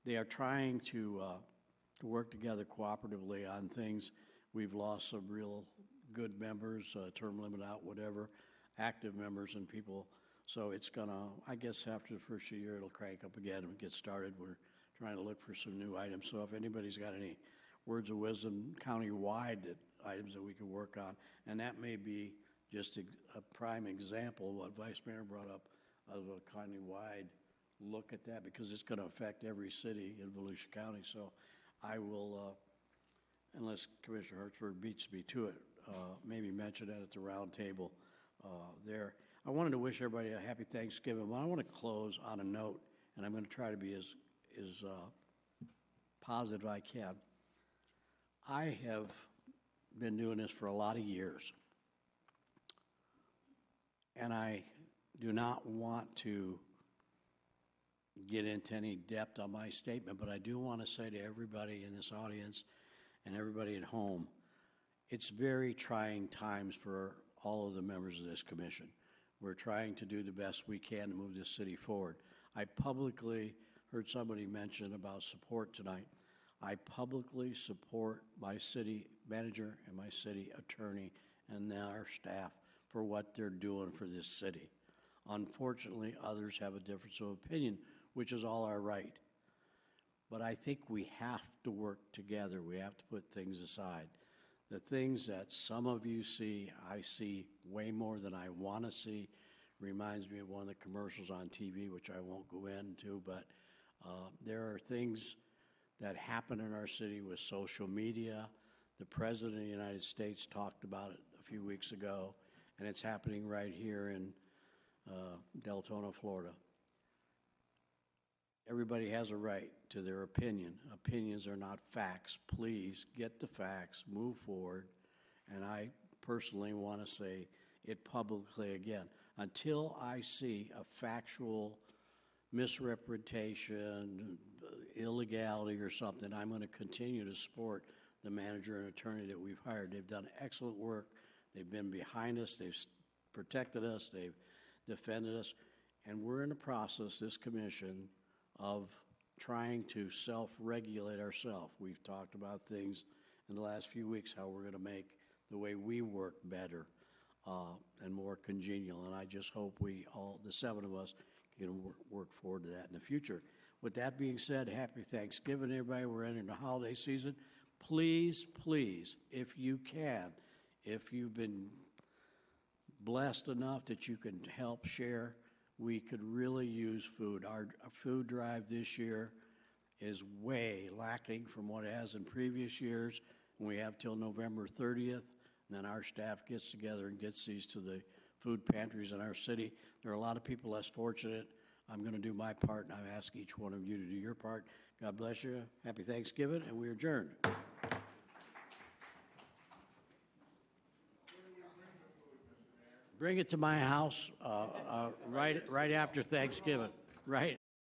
they are trying to work together cooperatively on things. We've lost some real good members, term limit out, whatever, active members and people. So it's going to, I guess after the first year, it'll crank up again and get started. We're trying to look for some new items. So if anybody's got any words of wisdom county-wide items that we can work on, and that may be just a prime example of what Vice Mayor brought up of a county-wide look at that, because it's going to affect every city in Volusia County. So I will, unless Commissioner Hertzberg beats me to it, maybe mention that at the round table there. I wanted to wish everybody a happy Thanksgiving, but I want to close on a note, and I'm going to try to be as positive as I can. I have been doing this for a lot of years, and I do not want to get into any depth on my statement, but I do want to say to everybody in this audience and everybody at home, it's very trying times for all of the members of this commission. We're trying to do the best we can to move this city forward. I publicly heard somebody mention about support tonight. I publicly support my city manager and my city attorney and our staff for what they're doing for this city. Unfortunately, others have a difference of opinion, which is all our right. But I think we have to work together. We have to put things aside. The things that some of you see, I see way more than I want to see. Reminds me of one of the commercials on TV, which I won't go into, but there are things that happen in our city with social media. The President of the United States talked about it a few weeks ago, and it's happening right here in Deltona, Florida. Everybody has a right to their opinion. Opinions are not facts. Please get the facts, move forward. And I personally want to say, it publicly again. Until I see a factual misrepresentation, illegality or something, I'm going to continue to support the manager and attorney that we've hired. They've done excellent work. They've been behind us. They've protected us. They've defended us. And we're in the process, this commission, of trying to self-regulate ourselves. We've talked about things in the last few weeks, how we're going to make the way we work better and more congenial. And I just hope we all, the 7 of us, can work forward to that in the future. With that being said, happy Thanksgiving, everybody. We're entering the holiday season. Please, please, if you can, if you've been blessed enough that you can help share, we could really use food. Our food drive this year is way lacking from what it has in previous years. And we have till November 30th. And then our staff gets together and gets these to the food pantries in our city. There are a lot of people less fortunate. I'm going to do my part, and I ask each one of you to do your part. God bless you. Happy Thanksgiving, and we are adjourned. Bring it to my house right after Thanksgiving. Right.